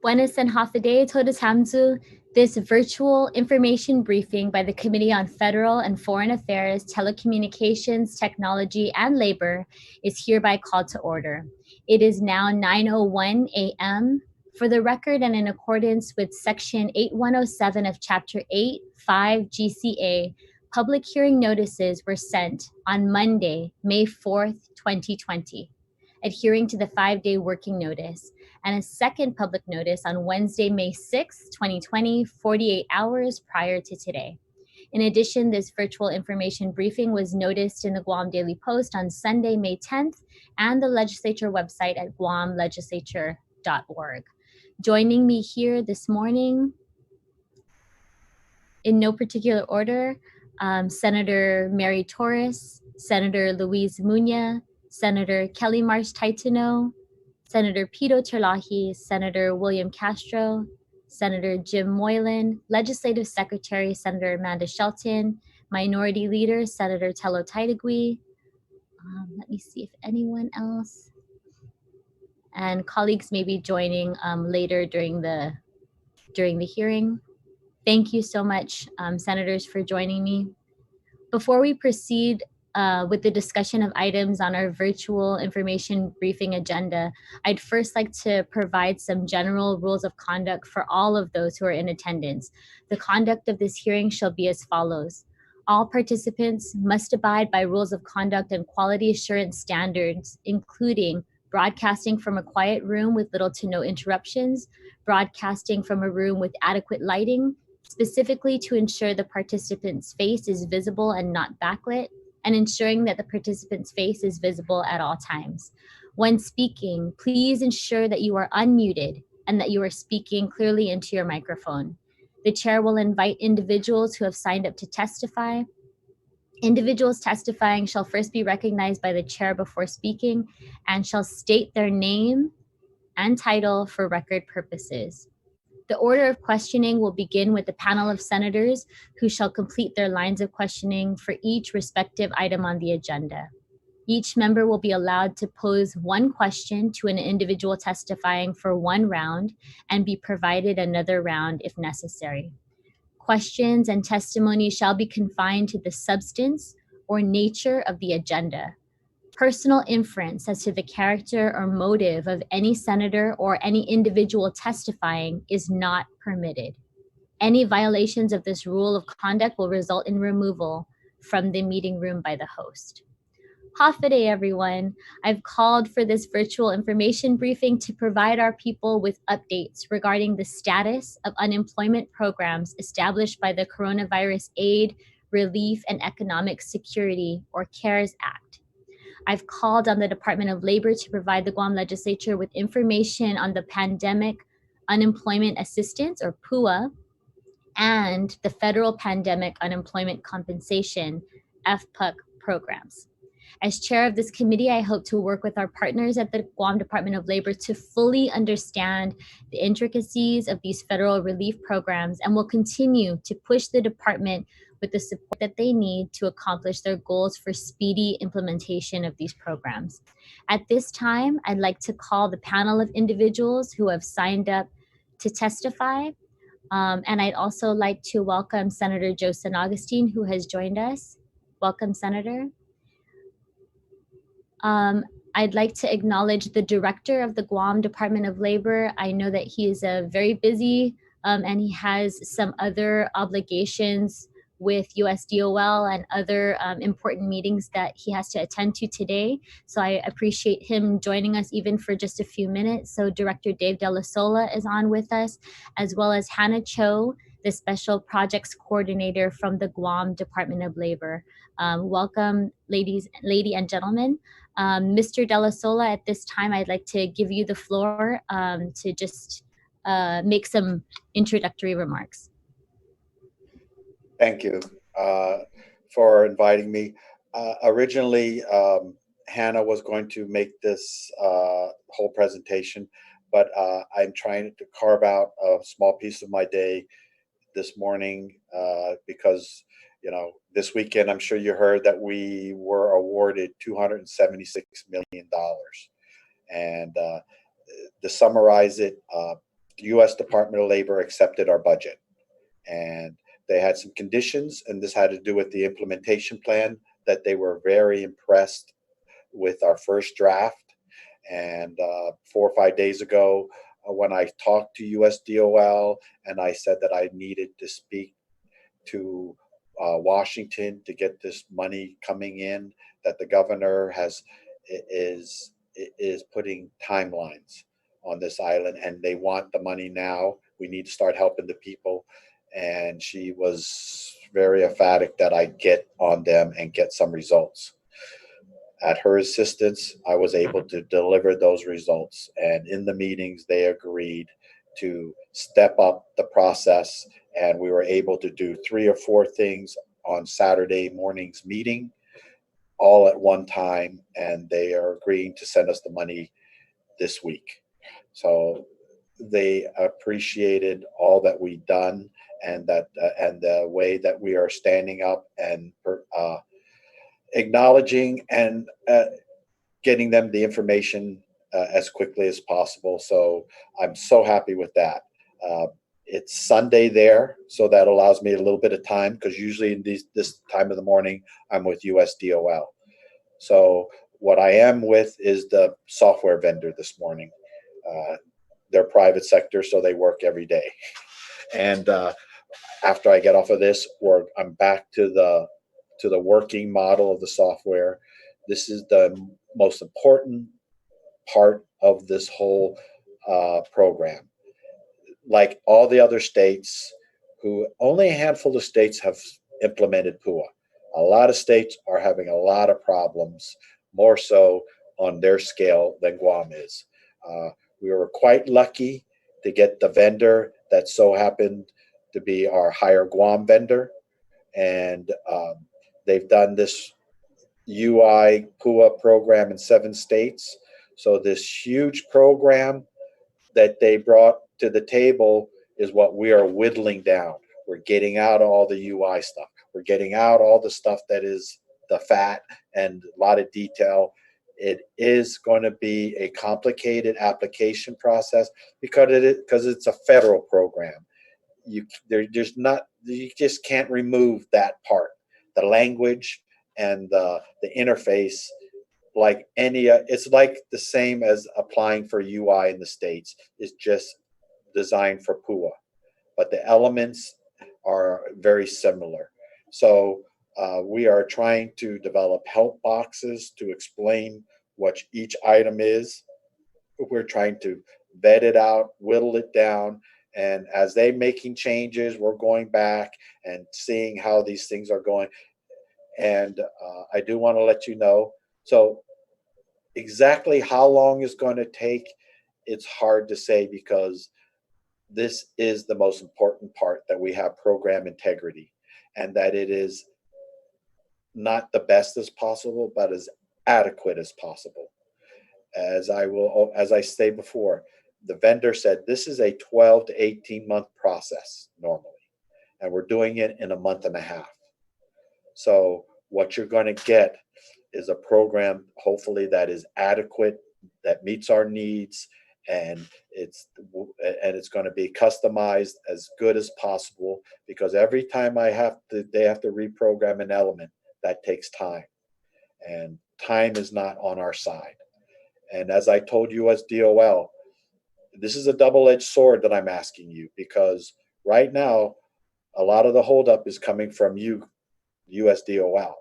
Buenos and Hafaday Todas Hamzu. This virtual information briefing by the Committee on Federal and Foreign Affairs, Telecommunications, Technology, and Labor is hereby called to order. It is now 9:01 a.m. For the record and in accordance with Section 8107 of Chapter 8(5) GCA, public hearing notices were sent on Monday, May 4th, 2020, adhering to the 5-day working notice, and a second public notice on Wednesday, May 6, 2020, 48 hours prior to today. In addition, this virtual information briefing was noticed in the Guam Daily Post on Sunday, May 10th, and the legislature website at guamlegislature.org. Joining me here this morning, in no particular order, Senator Mary Torres, Senator Luis Muña, Senator Kelly Marsh Taitano, Senator Pito Terlahi, Senator William Castro, Senator Jim Moylan, Legislative Secretary Senator Amanda Shelton, Minority Leader Senator Tello Taitigui. Let me see if anyone else. And colleagues may be joining later during the hearing. Thank you so much, senators, for joining me. Before we proceed with the discussion of items on our virtual information briefing agenda, I'd first like to provide some general rules of conduct for all of those who are in attendance. The conduct of this hearing shall be as follows. All participants must abide by rules of conduct and quality assurance standards, including broadcasting from a quiet room with little to no interruptions, broadcasting from a room with adequate lighting, specifically to ensure the participant's face is visible and not backlit, and ensuring that the participant's face is visible at all times. When speaking, please ensure that you are unmuted and that you are speaking clearly into your microphone. The chair will invite individuals who have signed up to testify. Individuals testifying shall first be recognized by the chair before speaking and shall state their name and title for record purposes. The order of questioning will begin with the panel of senators who shall complete their lines of questioning for each respective item on the agenda. Each member will be allowed to pose one question to an individual testifying for one round and be provided another round if necessary. Questions and testimony shall be confined to the substance or nature of the agenda. Personal inference as to the character or motive of any senator or any individual testifying is not permitted. Any violations of this rule of conduct will result in removal from the meeting room by the host. Hafaday, everyone. I've called for this virtual information briefing to provide our people with updates regarding the status of unemployment programs established by the Coronavirus Aid, Relief, and Economic Security, or CARES Act. I've called on the Department of Labor to provide the Guam Legislature with information on the Pandemic Unemployment Assistance, or PUA, and the Federal Pandemic Unemployment Compensation, FPUC, programs. As chair of this committee, I hope to work with our partners at the Guam Department of Labor to fully understand the intricacies of these federal relief programs and will continue to push the department with the support that they need to accomplish their goals for speedy implementation of these programs. At this time, I'd like to call the panel of individuals who have signed up to testify. And I'd also like to welcome Senator Joe San Augustine, who has joined us. Welcome, Senator. I'd like to acknowledge the director of the Guam Department of Labor. I know that he is very busy and he has some other obligations with USDOL and other important meetings that he has to attend to today. So I appreciate him joining us even for just a few minutes. So Director Dave De La Sola is on with us, as well as Hannah Cho, the Special Projects Coordinator from the Guam Department of Labor. Welcome, lady and gentlemen. Mr. De La Sola, at this time, I'd like to give you the floor to just make some introductory remarks. Thank you for inviting me. Originally, Hannah was going to make this whole presentation, but I'm trying to carve out a small piece of my day this morning because, you know, this weekend, I'm sure you heard that we were awarded $276 million. And To summarize it, the U.S. Department of Labor accepted our budget, and they had some conditions, and this had to do with the implementation plan, that they were very impressed with our first draft. And 4 or 5 days ago, when I talked to USDOL and I said that I needed to speak to Washington to get this money coming in, that the governor is putting timelines on this island, and they want the money now. We need to start helping the people. And she was very emphatic that I get on them and get some results. At her assistance, I was able to deliver those results. And in the meetings, they agreed to step up the process. And we were able to do 3 or 4 things on Saturday morning's meeting, all at one time. And they are agreeing to send us the money this week. So they appreciated all that we've done, and the way that we are standing up and acknowledging and getting them the information as quickly as possible. So I'm so happy with that. Uh, it's Sunday there, so that allows me a little bit of time, because usually in this time of the morning, I'm with USDOL. So what I am with is the software vendor this morning. Uh, they're private sector, so they work every day. And after I get off of this, I'm back to the working model of the software. This is the most important part of this whole program. Like all the other states, who only a handful of states have implemented PUA. A lot of states are having a lot of problems, more so on their scale than Guam is. Uh, we were quite lucky to get the vendor that so happened to be our higher Guam vendor, and they've done this UI PUA program in 7 states. So this huge program that they brought to the table is what we are whittling down. We're getting out all the UI stuff. We're getting out all the stuff that is the fat and a lot of detail. It is going to be a complicated application process, because it's a federal program. There's not, you just can't remove that part, the language and the interface. Like any it's like the same as applying for UI in the States. It's just designed for PUA, but the elements are very similar. So we are trying to develop help boxes to explain what each item is. We're trying to vet it out, whittle it down, and as they making changes, we're going back and seeing how these things are going. And I do want to let you know. So exactly how long it's going to take, it's hard to say, because this is the most important part, that we have program integrity, and that it is not the best as possible, but as adequate as possible. As I say before, the vendor said this is a 12 to 18 month process normally, and we're doing it in a month and a half. So what you're going to get is a program, hopefully, that is adequate, that meets our needs, and it's going to be customized as good as possible, because every time they have to reprogram an element, that takes time, and time is not on our side. And as I told you, as DOL, this is a double-edged sword that I'm asking you, because right now a lot of the holdup is coming from you, USDOL.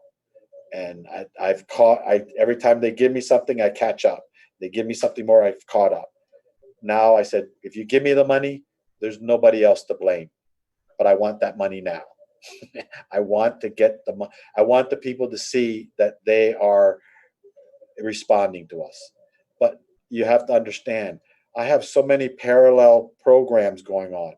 And I've caught. Every time they give me something, I catch up. They give me something more, I've caught up. Now I said, if you give me the money, there's nobody else to blame. But I want that money now. I want to get I want the people to see that they are responding to us. But you have to understand, I have so many parallel programs going on.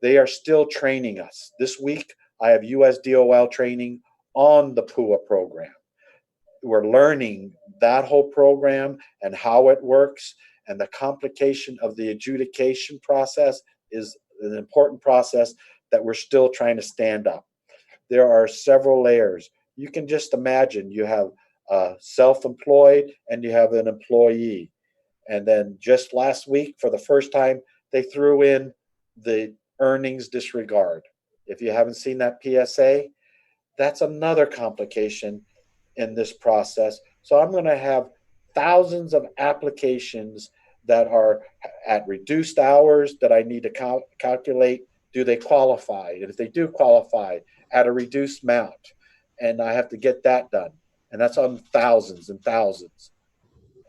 They are still training us. This week, I have USDOL training on the PUA program. We're learning that whole program and how it works, and the complication of the adjudication process is an important process that we're still trying to stand up. There are several layers. You can just imagine, you have self-employed and you have an employee. And then just last week, for the first time, they threw in the earnings disregard. If you haven't seen that PSA, that's another complication in this process. So I'm going to have thousands of applications that are at reduced hours that I need to calculate. Do they qualify? And if they do qualify, at a reduced amount. And I have to get that done. And that's on thousands and thousands.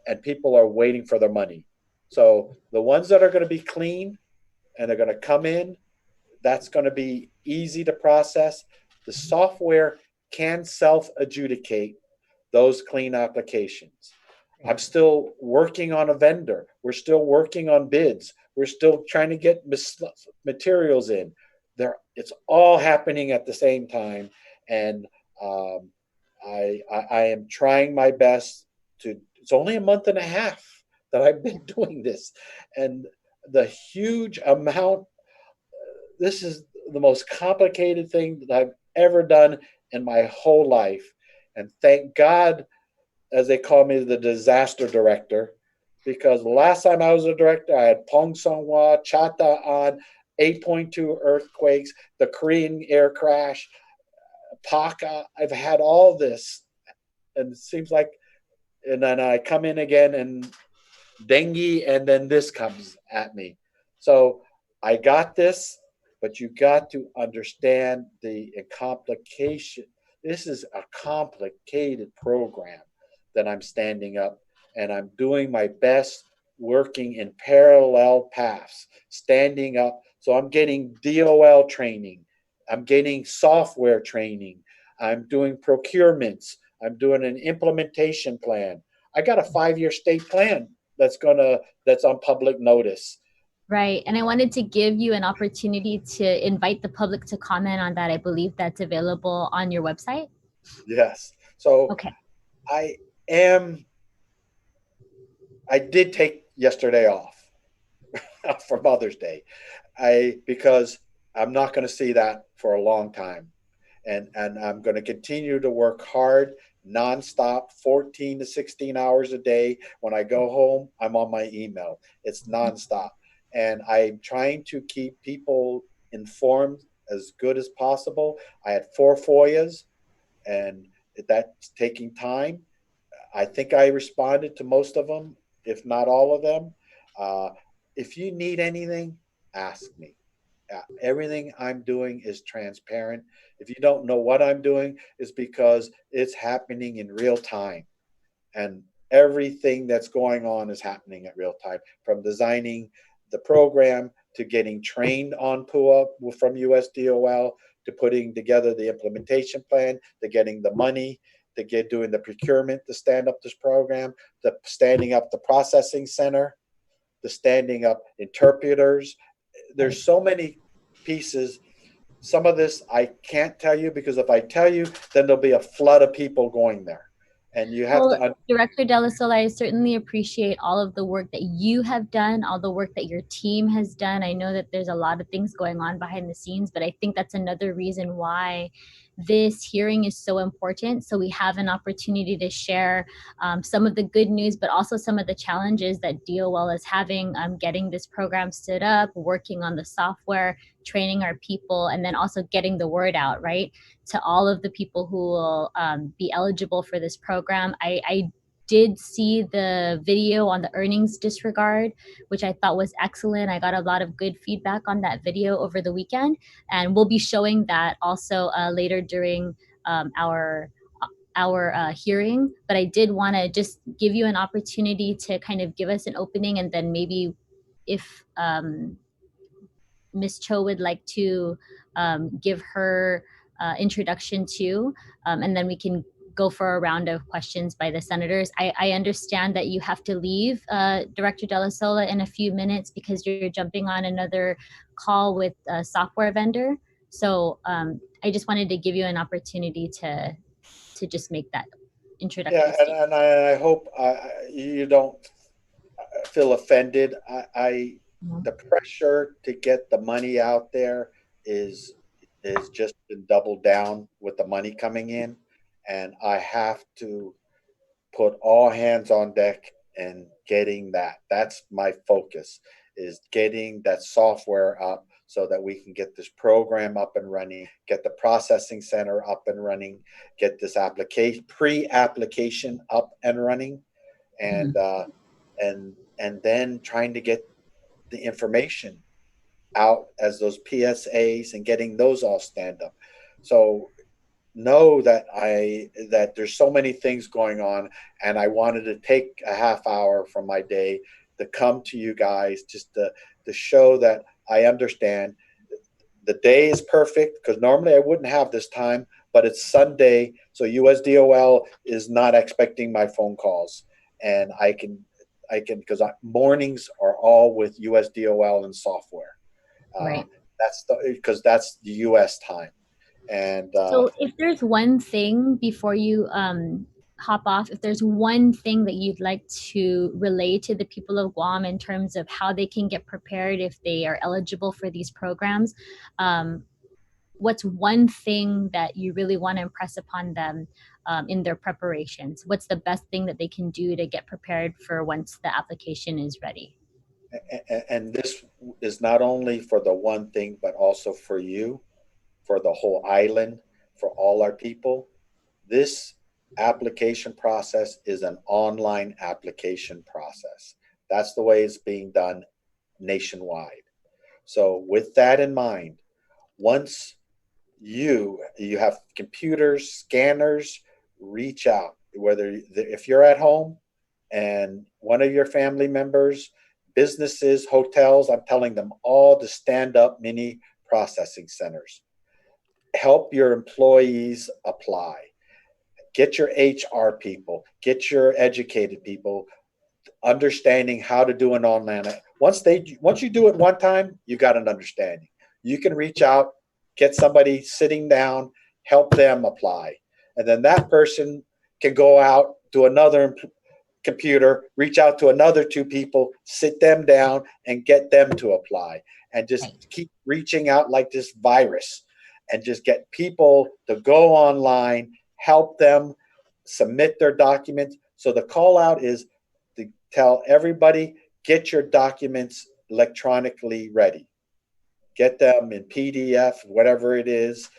And people are waiting for their money. So the ones that are going to be clean and they're going to come in, that's going to be easy to process. The software can self adjudicate those clean applications. I'm still working on a vendor. We're still working on bids. We're still trying to get materials in. It's all happening at the same time, and um, I am trying my best to. It's only a month and a half that I've been doing this, and the huge amount. This is the most complicated thing that I've ever done in my whole life, and thank God, as they call me, the disaster director, because the last time I was a director, I had Pong Songhua, Chata 8.2 earthquakes, the Korean air crash, Paka. I've had all this, and it seems like, and then I come in again and dengue, and then this comes at me. So I got this, but you got to understand the complication. This is a complicated program that I'm standing up, and I'm doing my best working in parallel paths, standing up. So I'm getting DOL training, I'm getting software training, I'm doing procurements, I'm doing an implementation plan. I got a 5-year state plan that's on public notice. Right. And I wanted to give you an opportunity to invite the public to comment on that. I believe that's available on your website. Yes. So Okay. I am I did take yesterday off for Mother's Day. I because I'm not going to see that for a long time. And I'm going to continue to work hard nonstop, 14 to 16 hours a day. When I go home, I'm on my email. It's nonstop. And I'm trying to keep people informed as good as possible. I had 4 FOIAs, and that's taking time. I think I responded to most of them, if not all of them. Uh, if you need anything, ask me. Everything I'm doing is transparent. If you don't know what I'm doing, it's because it's happening in real time. And everything that's going on is happening at real time, from designing the program to getting trained on PUA from USDOL to putting together the implementation plan to getting the money to get doing the procurement to stand up this program, to standing up the processing center, to standing up interpreters. There's so many pieces. Some of this I can't tell you, because if I tell you, then there'll be a flood of people going there. And you have Well, to. Director Della Sola, I certainly appreciate all of the work that you have done, all the work that your team has done. I know that there's a lot of things going on behind the scenes, but I think that's another reason why this hearing is so important. So we have an opportunity to share some of the good news, but also some of the challenges that DOL is having getting this program stood up, working on the software, training our people, and then also getting the word out, right, to all of the people who will be eligible for this program. I did see the video on the earnings disregard, which I thought was excellent. I got a lot of good feedback on that video over the weekend, and we'll be showing that also later during our hearing. But I did want to just give you an opportunity to kind of give us an opening, and then maybe if Ms. Cho would like to give her introduction too, and then we can go for a round of questions by the senators. I understand that you have to leave, Director Della Sola, in a few minutes because you're jumping on another call with a software vendor. So I just wanted to give you an opportunity to just make that Yeah, introductory and, statement. I hope you don't feel offended. Mhm. The pressure to get the money out there is just been doubled down with the money coming in, and I have to put all hands on deck and getting that. That's my focus, is getting that software up so that we can get this program up and running, get the processing center up and running, get this application pre-application up and running, and Mhm. and then trying to get the information out as those PSAs and getting those all stand up. So know that there's so many things going on, and I wanted to take a half hour from my day to come to you guys just to show that I understand. The day is perfect because normally I wouldn't have this time, but it's Sunday, so USDOL is not expecting my phone calls, and I can because mornings are all with USDOL and software. Uh, Right. that's because that's the US time, and So if there's one thing before you hop off, if there's one thing that you'd like to relay to the people of Guam in terms of how they can get prepared if they are eligible for these programs, um, what's one thing that you really want to impress upon them in their preparations? What's the best thing that they can do to get prepared for once the application is ready? and this is not only for the one thing, but also for you, for the whole island, for all our people. This application process is an online application process. That's the way it's being done nationwide. So, with that in mind, once you have computers, scanners, reach out. Whether if you're at home and one of your family members, businesses, hotels, I'm telling them all to stand up mini processing centers. Help your employees apply. Get your HR people, get your educated people understanding how to do an online. Once you do it one time, you got an understanding. You can reach out, get somebody sitting down, help them apply, and then that person can go out to another computer, reach out to another two people, sit them down, and get them to apply, and just Right. keep reaching out like this virus, and just get people to go online, help them submit their documents. So the call out is to tell everybody, get your documents electronically ready, get them in PDF, whatever it is,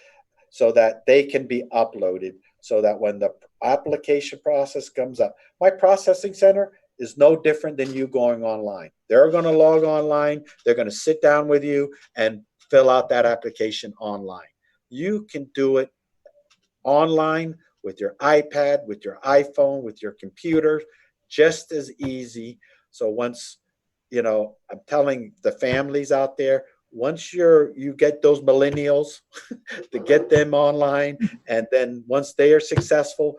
so that they can be uploaded, so that when the application process comes up, my processing center is no different than you going online. They're going to log online, they're going to sit down with you and fill out that application online. You can do it online with your iPad, with your iPhone, with your computer, just as easy. So once, I'm telling the families out there, once you get those millennials to get them online, and then once they are successful,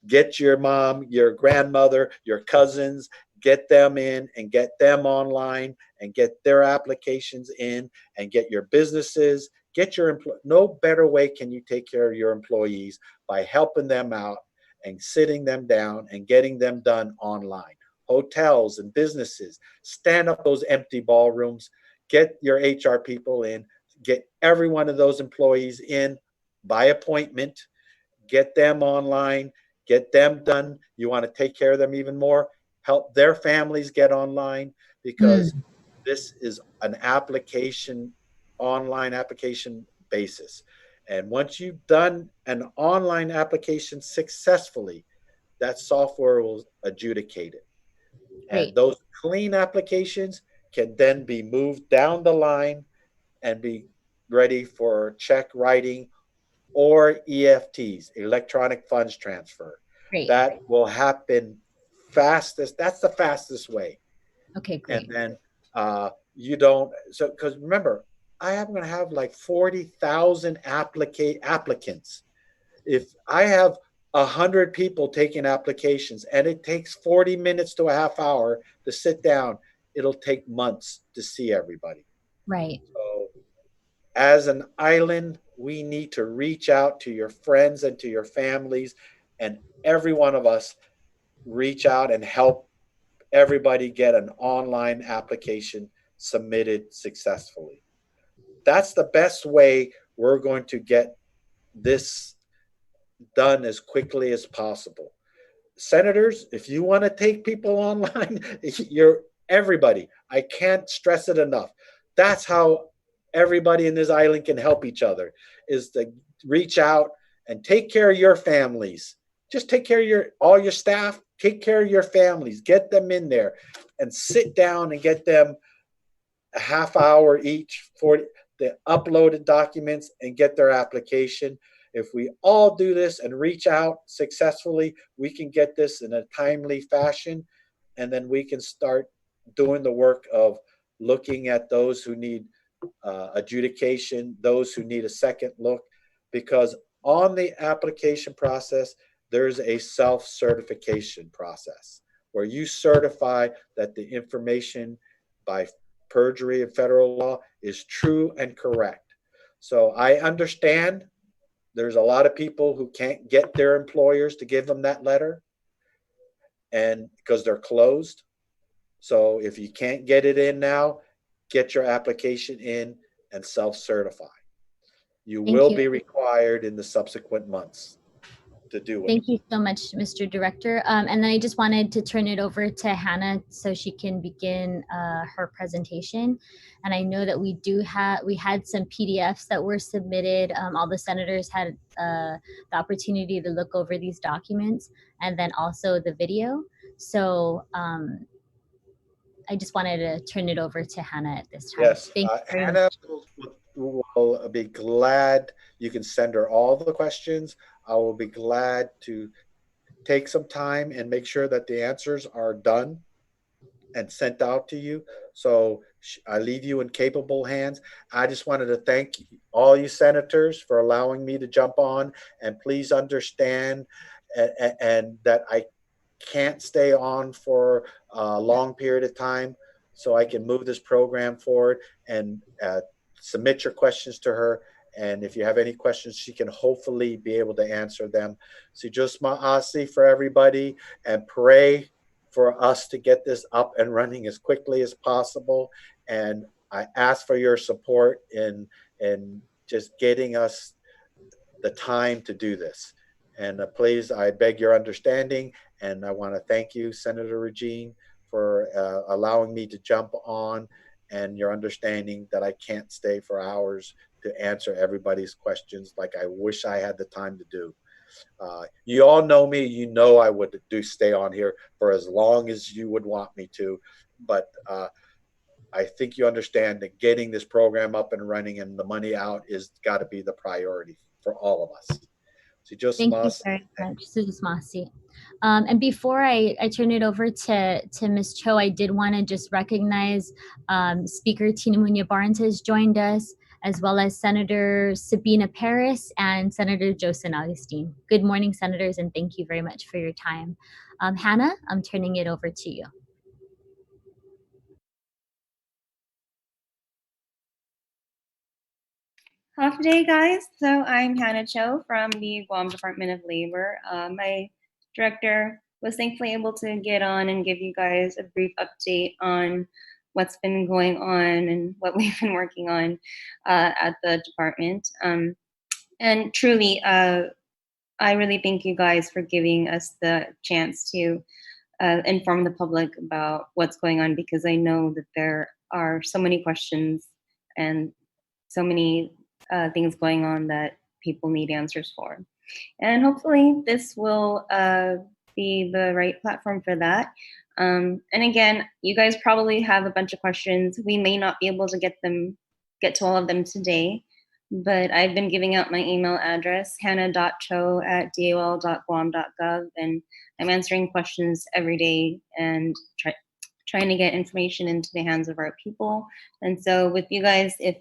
get your mom, your grandmother, your cousins, get them in and get them online and get their applications in, and get your businesses, get your no better way can you take care of your employees by helping them out and sitting them down and getting them done online. Hotels and businesses, stand up those empty ballrooms, get your HR people in, get every one of those employees in by appointment, get them online, get them done. You want to take care of them even more, help their families get online, because Mm, this is an application, online application basis. And once you've done an online application successfully, that software will adjudicate it. And great. those clean applications can then be moved down the line and be ready for check writing or EFTs, electronic funds transfer. Great. That will happen fastest. That's the fastest way. Okay, And great. then you don't, so because remember, I am going to have like 40,000 applicants. If I have 100 people taking applications and it takes 40 minutes to a half hour to sit down, it'll take months to see everybody. Right. So as an island, we need to reach out to your friends and to your families, and every one of us reach out and help everybody get an online application submitted successfully. That's the best way we're going to get this done as quickly as possible. senators, if you want to take people online, you're everybody. I can't stress it enough. That's how everybody in this island can help each other, is to reach out and take care of your families. Just take care of all your staff, take care of your families, get them in there and sit down and get them a half hour each for the uploaded documents and get their application. If we all do this and reach out successfully, we can get this in a timely fashion, and then we can start doing the work of looking at those who need adjudication, those who need a second look, because on the application process, there's a self-certification process where you certify that the information by perjury of federal law is true and correct. So I understand there's a lot of people who can't get their employers to give them that letter, and because they're closed. So if you can't get it in now, get your application in and self-certify. You Thank will you. be required in the subsequent months to do it. Thank you so much, Mr. Director. And then I just wanted to turn it over to Hannah so she can begin her presentation. And I know that we had some PDFs that were submitted. All the senators had the opportunity to look over these documents, and then also the video. So I just wanted to turn it over to Hannah at this time. Yes, Thank you very Hannah much. will be glad. You can send her all the questions. I will be glad to take some time and make sure that the answers are done and sent out to you. So I leave you in capable hands. I just wanted to thank all you senators for allowing me to jump on, and please understand and that I can't stay on for a long period of time, so I can move this program forward and submit your questions to her. And if you have any questions, she can hopefully be able to answer them. So just ma'asi for everybody, and pray for us to get this up and running as quickly as possible. And I ask for your support in just getting us the time to do this. And please, I beg your understanding. And I want to thank you, Senator Régine, for allowing me to jump on, and your understanding that I can't stay for hours to answer everybody's questions like I wish I had the time to do. You all know me. You know I would stay on here for as long as you would want me to. But I think you understand that getting this program up and running and the money out is got to be the priority for all of us. So just Thank you must. very much, Sujasmasi. And before I turn it over to Ms. Cho, I did want to just recognize Speaker Tina Munya Barnes has joined us, as well as Senator Sabina Paris and Senator Josen Augustine. Good morning, Senators, and thank you very much for your time. Hannah, I'm turning it over to you. Hello today, guys. So I'm Hannah Cho from the Guam Department of Labor. My director was thankfully able to get on and give you guys a brief update on what's been going on and what we've been working on at the department. And truly, I really thank you guys for giving us the chance to inform the public about what's going on, because I know that there are so many questions and so many things going on that people need answers for. And hopefully this will be the right platform for that. And again, you guys probably have a bunch of questions. We may not be able to get to all of them today, but I've been giving out my email address, hannah.cho@dol.guam.gov, and I'm answering questions every day and trying to get information into the hands of our people. And so with you guys, if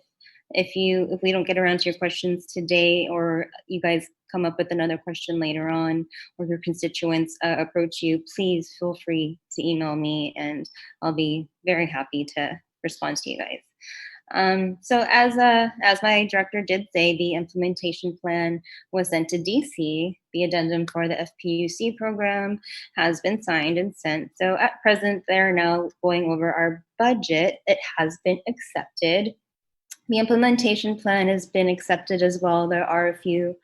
we don't get around to your questions today, or you guys come up with another question later on, or your constituents approach you, please feel free to email me, and I'll be very happy to respond to you guys. So as my director did say, the implementation plan was sent to DC. The addendum for the FPUC program has been signed and sent. So at present, they're now going over our budget. It has been accepted. The implementation plan has been accepted as well. There are a few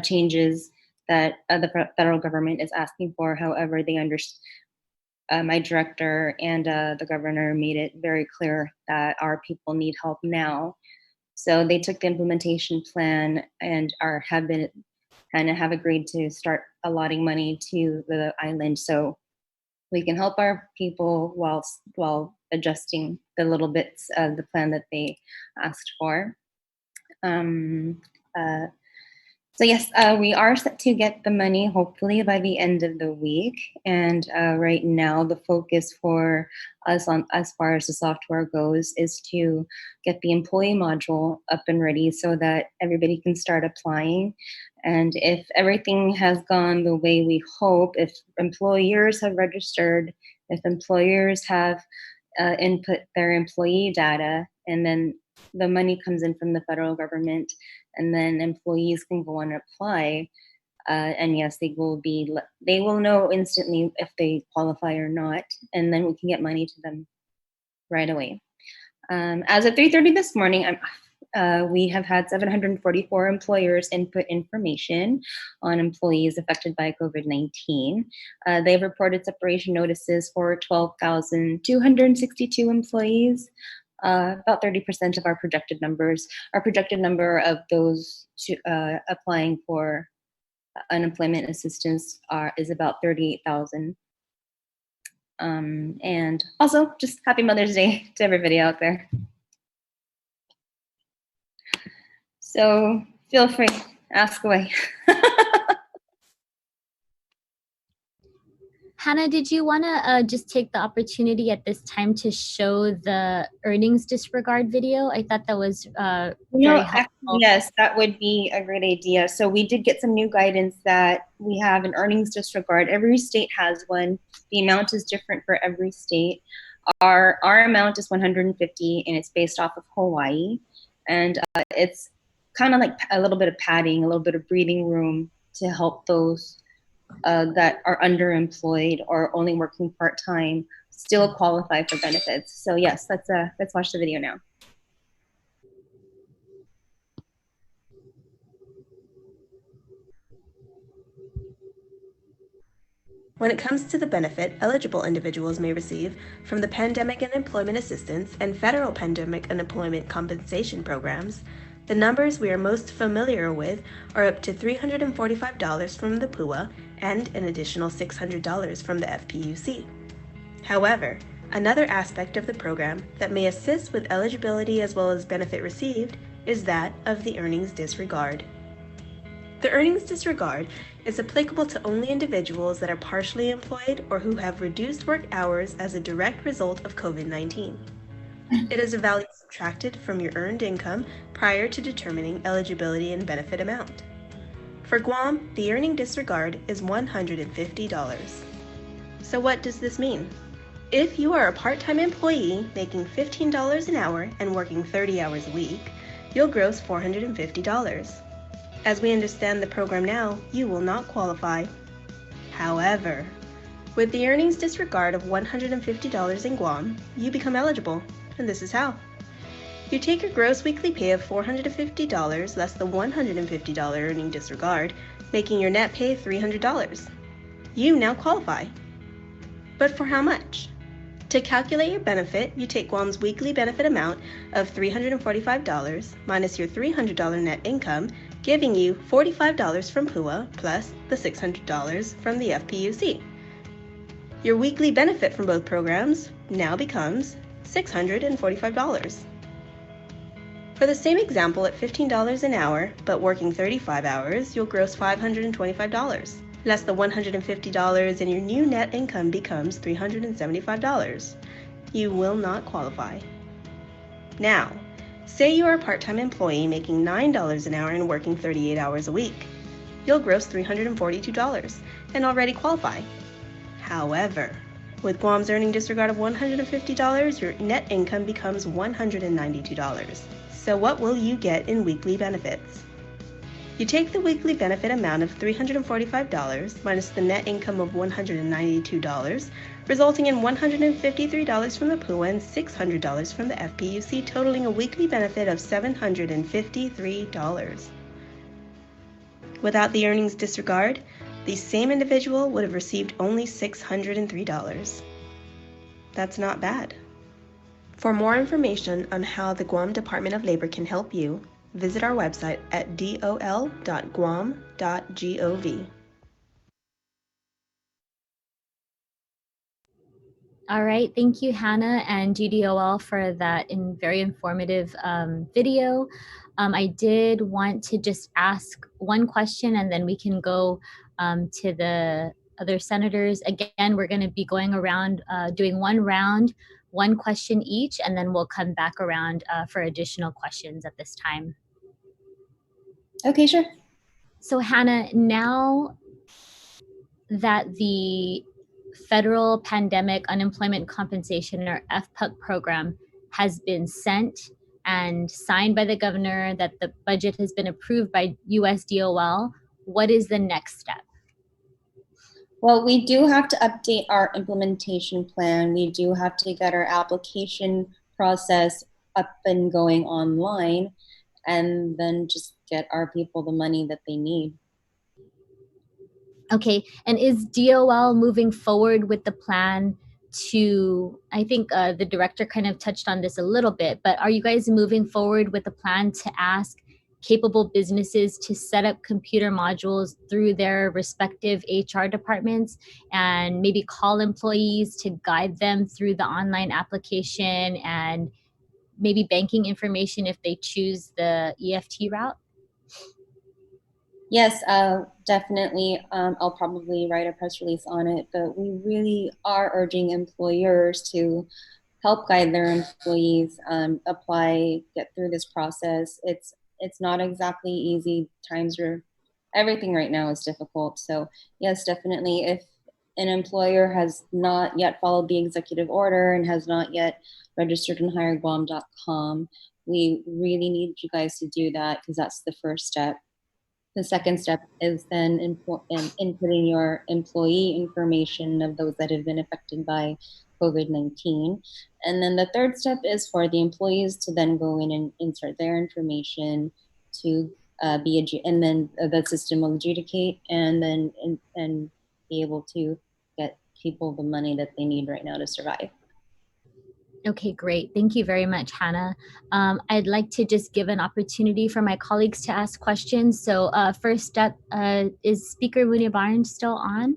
changes that the federal government is asking for. However, they my director and the governor made it very clear that our people need help now. So they took the implementation plan and have agreed to start allotting money to the island so we can help our people while adjusting the little bits of the plan that they asked for. So yes, we are set to get the money hopefully by the end of the week. And right now, the focus for us as far as the software goes is to get the employee module up and ready so that everybody can start applying. And if everything has gone the way we hope, if employers have registered, if employers have input their employee data, and then the money comes in from the federal government, and then employees can go and apply. And yes, they will know instantly if they qualify or not, and then we can get money to them right away. As of 3:30 this morning, we have had 744 employers input information on employees affected by COVID-19. They've reported separation notices for 12,262 employees. About 30% of our projected numbers. Our projected number of those applying for unemployment assistance is about 38,000. And also, just happy Mother's Day to everybody out there. So feel free, ask away. Hannah, did you want to just take the opportunity at this time to show the earnings disregard video? I thought that was very helpful. Yes, that would be a great idea. So we did get some new guidance that we have an earnings disregard. Every state has one. The amount is different for every state. Our amount is 150, and it's based off of Hawaii. And it's kind of like a little bit of padding, a little bit of breathing room to help those that are underemployed or only working part-time still qualify for benefits. So yes, let's watch the video now. When it comes to the benefit eligible individuals may receive from the Pandemic Unemployment Assistance and Federal Pandemic Unemployment Compensation Programs, the numbers we are most familiar with are up to $345 from the PUA and an additional $600 from the FPUC. However, another aspect of the program that may assist with eligibility as well as benefit received is that of the earnings disregard. The earnings disregard is applicable to only individuals that are partially employed or who have reduced work hours as a direct result of COVID-19. It is a value subtracted from your earned income prior to determining eligibility and benefit amount. For Guam, the earning disregard is $150. So what does this mean? If you are a part-time employee making $15 an hour and working 30 hours a week, you'll gross $450. As we understand the program now, you will not qualify. However, with the earnings disregard of $150 in Guam, you become eligible, and this is how. You take your gross weekly pay of $450 less the $150 earning disregard, making your net pay $300. You now qualify. But for how much? To calculate your benefit, you take Guam's weekly benefit amount of $345 minus your $300 net income, giving you $45 from PUA plus the $600 from the FPUC. Your weekly benefit from both programs now becomes $645. For the same example, at $15 an hour, but working 35 hours, you'll gross $525. Less the $150 and your new net income becomes $375. You will not qualify. Now, say you are a part-time employee making $9 an hour and working 38 hours a week. You'll gross $342 and already qualify. However, with Guam's earning disregard of $150, your net income becomes $192. So what will you get in weekly benefits? You take the weekly benefit amount of $345 minus the net income of $192, resulting in $153 from the PUA and $600 from the FPUC, totaling a weekly benefit of $753. Without the earnings disregard, the same individual would have received only $603. That's not bad. For more information on how the Guam Department of Labor can help you, visit our website at dol.guam.gov. All right, thank you, Hannah and GDOL, for that very informative video. I did want to just ask one question, and then we can go to the other senators. Again, we're going to be going around doing one round, one question each, and then we'll come back around for additional questions at this time. Okay, sure. So Hannah, now that the Federal Pandemic Unemployment Compensation, or FPUC program, has been sent and signed by the governor, that the budget has been approved by USDOL, what is the next step? Well, we do have to update our implementation plan. We do have to get our application process up and going online, and then just get our people the money that they need. Okay, and is DOL moving forward with the plan to, I think the director kind of touched on this a little bit, but are you guys moving forward with a plan to ask capable businesses to set up computer modules through their respective HR departments and maybe call employees to guide them through the online application and maybe banking information if they choose the EFT route? Yes, definitely. I'll probably write a press release on it, but we really are urging employers to help guide their employees apply, get through this process. It's not exactly easy. Times are, everything right now is difficult. So yes, definitely, if an employer has not yet followed the executive order and has not yet registered in hireguam.com, we really need you guys to do that, because that's the first step. The second step is then inputting your employee information of those that have been affected by COVID-19. And then the third step is for the employees to then go in and insert their information to and then the system will adjudicate and then and be able to get people the money that they need right now to survive. Okay, great. Thank you very much, Hannah. I'd like to just give an opportunity for my colleagues to ask questions. So first up, is Speaker Munia Barnes still on?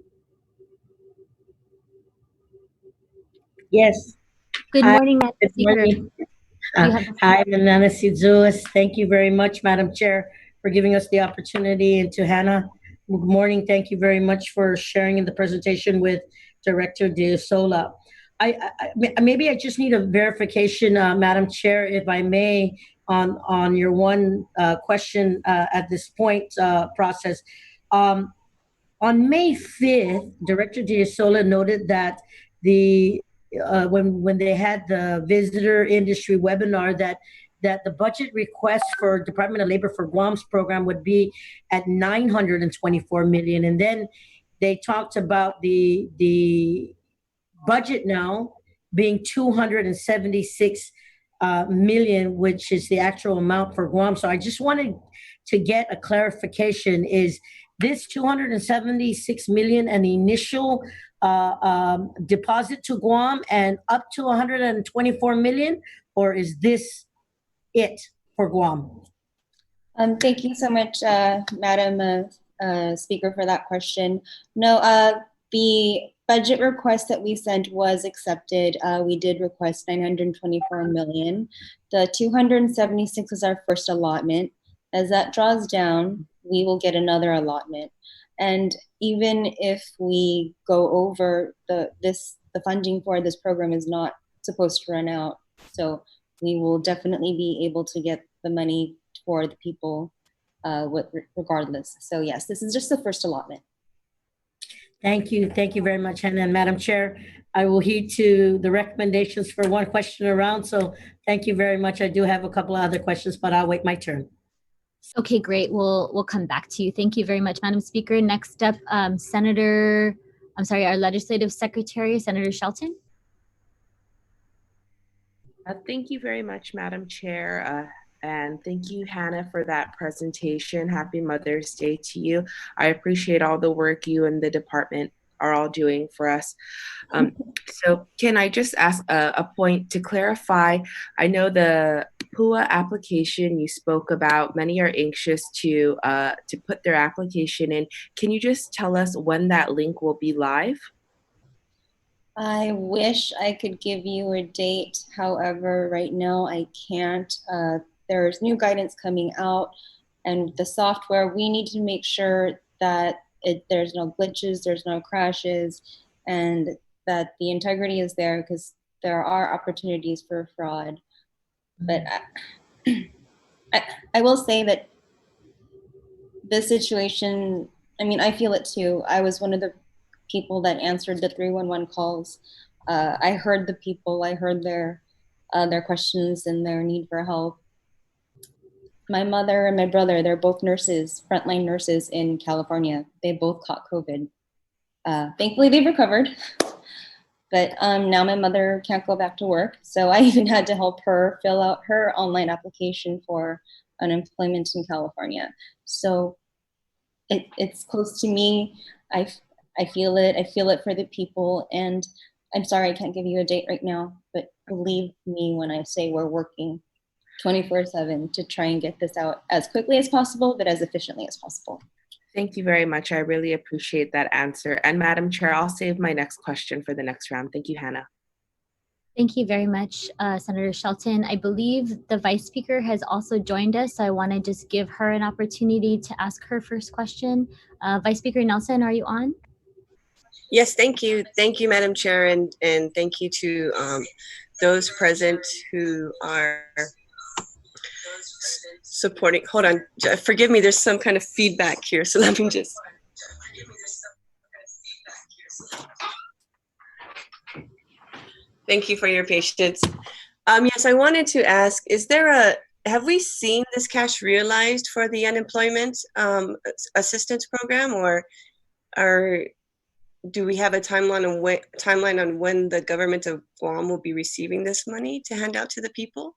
Yes. Good morning, Madam Good Speaker. morning. You have the Hi, Nana Sidzulis. Thank you very much, Madam Chair, for giving us the opportunity. And to Hannah, good morning. Thank you very much for sharing in the presentation with Director De Sola. Maybe I just need a verification, Madam Chair, if I may, on your one question at this point process. On May 5th, Director De Sola noted that when they had the visitor industry webinar, that the budget request for Department of Labor for Guam's program would be at 924 million, and then they talked about the budget now being 276 million, which is the actual amount for Guam. So I just wanted to get a clarification. Is this 276 million an initial deposit to Guam and up to 124 million, or is this it for Guam? Thank you so much, Madam Speaker, for that question. No, the budget request that we sent was accepted. We did request 924 million. The 276 is our first allotment. As that draws down, we will get another allotment. And even if we go over the funding for this program is not supposed to run out. So we will definitely be able to get the money for the people regardless. So yes, this is just the first allotment. Thank you. Thank you very much, Hannah. And Madam Chair, I will heed to the recommendations for one question around. So thank you very much. I do have a couple of other questions, but I'll wait my turn. Okay, great. We'll come back to you. Thank you very much, Madam Speaker. Next up, our Legislative Secretary, Senator Shelton. Thank you very much, Madam Chair. And thank you, Hannah, for that presentation. Happy Mother's Day to you. I appreciate all the work you and the department are all doing for us. So can I just ask a point to clarify? I know the PUA application you spoke about, many are anxious to put their application in. Can you just tell us when that link will be live? I wish I could give you a date. However, right now I can't. There's new guidance coming out, and the software, we need to make sure that there's no glitches, there's no crashes, and that the integrity is there, because there are opportunities for fraud. But I will say that this situation, I mean, I feel it too. I was one of the people that answered the 311 calls. I heard the people, I heard their questions and their need for help. My mother and my brother, they're both nurses, frontline nurses in California. They both caught COVID. Thankfully, they've recovered. But now my mother can't go back to work. So I even had to help her fill out her online application for unemployment in California. So it's close to me. I feel it. I feel it for the people. And I'm sorry I can't give you a date right now, but believe me when I say we're working 24/7 to try and get this out as quickly as possible, but as efficiently as possible. Thank you very much. I really appreciate that answer. And Madam Chair, I'll save my next question for the next round. Thank you, Hannah. Thank you very much, Senator Shelton. I believe the Vice Speaker has also joined us, so I want to just give her an opportunity to ask her first question. Vice Speaker Nelson, are you on? Yes, thank you. Thank you, Madam Chair, and thank you to those present who are supporting. Hold on, forgive me, there's some kind of feedback here, so let me just. Thank you for your patience. Yes, I wanted to ask, have we seen this cash realized for the unemployment assistance program, or do we have a timeline on when the government of Guam will be receiving this money to hand out to the people?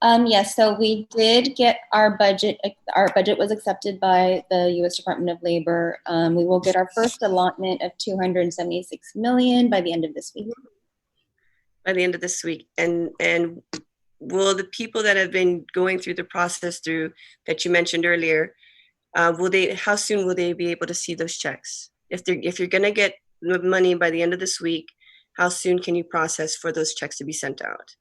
Yes, so we did get our budget. Our budget was accepted by the U.S. Department of Labor. We will get our first allotment of $276 million by the end of this week. By the end of this week, and will the people that have been going through the process that you mentioned earlier, how soon will they be able to see those checks? If you're gonna get the money by the end of this week, how soon can you process for those checks to be sent out?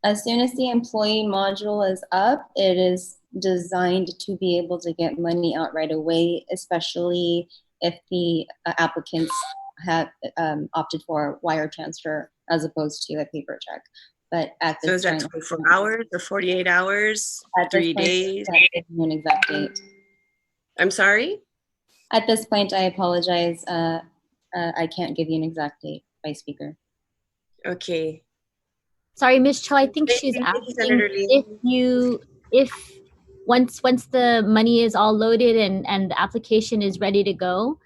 As soon as the employee module is up, it is designed to be able to get money out right away, especially if the applicants have opted for wire transfer as opposed to a paper check. But at this so is that 24 hours or 48 hours, 3 days? I can't give you an exact date. I'm sorry? At this point, I apologize. I can't give you an exact date, Vice Speaker. Okay. Sorry, Ms. Cho, I think she's asking if once the money is all loaded and the application is ready to go,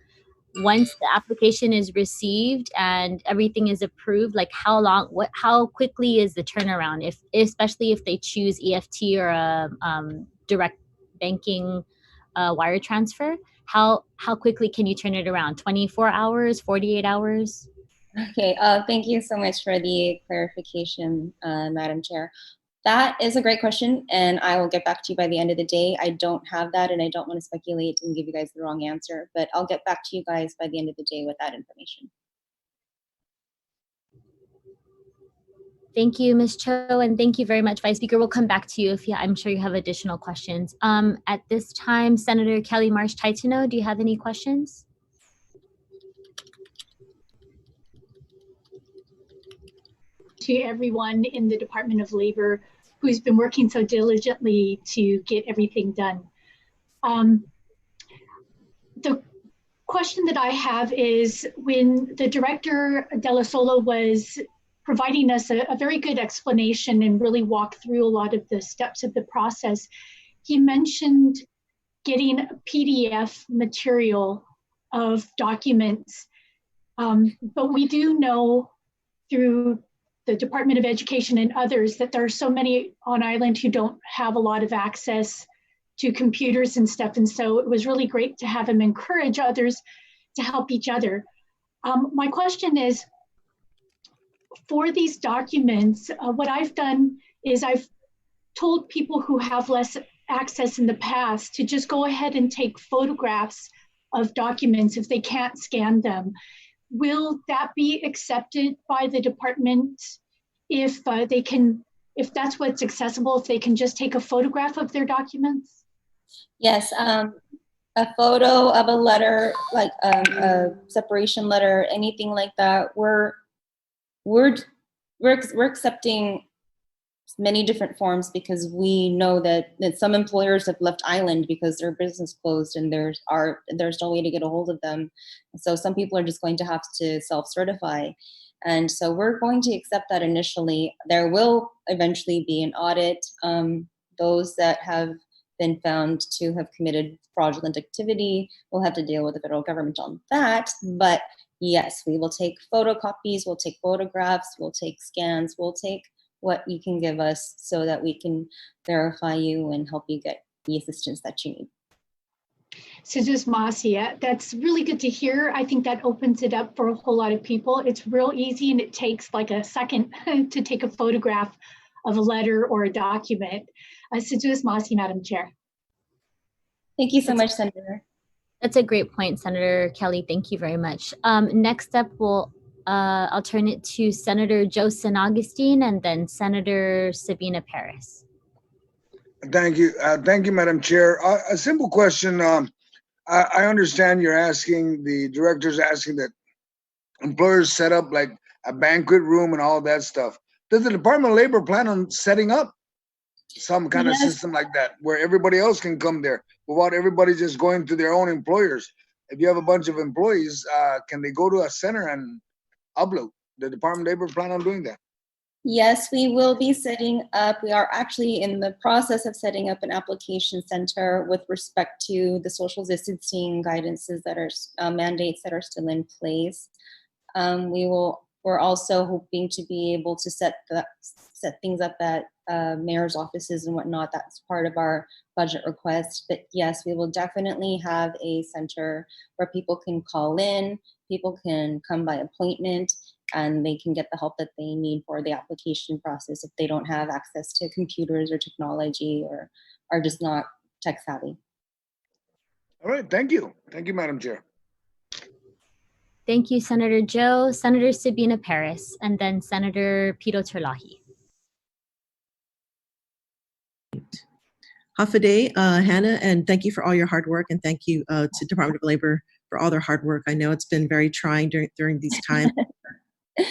once the application is received and everything is approved, like how quickly is the turnaround, especially if they choose EFT or a direct banking wire transfer, how quickly can you turn it around? 24 hours, 48 hours? Okay, thank you so much for the clarification, Madam Chair. That is a great question, and I will get back to you by the end of the day. I don't have that, and I don't want to speculate and give you guys the wrong answer, but I'll get back to you guys by the end of the day with that information. Thank you, Ms. Cho, and thank you very much, Vice Speaker. We'll come back to you I'm sure you have additional questions. At this time, Senator Kelly Marsh Taitano, do you have any questions? To everyone in the Department of Labor who's been working so diligently to get everything done. The question that I have is, when the Director Della Sola was providing us a very good explanation and really walked through a lot of the steps of the process, he mentioned getting PDF material of documents, but we do know through the Department of Education and others, that there are so many on island who don't have a lot of access to computers and stuff. And so it was really great to have him encourage others to help each other. My question is, for these documents, what I've done is I've told people who have less access in the past to just go ahead and take photographs of documents if they can't scan them. Will that be accepted by the department if they can, if that's what's accessible, if they can just take a photograph of their documents? Yes, a photo of a letter, like a separation letter, anything like that. We're accepting many different forms because we know that some employers have left island because their business closed and there's no way to get a hold of them. So some people are just going to have to self-certify. And so we're going to accept that initially. There will eventually be an audit. Those that have been found to have committed fraudulent activity will have to deal with the federal government on that. But yes, we will take photocopies, we'll take photographs, we'll take scans, we'll take what you can give us so that we can verify you and help you get the assistance that you need. Suzus Masia, that's really good to hear. I think that opens it up for a whole lot of people. It's real easy and it takes like a second to take a photograph of a letter or a document. Suzus Masia, Madam Chair. Thank you so much, Senator. That's a great point, Senator Kelly. Thank you very much. Next up, I'll turn it to Senator Joe San Augustine and then Senator Sabina Paris. Thank you. Thank you, Madam Chair. A simple question. I understand you're asking, the director's asking that employers set up like a banquet room and all that stuff. Does the Department of Labor plan on setting up some kind of system like that where everybody else can come there without everybody just going to their own employers? If you have a bunch of employees, can they go to a center and upload? The Department of Labor plan on doing that? Yes, we will be setting up, we are actually in the process of setting up an application center with respect to the social distancing guidances that are mandates that are still in place. We're also hoping to be able to set things up at mayor's offices and whatnot. That's part of our budget request. But yes, we will definitely have a center where people can call in, people can come by appointment, and they can get the help that they need for the application process if they don't have access to computers or technology or are just not tech savvy. All right, thank you. Thank you, Madam Chair. Thank you, Senator Joe. Senator Sabina Paris, and then Senator Pito Terlahi. Hafaday, Hannah, and thank you for all your hard work, and thank you to Department of Labor for all their hard work. I know it's been very trying during these times.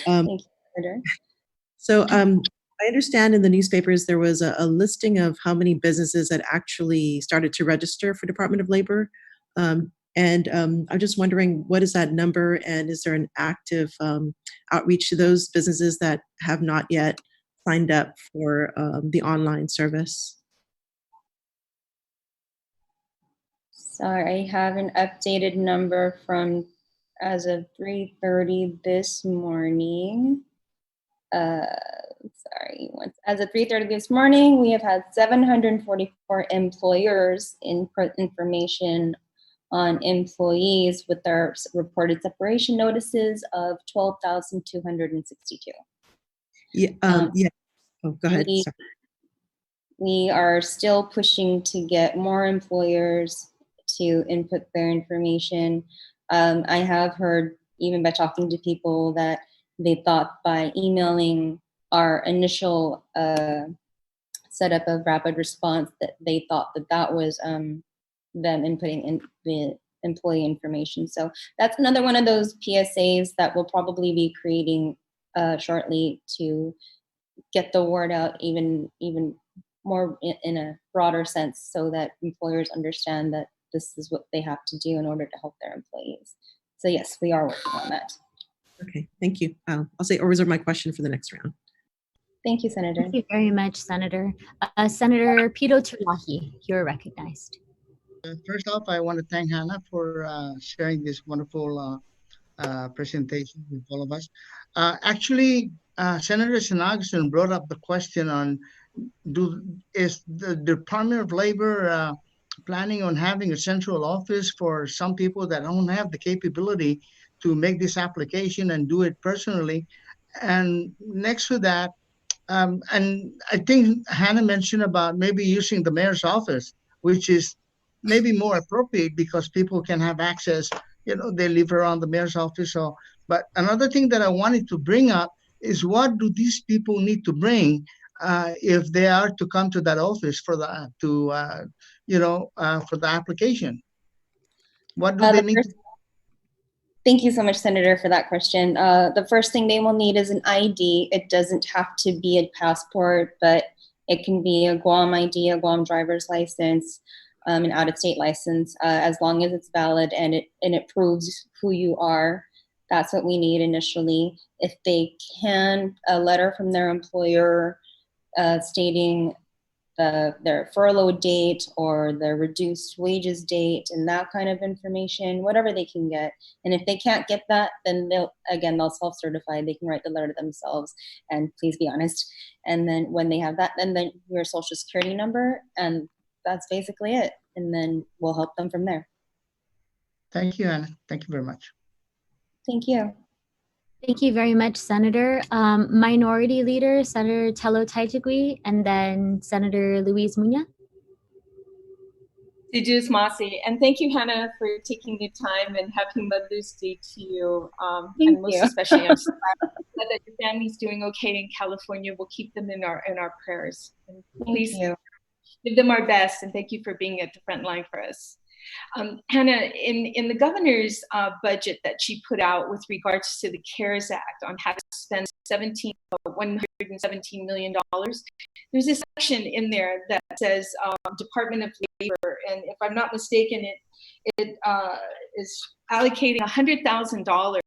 Thank you, Senator. So I understand in the newspapers there was a listing of how many businesses had actually started to register for Department of Labor. I'm just wondering, what is that number, and is there an active outreach to those businesses that have not yet signed up for the online service? Sorry, I have an updated number from as of 3:30 this morning. As of 3:30 this morning, we have had 744 employers input information on employees with their reported separation notices of 12,262. Yeah. Oh, go ahead. We are still pushing to get more employers to input their information. I have heard, even by talking to people, that they thought by emailing our initial setup of rapid response that they thought that was them inputting in the employee information. So that's another one of those PSAs that we'll probably be creating shortly to get the word out even more in a broader sense, so that employers understand that this is what they have to do in order to help their employees. So yes, we are working on that. Okay, thank you. I'll reserve my question for the next round. Thank you, Senator. Thank you very much, Senator. Senator Pito Terlahi, you're recognized. First off, I want to thank Hannah for sharing this wonderful presentation with all of us. Actually, Senator Sinaggson brought up the question on is the Department of Labor planning on having a central office for some people that don't have the capability to make this application and do it personally? And next to that, and I think Hannah mentioned about maybe using the mayor's office, which is maybe more appropriate because people can have access. They live around the mayor's office. So, but another thing that I wanted to bring up is what do these people need to bring if they are to come to that office for for the application? What do they need? Thank you so much, Senator, for that question. The first thing they will need is an ID. It doesn't have to be a passport, but it can be a Guam ID, a Guam driver's license, an out-of-state license, as long as it's valid and it proves who you are. That's what we need initially. If they can, a letter from their employer stating their furlough date or their reduced wages date and that kind of information, whatever they can get. And if they can't get that, then they'll self-certify. They can write the letter themselves and please be honest. And then when they have that, then your social security number, and that's basically it. And then we'll help them from there. Thank you, Anna. Thank you very much. Thank you. Thank you very much, Senator. Minority Leader, Senator Tello Taitigui, and then Senator Luis Muña. Dejus Masi, and thank you, Hannah, for taking the time, and happy Mother's Day to you. And most especially, I'm so glad that your family's doing okay in California. We'll keep them in our prayers. And please give them our best, and thank you for being at the front line for us. Hannah, in the governor's budget that she put out with regards to the CARES Act on how to spend $117 million, there's a section in there that says Department of Labor, and if I'm not mistaken, it is allocating $100,000,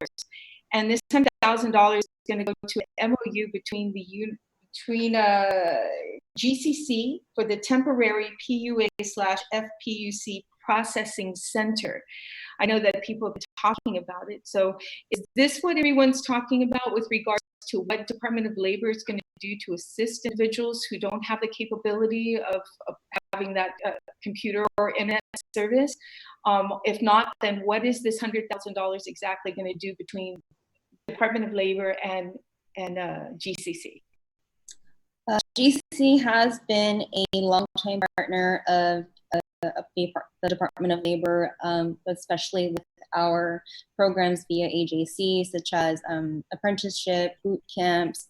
and this $100,000 is going to go to an MOU between GCC for the temporary PUA/FPUC processing center. I know that people have been talking about it. So is this what everyone's talking about with regards to what Department of Labor is going to do to assist individuals who don't have the capability of having that computer or internet service? If not, then what is this $100,000 exactly going to do between Department of Labor and GCC? GCC has been a long-time partner of the Department of Labor, especially with our programs via AJC, such as apprenticeship, boot camps,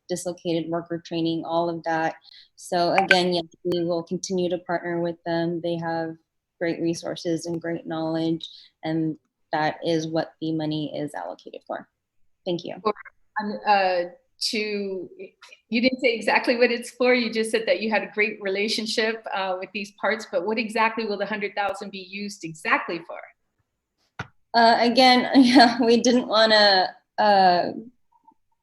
dislocated worker training, all of that. So again, yes, we will continue to partner with them. They have great resources and great knowledge, and that is what the money is allocated for. Thank you. You didn't say exactly what it's for. You just said that you had a great relationship with these parts, but what exactly will the $100,000 be used exactly for? Again, we didn't want to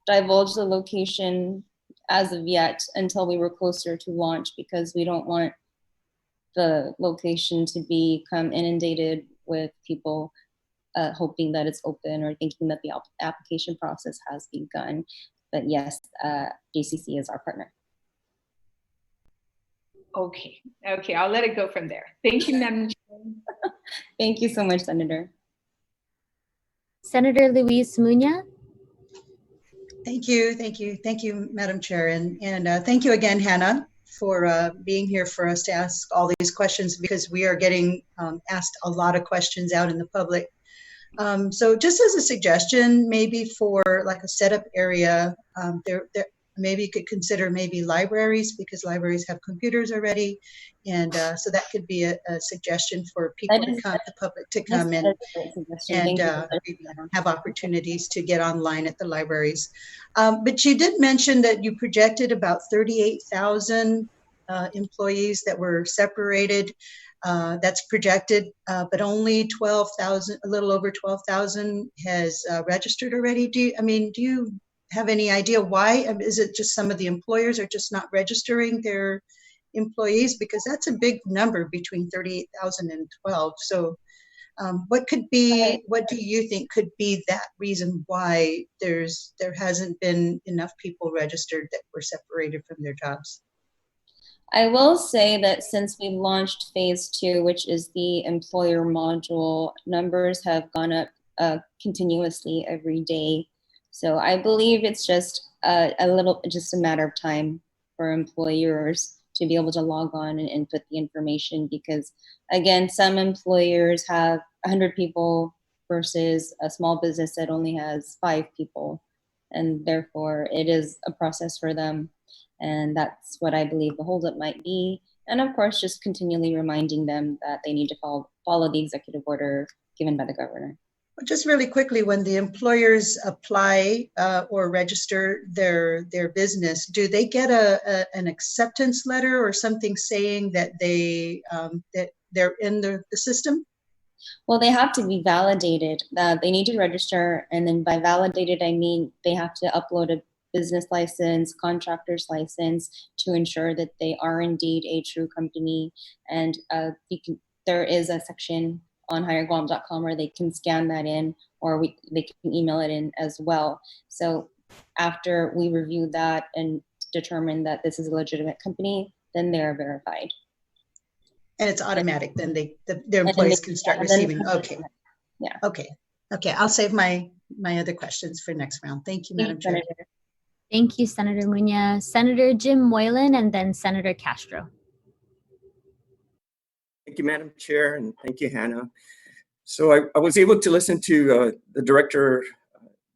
divulge the location as of yet until we were closer to launch, because we don't want the location to become inundated with people hoping that it's open or thinking that the application process has begun. But yes, GCC is our partner. Okay, I'll let it go from there. Thank you, Madam Chair. Thank you so much, Senator. Senator Luis Muña. Thank you, Madam Chair, and thank you again, Hannah, for being here for us to ask all these questions, because we are getting asked a lot of questions out in the public. So just as a suggestion, maybe for like a setup area, there maybe you could consider maybe libraries, because libraries have computers already, and so that could be a suggestion for people to come, the public to come in and have opportunities to get online at the libraries. But you did mention that you projected about 38,000 employees that were separated. That's projected, but only 12,000, a little over 12,000 has registered already. Do you have any idea why? Is it just some of the employers are just not registering their employees? Because that's a big number between 38,000 and 12. So What do you think could be that reason why there hasn't been enough people registered that were separated from their jobs? I will say that since we launched phase 2, which is the employer module, numbers have gone up continuously every day. So I believe it's just just a matter of time for employers to be able to log on and input the information, because again, some employers have 100 people versus a small business that only has 5 people. And therefore it is a process for them. And that's what I believe the holdup might be. And of course, just continually reminding them that they need to follow the executive order given by the governor. Just really quickly, when the employers apply or register their business, do they get an acceptance letter or something saying that they're in the system? Well, they have to be validated. They need to register, and then by validated, I mean they have to upload a business license, contractor's license to ensure that they are indeed a true company. And there is a section on hireguam.com where they can scan that in, or they can email it in as well. So after we review that and determine that this is a legitimate company, then they're verified. And it's automatic. Then their employees can start receiving. Okay. Yeah. Okay. I'll save my other questions for next round. Thank you, Madam Chair. Thank you, Senator Muñoz. Senator Jim Moylan, and then Senator Castro. Thank you, Madam Chair, and thank you, Hannah. So I was able to listen to the director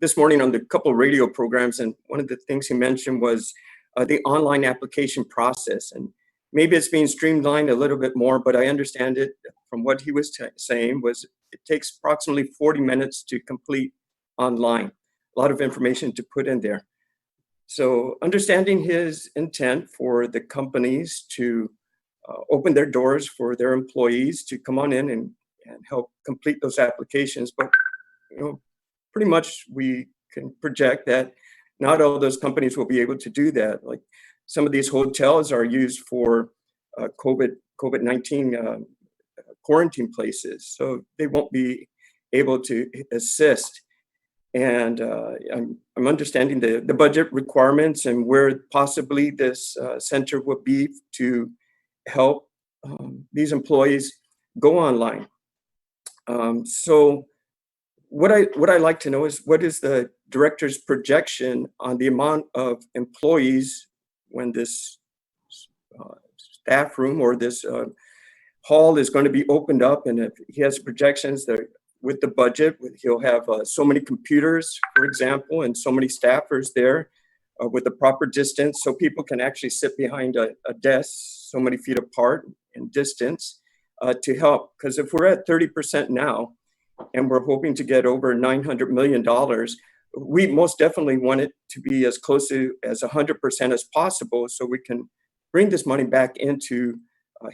this morning on the couple of radio programs, and one of the things he mentioned was the online application process. And maybe it's being streamlined a little bit more, but I understand it from what he was saying was it takes approximately 40 minutes to complete online. A lot of information to put in there. So understanding his intent for the companies to open their doors for their employees to come on in and help complete those applications. But pretty much we can project that not all those companies will be able to do that. Like some of these hotels are used for COVID-19 quarantine places, so they won't be able to assist. And I'm understanding the budget requirements and where possibly this center would be to help these employees go online. So what I like to know is what is the director's projection on the amount of employees when this staff room or this hall is going to be opened up, and if he has projections that with the budget, he'll have so many computers, for example, and so many staffers there with the proper distance so people can actually sit behind a desk so many feet apart in distance to help. Because if we're at 30% now and we're hoping to get over $900 million, we most definitely want it to be as close to as 100% as possible so we can bring this money back into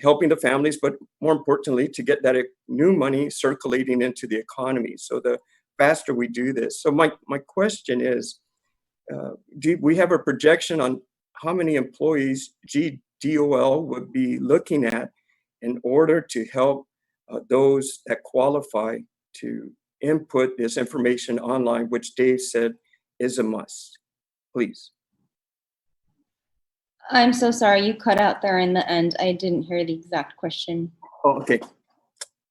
helping the families, but more importantly, to get that new money circulating into the economy. So the faster we do this. So my question is, do we have a projection on how many employees GDOL would be looking at in order to help those that qualify to input this information online, which Dave said is a must? Please. I'm so sorry, you cut out there in the end. I didn't hear the exact question. Oh, okay.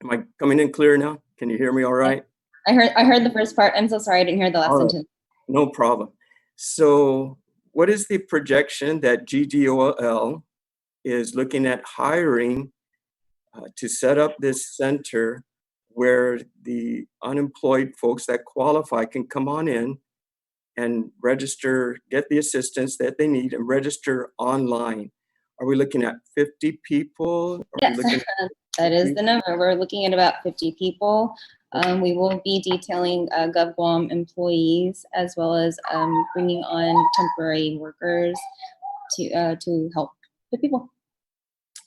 Am I coming in clear now? Can you hear me all right? I heard the first part. I'm so sorry, I didn't hear the last sentence. No problem. So what is the projection that GDOL is looking at hiring to set up this center where the unemployed folks that qualify can come on in and register, get the assistance that they need and register online? Are we looking at 50 people? Yes, that is the number. We're looking at about 50 people. We will be detailing GovGuam employees as well as bringing on temporary workers to help the people.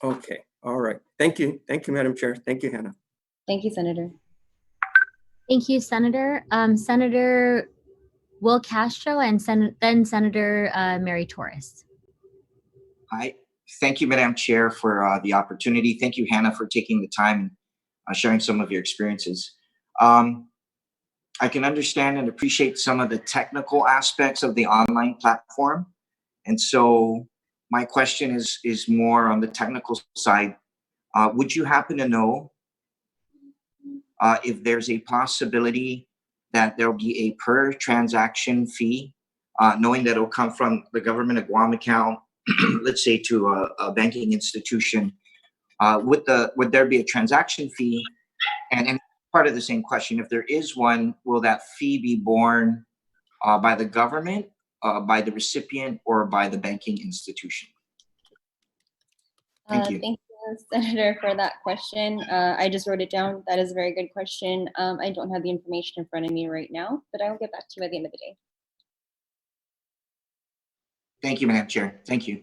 Okay, all right. Thank you. Thank you, Madam Chair. Thank you, Hannah. Thank you, Senator. Thank you, Senator. Senator Will Castro and then Senator Mary Torres. Hi. Thank you, Madam Chair, for the opportunity. Thank you, Hannah, for taking the time and sharing some of your experiences. I can understand and appreciate some of the technical aspects of the online platform. And so my question is more on the technical side. Would you happen to know if there's a possibility that there'll be a per transaction fee, knowing that it'll come from the government of Guam account, let's say to a banking institution? Would there be a transaction fee? And part of the same question, if there is one, will that fee be borne by the government, by the recipient, or by the banking institution? Thank you. Thank you, Senator, for that question. I just wrote it down. That is a very good question. I don't have the information in front of me right now, but I will get back to you by the end of the day. Thank you, Madam Chair. Thank you.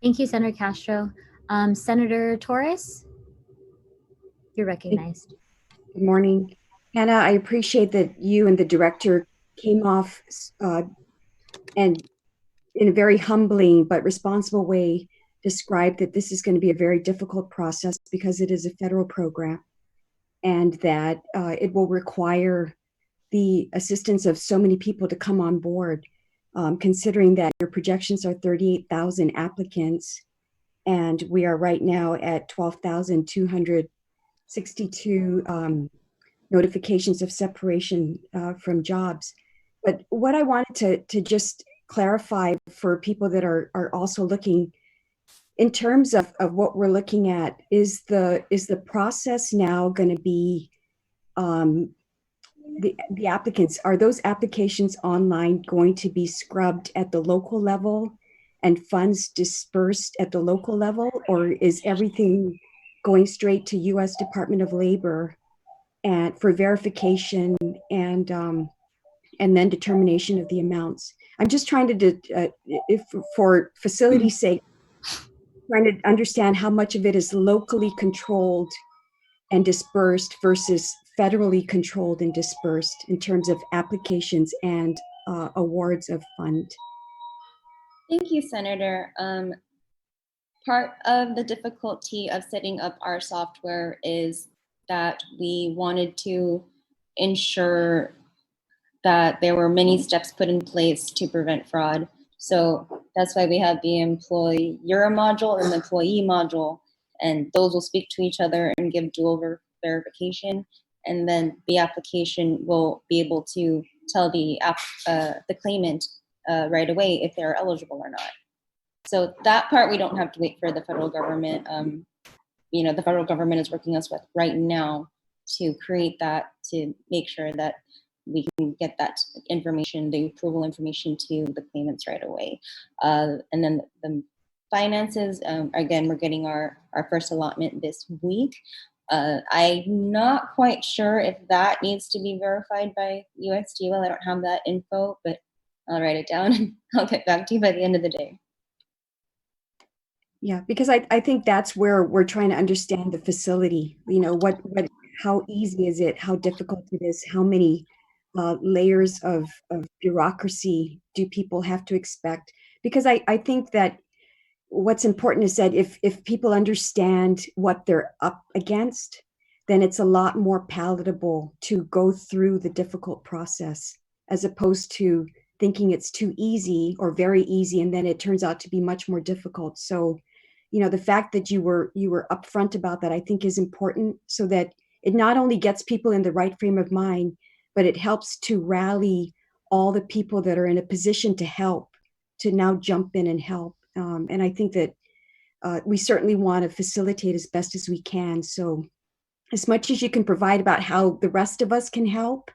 Thank you, Senator Castro. Senator Torres, you're recognized. Good morning. Hannah, I appreciate that you and the director came off and in a very humbling but responsible way described that this is going to be a very difficult process because it is a federal program, and that it will require the assistance of so many people to come on board, considering that your projections are 38,000 applicants, and we are right now at 12,262 notifications of separation from jobs. But what I wanted to just clarify for people that are also looking in terms of what we're looking at, is the process now going to be the applicants, are those applications online going to be scrubbed at the local level and funds dispersed at the local level, or is everything going straight to U.S. Department of Labor and for verification and then determination of the amounts? I'm just trying to, if for facility's sake, trying to understand how much of it is locally controlled and dispersed versus federally controlled and dispersed in terms of applications and awards of fund. Thank you, Senator. Part of the difficulty of setting up our software is that we wanted to ensure that there were many steps put in place to prevent fraud. So that's why we have the employer module and the employee module, and those will speak to each other and give dual verification. And then the application will be able to tell the claimant right away if they're eligible or not. So that part we don't have to wait for the federal government. The federal government is working us with right now to create that, to make sure that we can get that information, the approval information, to the claimants right away. And then the finances, again, we're getting our first allotment this week. I'm not quite sure if that needs to be verified by USDOL. I don't have that info, but I'll write it down and I'll get back to you by the end of the day. Yeah, because I think that's where we're trying to understand the facility. How easy is it? How difficult it is? How many layers of bureaucracy do people have to expect? Because I think that what's important is that if people understand what they're up against, then it's a lot more palatable to go through the difficult process, as opposed to thinking it's too easy or very easy, and then it turns out to be much more difficult. So, the fact that you were upfront about that, I think, is important, so that it not only gets people in the right frame of mind, but it helps to rally all the people that are in a position to help, to now jump in and help. And I think that we certainly want to facilitate as best as we can. So as much as you can provide about how the rest of us can help,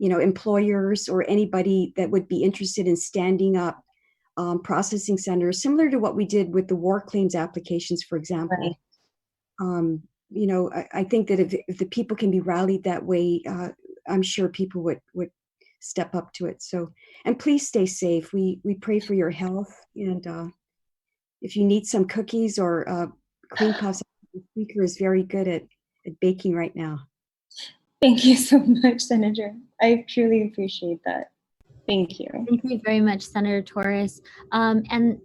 employers or anybody that would be interested in standing up processing centers, similar to what we did with the war claims applications, for example. Right. I think that if the people can be rallied that way, I'm sure people would step up to it. So, and please stay safe. We pray for your health. And if you need some cookies or cream puffs, the speaker is very good at baking right now. Thank you so much, Senator. I truly appreciate that. Thank you. Thank you very much, Senator Torres. And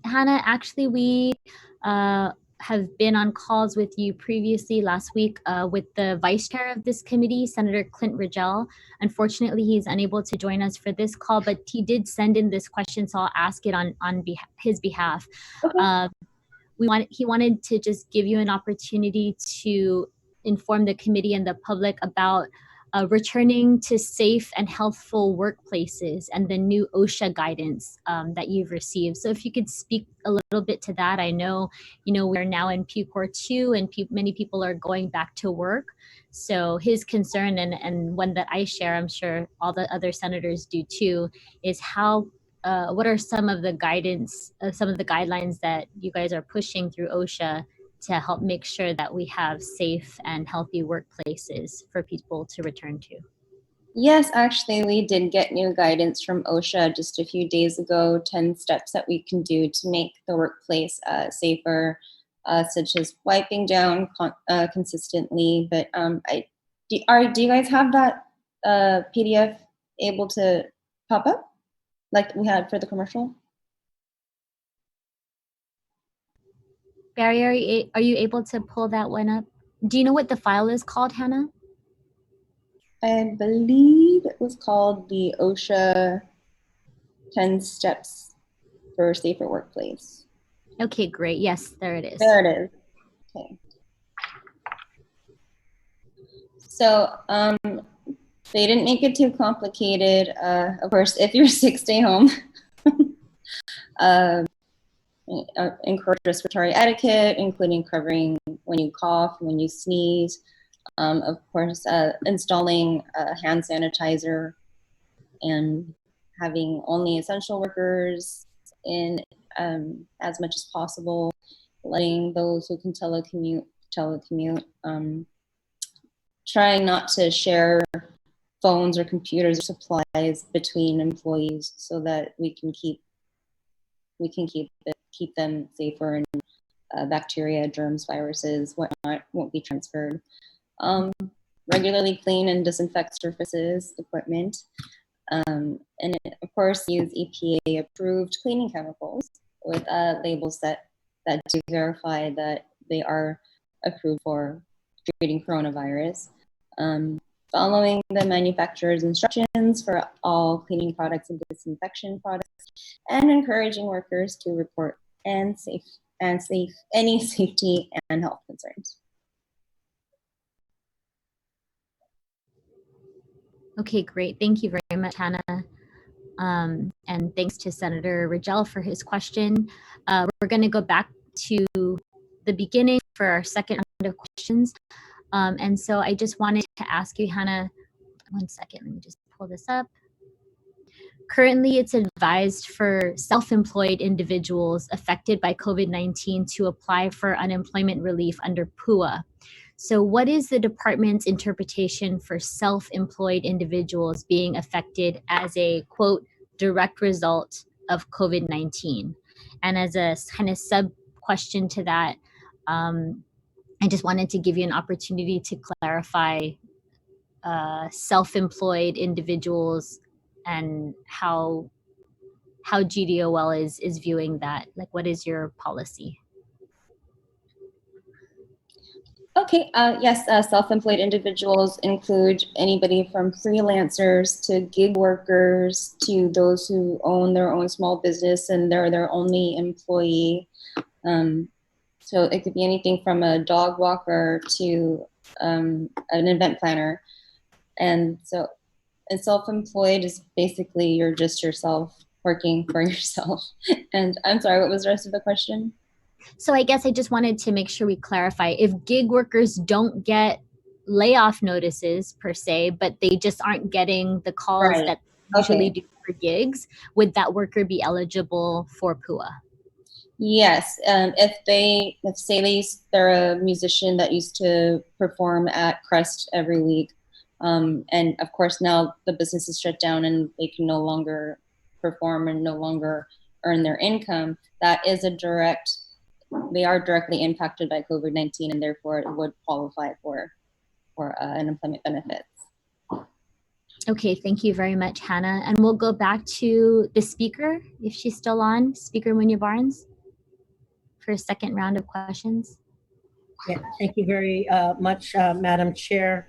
Hannah, actually, we have been on calls with you previously last week with the vice chair of this committee, Senator Clint Régine. Unfortunately, he's unable to join us for this call, but he did send in this question, so I'll ask it on his behalf. Okay. He wanted to just give you an opportunity to inform the committee and the public about returning to safe and healthful workplaces and the new OSHA guidance that you've received. So if you could speak a little bit to that. I know, we're now in PCOR 2 and many people are going back to work. So his concern, and one that I share, I'm sure all the other senators do too, is what are some of the guidelines that you guys are pushing through OSHA to help make sure that we have safe and healthy workplaces for people to return to? Yes, actually, we did get new guidance from OSHA just a few days ago, 10 steps that we can do to make the workplace safer, such as wiping down consistently. But do you guys have that PDF able to pop up like we had for the commercial? Barry, are you able to pull that one up? Do you know what the file is called, Hannah? I believe it was called the OSHA 10 Steps for a Safer Workplace. Okay, great. Yes, there it is. There it is. Okay. So they didn't make it too complicated. Of course, if you're sick, stay home. Encourage respiratory etiquette, including covering when you cough, when you sneeze. Of course, installing hand sanitizer and having only essential workers in as much as possible, letting those who can telecommute. Trying not to share phones or computers or supplies between employees so that we can keep them safer, and bacteria, germs, viruses, whatnot won't be transferred. Regularly clean and disinfect surfaces, equipment, and of course use EPA approved cleaning chemicals with labels that do verify that they are approved for treating coronavirus. Following the manufacturer's instructions for all cleaning products and disinfection products, and encouraging workers to report any safety and health concerns. Okay, great. Thank you very much, Hannah. And thanks to Senator Régine for his question. We're going to go back to the beginning for our second round of questions. And so I just wanted to ask you, Hannah, one second, let me just pull this up. Currently, it's advised for self-employed individuals affected by COVID-19 to apply for unemployment relief under PUA. So what is the department's interpretation for self-employed individuals being affected as a, quote, direct result of COVID-19? And as a kind of sub-question to that, I just wanted to give you an opportunity to clarify self-employed individuals and how GDOL is viewing that. Like, what is your policy? Okay, yes, self-employed individuals include anybody from freelancers to gig workers to those who own their own small business and they're their only employee. So it could be anything from a dog walker to an event planner. And so self-employed is basically you're just yourself working for yourself. And I'm sorry, what was the rest of the question? So I guess I just wanted to make sure we clarify, if gig workers don't get layoff notices per se, but they just aren't getting the calls that they usually do for gigs, would that worker be eligible for PUA? Yes, if say they're a musician that used to perform at Crest every week, and of course now the business is shut down and they can no longer perform and no longer earn their income, they are directly impacted by COVID-19 and therefore it would qualify for unemployment benefits. Okay, thank you very much, Hannah. And we'll go back to the speaker, if she's still on, Speaker Munya Barnes. for a second round of questions. Yeah, thank you very much, Madam Chair.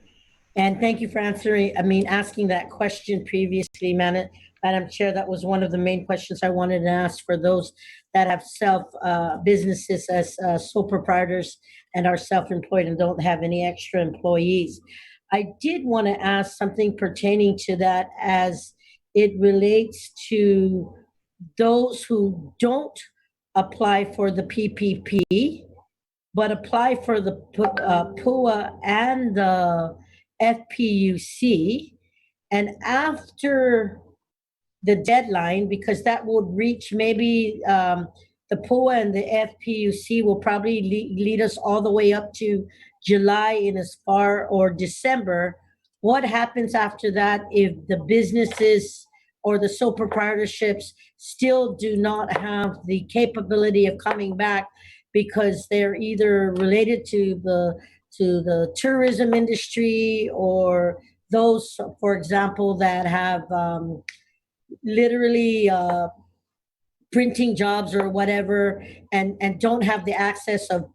And thank you for asking that question previously, Madam Chair. That was one of the main questions I wanted to ask for those that have businesses as sole proprietors and are self-employed and don't have any extra employees. I did want to ask something pertaining to that as it relates to those who don't apply for the PPP, but apply for the PUA and the FPUC. And after the deadline, because that would reach maybe the PUA and the FPUC will probably lead us all the way up to July in as far or December. What happens after that if the businesses or the sole proprietorships still do not have the capability of coming back because they're either related to the tourism industry or those, for example, that have literally printing jobs or whatever, and don't have the access of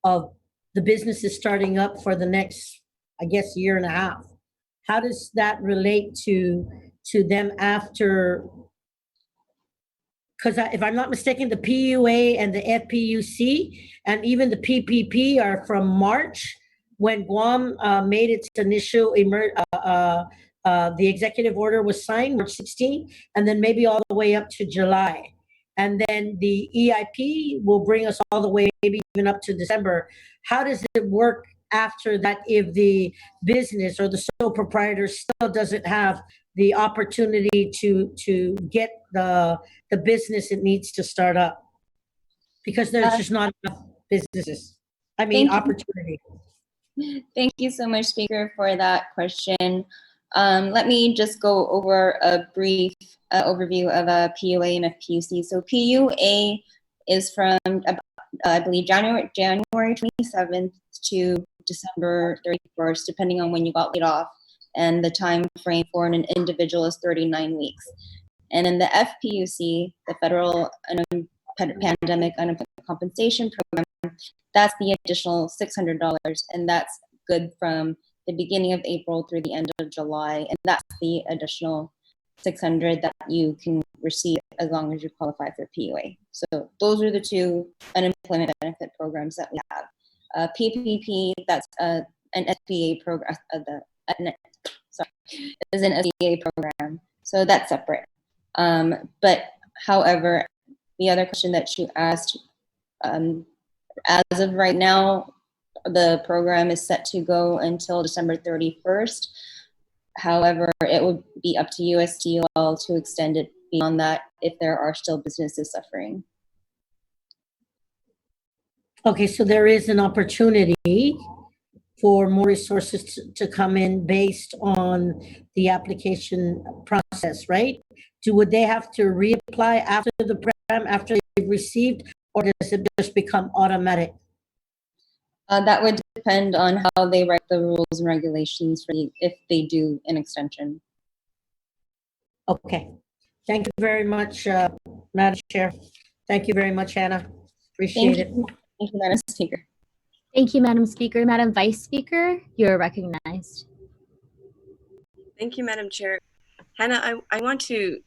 the businesses starting up for the next, I guess, year and a half. How does that relate to them after? Because if I'm not mistaken, the PUA and the FPUC and even the PPP are from March, when Guam made its initial the executive order was signed March 16, and then maybe all the way up to July. And then the EIP will bring us all the way maybe even up to December. How does it work after that if the business or the sole proprietor still doesn't have the opportunity to get the business it needs to start up? Because there's just not enough businesses. Opportunity. Thank you so much, Speaker, for that question. Let me just go over a brief overview of PUA and FPUC. So PUA is from, I believe, January 27th to December 31st, depending on when you got laid off. And the time frame for an individual is 39 weeks. And in the FPUC, the Federal Pandemic Unemployment Compensation Program, that's the additional $600, and that's good from the beginning of April through the end of July, and that's the additional $600 that you can receive as long as you qualify for PUA. So those are the two unemployment benefit programs that we have. PPP, that's an SBA program. Is an SBA program, so that's separate. But however, the other question that you asked, as of right now, the program is set to go until December 31st. However, it would be up to USDOL to extend it beyond that if there are still businesses suffering. Okay, so there is an opportunity for more resources to come in based on the application process, right? Would they have to reapply after the program, after they've received, or does it just become automatic? That would depend on how they write the rules and regulations for if they do an extension. Okay. Thank you very much, Madam Chair. Thank you very much, Hannah. Appreciate it. Thank you, Madam Speaker. Thank you, Madam Speaker. Madam Vice Speaker, you're recognized. Thank you, Madam Chair. Hannah, I want to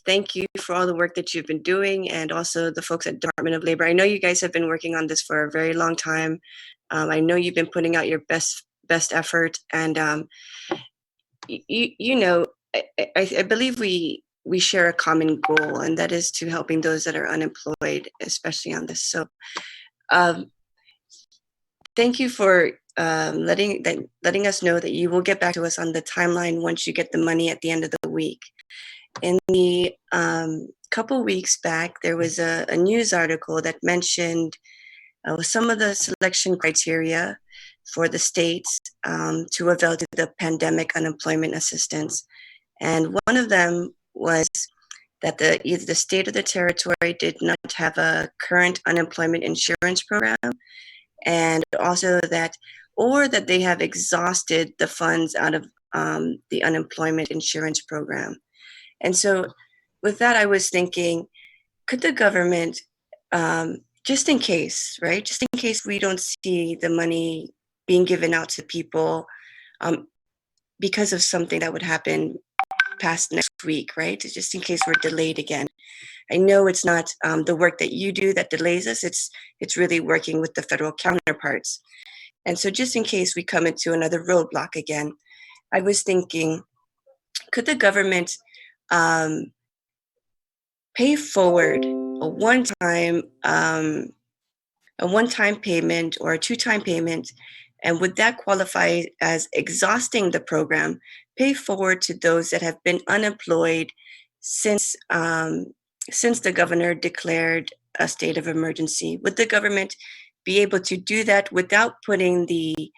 thank you for all the work that you've been doing, and also the folks at Department of Labor. I know you guys have been working on this for a very long time. I know you've been putting out your best effort, and I believe we share a common goal, and that is to helping those that are unemployed, especially on this. So thank you for letting us know that you will get back to us on the timeline once you get the money at the end of the week. In the couple weeks back, there was a news article that mentioned some of the selection criteria for the states to avail to the pandemic unemployment assistance. And one of them was that either the state or the territory did not have a current unemployment insurance program, and also that they have exhausted the funds out of the unemployment insurance program. And so with that, I was thinking, could the government just in case, right? Just in case we don't see the money being given out to people because of something that would happen past next week, right? Just in case we're delayed again. I know it's not the work that you do that delays us. It's really working with the federal counterparts. And so just in case we come into another roadblock again, I was thinking, could the government pay forward a one-time payment or a two-time payment, and would that qualify as exhausting the program, pay forward to those that have been unemployed since the governor declared a state of emergency? Would the government be able to do that without putting the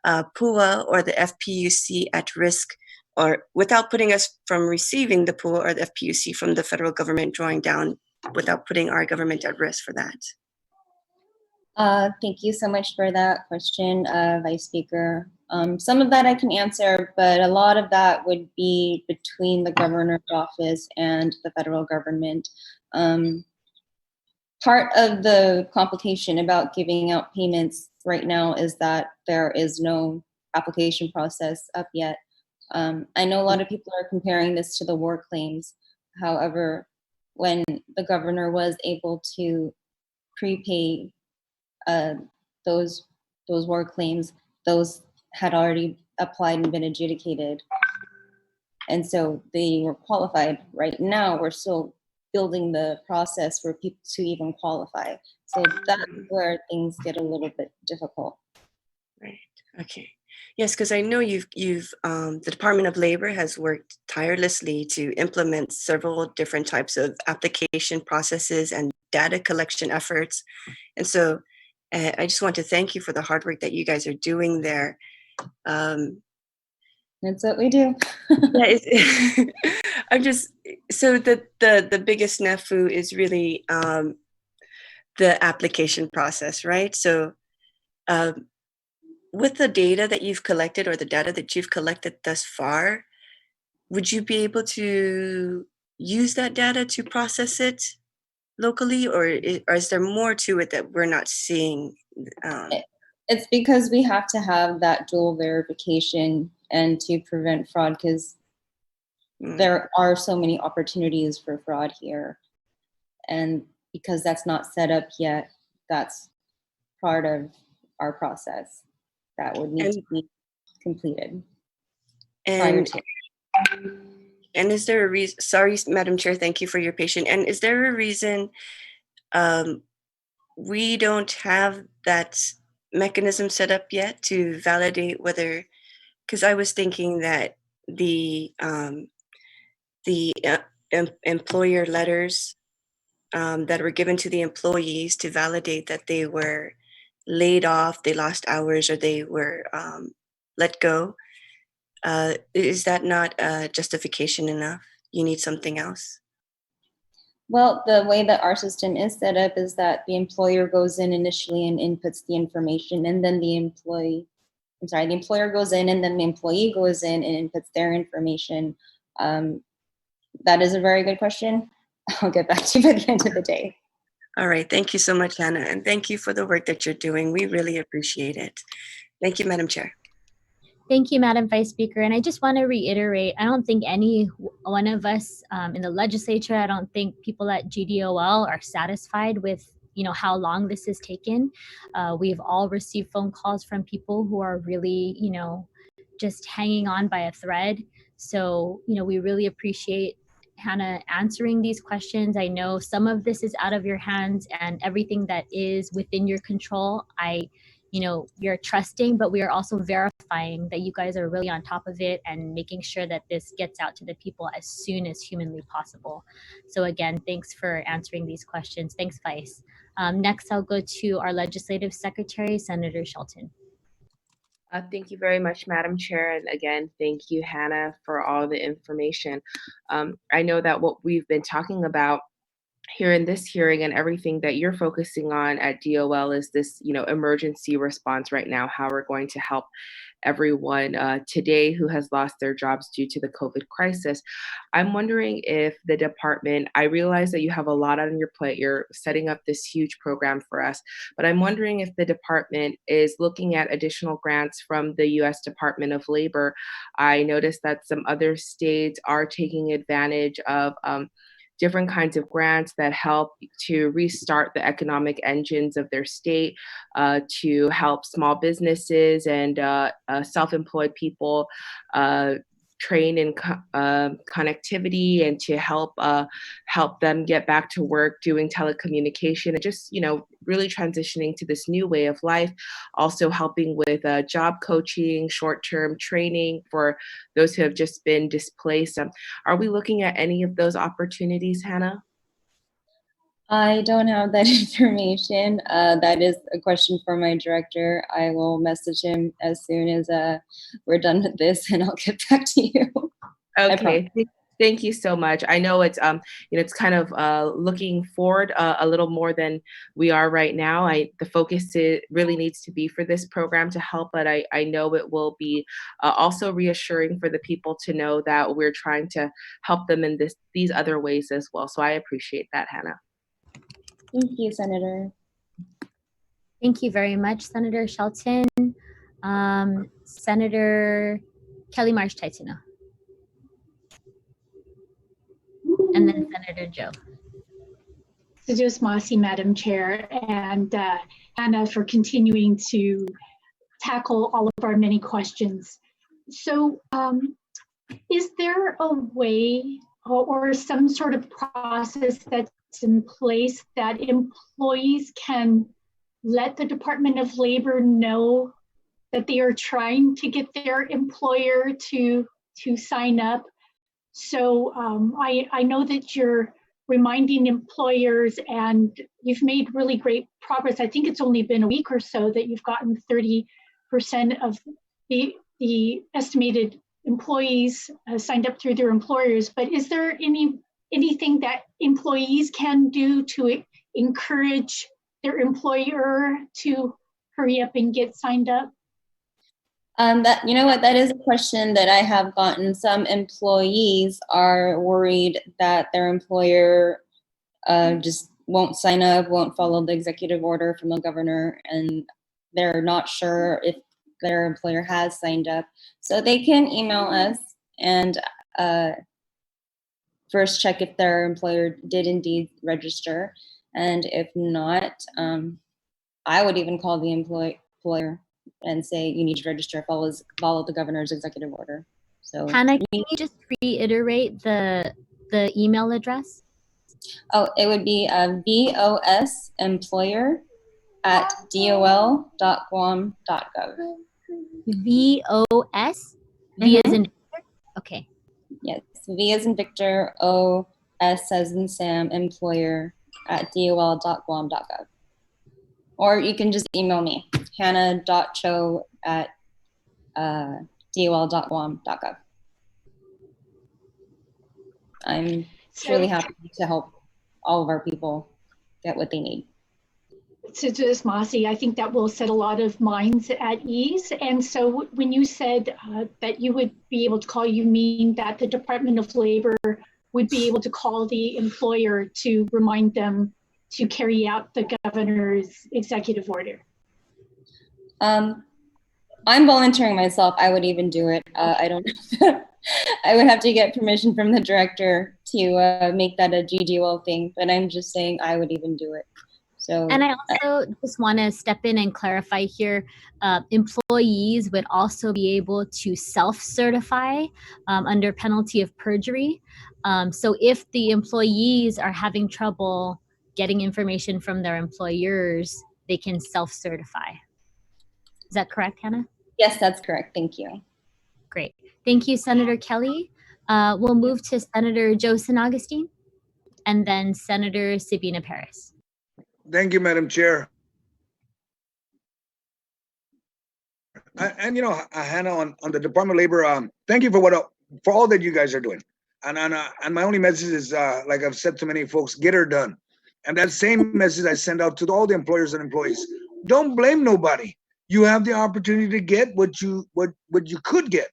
PUA or the FPUC at risk, or without putting us from receiving the PUA or the FPUC from the federal government drawing down, without putting our government at risk for that? Thank you so much for that question, Vice Speaker. Some of that I can answer, but a lot of that would be between the governor's office and the federal government. Part of the complication about giving out payments right now is that there is no application process up yet. I know a lot of people are comparing this to the war claims. However, when the governor was able to prepay those war claims, those had already applied and been adjudicated. And so they were qualified. Right now, we're still building the process for people to even qualify. So that's where things get a little bit difficult. Right. Okay. Yes, because I know you've the Department of Labor has worked tirelessly to implement several different types of application processes and data collection efforts. And so I just want to thank you for the hard work that you guys are doing there. That's what we do. Yeah, I'm just, so the biggest snafu is really the application process, right? So with the data that you've collected, or the data that you've collected thus far, would you be able to use that data to process it locally, or is there more to it that we're not seeing? It's because we have to have that dual verification and to prevent fraud, because there are so many opportunities for fraud here. And because that's not set up yet, that's part of our process that would need to be completed. And is there a reason, sorry, Madam Chair, thank you for your patience. And is there a reason we don't have that mechanism set up yet to validate whether, because I was thinking that the employer letters that were given to the employees to validate that they were laid off, they lost hours, or they were let go, is that not justification enough? You need something else? Well, the way that our system is set up is that the employer goes in initially and inputs the information, and then the employer goes in and then the employee goes in and inputs their information. That is a very good question. I'll get back to you by the end of the day. All right. Thank you so much, Hannah. And thank you for the work that you're doing. We really appreciate it. Thank you, Madam Chair. Thank you, Madam Vice Speaker. And I just want to reiterate, I don't think any one of us in the legislature, I don't think people at GDOL are satisfied with how long this has taken. We've all received phone calls from people who are really, just hanging on by a thread. So, we really appreciate Hannah answering these questions. I know some of this is out of your hands, and everything that is within your control, you're trusting, but we are also verifying that you guys are really on top of it and making sure that this gets out to the people as soon as humanly possible. So again, thanks for answering these questions. Thanks, Vice. Next, I'll go to our Legislative Secretary, Senator Shelton. Thank you very much, Madam Chair. And again, thank you, Hannah, for all the information. I know that what we've been talking about here in this hearing and everything that you're focusing on at DOL is this, emergency response right now, how we're going to help everyone today who has lost their jobs due to the COVID crisis. I'm wondering if the department, I realize that you have a lot on your plate, you're setting up this huge program for us, but I'm wondering if the department is looking at additional grants from the US Department of Labor. I noticed that some other states are taking advantage of different kinds of grants that help to restart the economic engines of their state, to help small businesses and self-employed people train in connectivity, and to help them get back to work doing telecommunication, and just really transitioning to this new way of life. Also helping with job coaching, short-term training for those who have just been displaced. Are we looking at any of those opportunities, Hannah? I don't have that information. That is a question for my director. I will message him as soon as we're done with this, and I'll get back to you. Okay. Thank you so much. I know it's it's kind of looking forward a little more than we are right now. The focus really needs to be for this program to help, but I know it will be also reassuring for the people to know that we're trying to help them in these other ways as well. So I appreciate that, Hannah. Thank you, Senator. Thank you very much, Senator Shelton. Senator Kelly Marsh Titino. And then Senator Joe. Seduce Masi, Madam Chair, and Hannah for continuing to tackle all of our many questions. So is there a way or some sort of process that's in place that employees can let the Department of Labor know that they are trying to get their employer to sign up? So I know that you're reminding employers, and you've made really great progress. I think it's only been a week or so that you've gotten 30% of the estimated employees signed up through their employers. But is there anything that employees can do to encourage their employer to hurry up and get signed up? You know what, that is a question that I have gotten. Some employees are worried that their employer just won't sign up, won't follow the executive order from the governor, and they're not sure if their employer has signed up. So they can email us and first check if their employer did indeed register. And if not, I would even call the employer and say, you need to register, follow the governor's executive order. So Hannah, can you just reiterate the email address? Oh, it would be vosemployer@dol.guam.gov. VOS? V as in Victor? Okay. Yes, V as in Victor, O, S as in Sam, employer@dol.guam.gov. Or you can just email me, hannah.cho@dol.guam.gov. I'm truly happy to help all of our people get what they need. To just Masi, I think that will set a lot of minds at ease. And so when you said that you would be able to call, you mean that the Department of Labor would be able to call the employer to remind them to carry out the governor's executive order? I'm volunteering myself. I would even do it. I don't know. I would have to get permission from the director to make that a GDOL thing, but I'm just saying I would even do it. So, and I also just want to step in and clarify here, employees would also be able to self-certify under penalty of perjury. So if the employees are having trouble getting information from their employers, they can self-certify. Is that correct, Hannah? Yes, that's correct. Thank you. Great. Thank you, Senator Kelly. We'll move to Senator Joe San Augustine and then Senator Sabina Paris. Thank you, Madam Chair. And Hannah, on the Department of Labor, thank you for all that you guys are doing. And my only message is, like I've said to many folks, get her done. And that same message I send out to all the employers and employees. Don't blame nobody. you have the opportunity to get what you could get.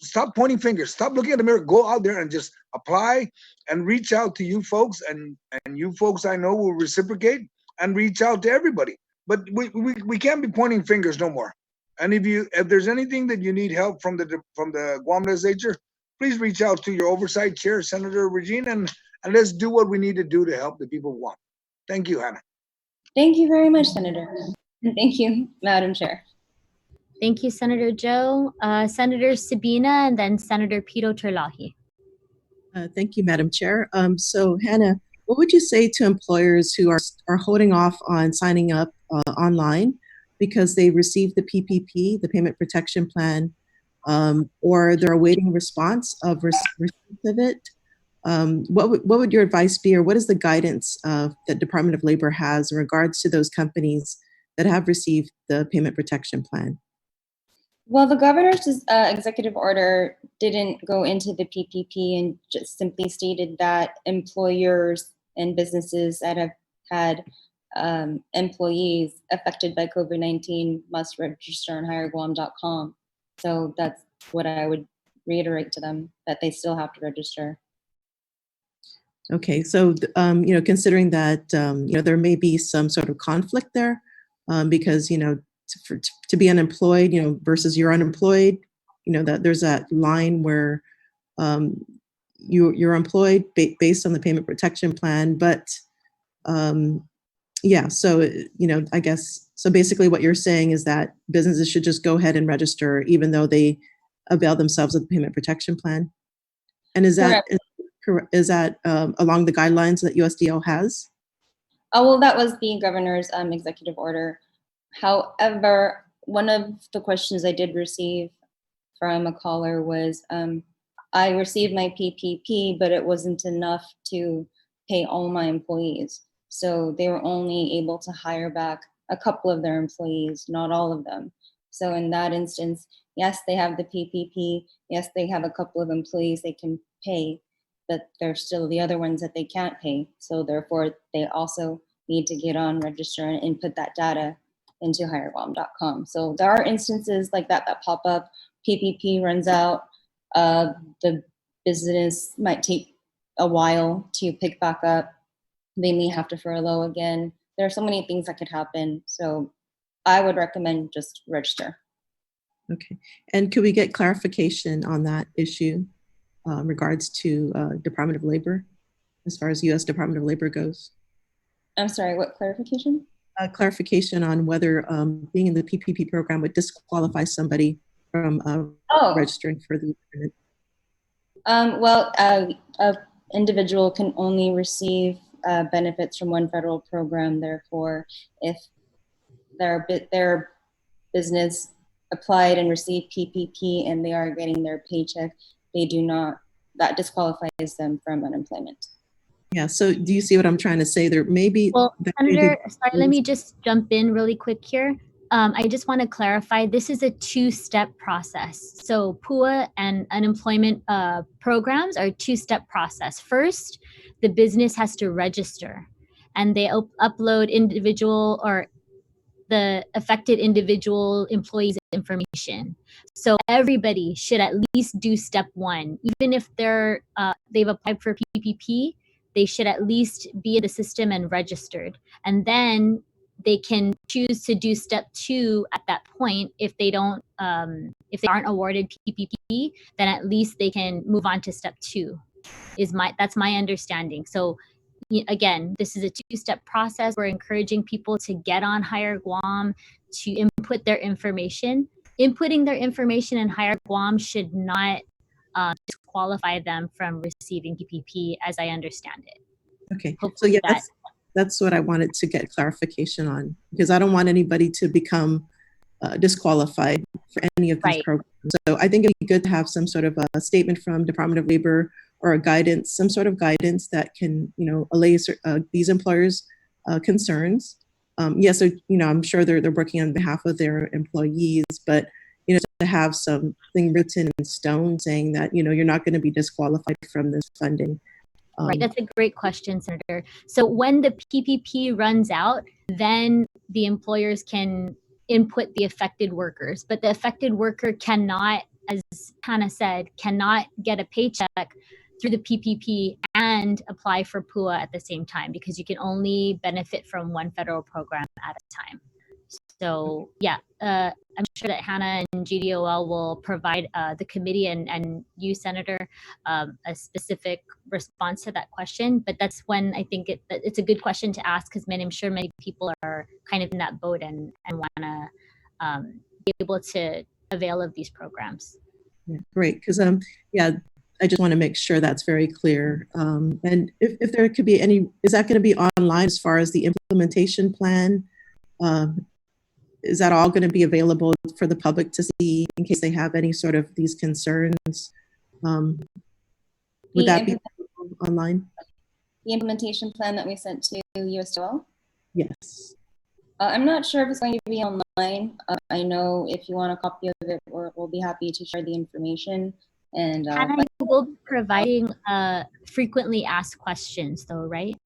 Stop pointing fingers. Stop looking at the mirror. Go out there and just apply and reach out to you folks, and you folks I know will reciprocate and reach out to everybody. But we can't be pointing fingers no more. And if there's anything that you need help from the Guam legislature, please reach out to your oversight chair, Senator Régine, and let's do what we need to do to help the people of Guam. Thank you, Hannah. Thank you very much, Senator. And thank you, Madam Chair. Thank you, Senator Joe. Senator Sabina, and then Senator Pito Terlahi. Thank you, Madam Chair. So, Hannah, what would you say to employers who are holding off on signing up online because they received the PPP, the Payment Protection Plan, or they're awaiting response of receipt of it? What would your advice be, or what is the guidance that Department of Labor has in regards to those companies that have received the Payment Protection Plan? Well, the governor's executive order didn't go into the PPP and just simply stated that employers and businesses that have had employees affected by COVID-19 must register on hireguam.com. So that's what I would reiterate to them, that they still have to register. Okay, so considering that there may be some sort of conflict there, because to be unemployed, versus you're unemployed, that there's that line where you're employed based on the Payment Protection Plan, but so I guess so. Basically, what you're saying is that businesses should just go ahead and register, even though they avail themselves of the Payment Protection Plan. And is that along the guidelines that USDO has? Oh, well, that was the governor's executive order. However, one of the questions I did receive from a caller was, I received my PPP, but it wasn't enough to pay all my employees. So they were only able to hire back a couple of their employees, not all of them. So in that instance, yes, they have the PPP. Yes, they have a couple of employees they can pay, but there's still the other ones that they can't pay. So therefore, they also need to get on, register, and input that data into hireguam.com. So there are instances like that pop up. PPP runs out. The business might take a while to pick back up. They may have to furlough again. There are so many things that could happen. So I would recommend just register. Okay. And could we get clarification on that issue in regards to Department of Labor, as far as U.S. Department of Labor goes? I'm sorry, what clarification? Clarification on whether being in the PPP program would disqualify somebody from registering for the an individual can only receive benefits from one federal program. Therefore, if their business applied and received PPP and they are getting their paycheck, that disqualifies them from unemployment. Yeah, so do you see what I'm trying to say? There may be... Well, Senator, sorry, let me just jump in really quick here. I just want to clarify, this is a two-step process. So PUA and unemployment programs are a two-step process. First, the business has to register, and they upload individual or the affected individual employees' information. So everybody should at least do step one. Even if they've applied for PPP, they should at least be in the system and registered. And then they can choose to do step two at that point. If they don't, if they aren't awarded PPP, then at least they can move on to step two. That's my understanding. So again, this is a two-step process. We're encouraging people to get on Hire Guam, to input their information. Inputting their information in Hire Guam should not disqualify them from receiving PPP, as I understand it. Okay, hopefully, so yeah, that's what I wanted to get clarification on, because I don't want anybody to become disqualified for any of these programs. So I think it'd be good to have some sort of a statement from Department of Labor or a guidance, some sort of guidance that can, allay these employers' concerns. Yes, so, I'm sure they're working on behalf of their employees, but to have something written in stone saying that you're not going to be disqualified from this funding. Right, that's a great question, Senator. So when the PPP runs out, then the employers can input the affected workers, but the affected worker cannot, as Hannah said, cannot get a paycheck through the PPP and apply for PUA at the same time, because you can only benefit from one federal program at a time. So yeah, I'm sure that Hannah and GDOL will provide the committee and you, Senator, a specific response to that question. But that's when I think it's a good question to ask, because I'm sure many people are kind of in that boat and want to be able to avail of these programs. Yeah, great, because yeah, I just want to make sure that's very clear. And if there could be any, is that going to be online as far as the implementation plan? Is that all going to be available for the public to see in case they have any sort of these concerns? Would that be online? The implementation plan that we sent to USDOL? Yes. I'm not sure if it's going to be online. I know if you want a copy of it, we'll be happy to share the information. And Hannah, you will be providing frequently asked questions though, right?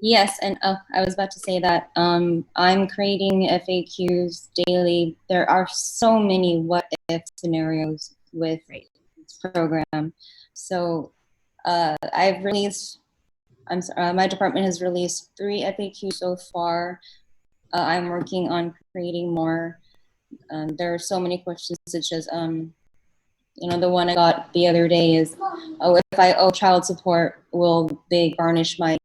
yes, and I was about to say that I'm creating FAQs daily. There are so many what-if scenarios with this program. So I've released, my department has released 3 FAQs so far. I'm working on creating more. There are so many questions, such as, the one I got the other day is, if I owe child support, will they garnish my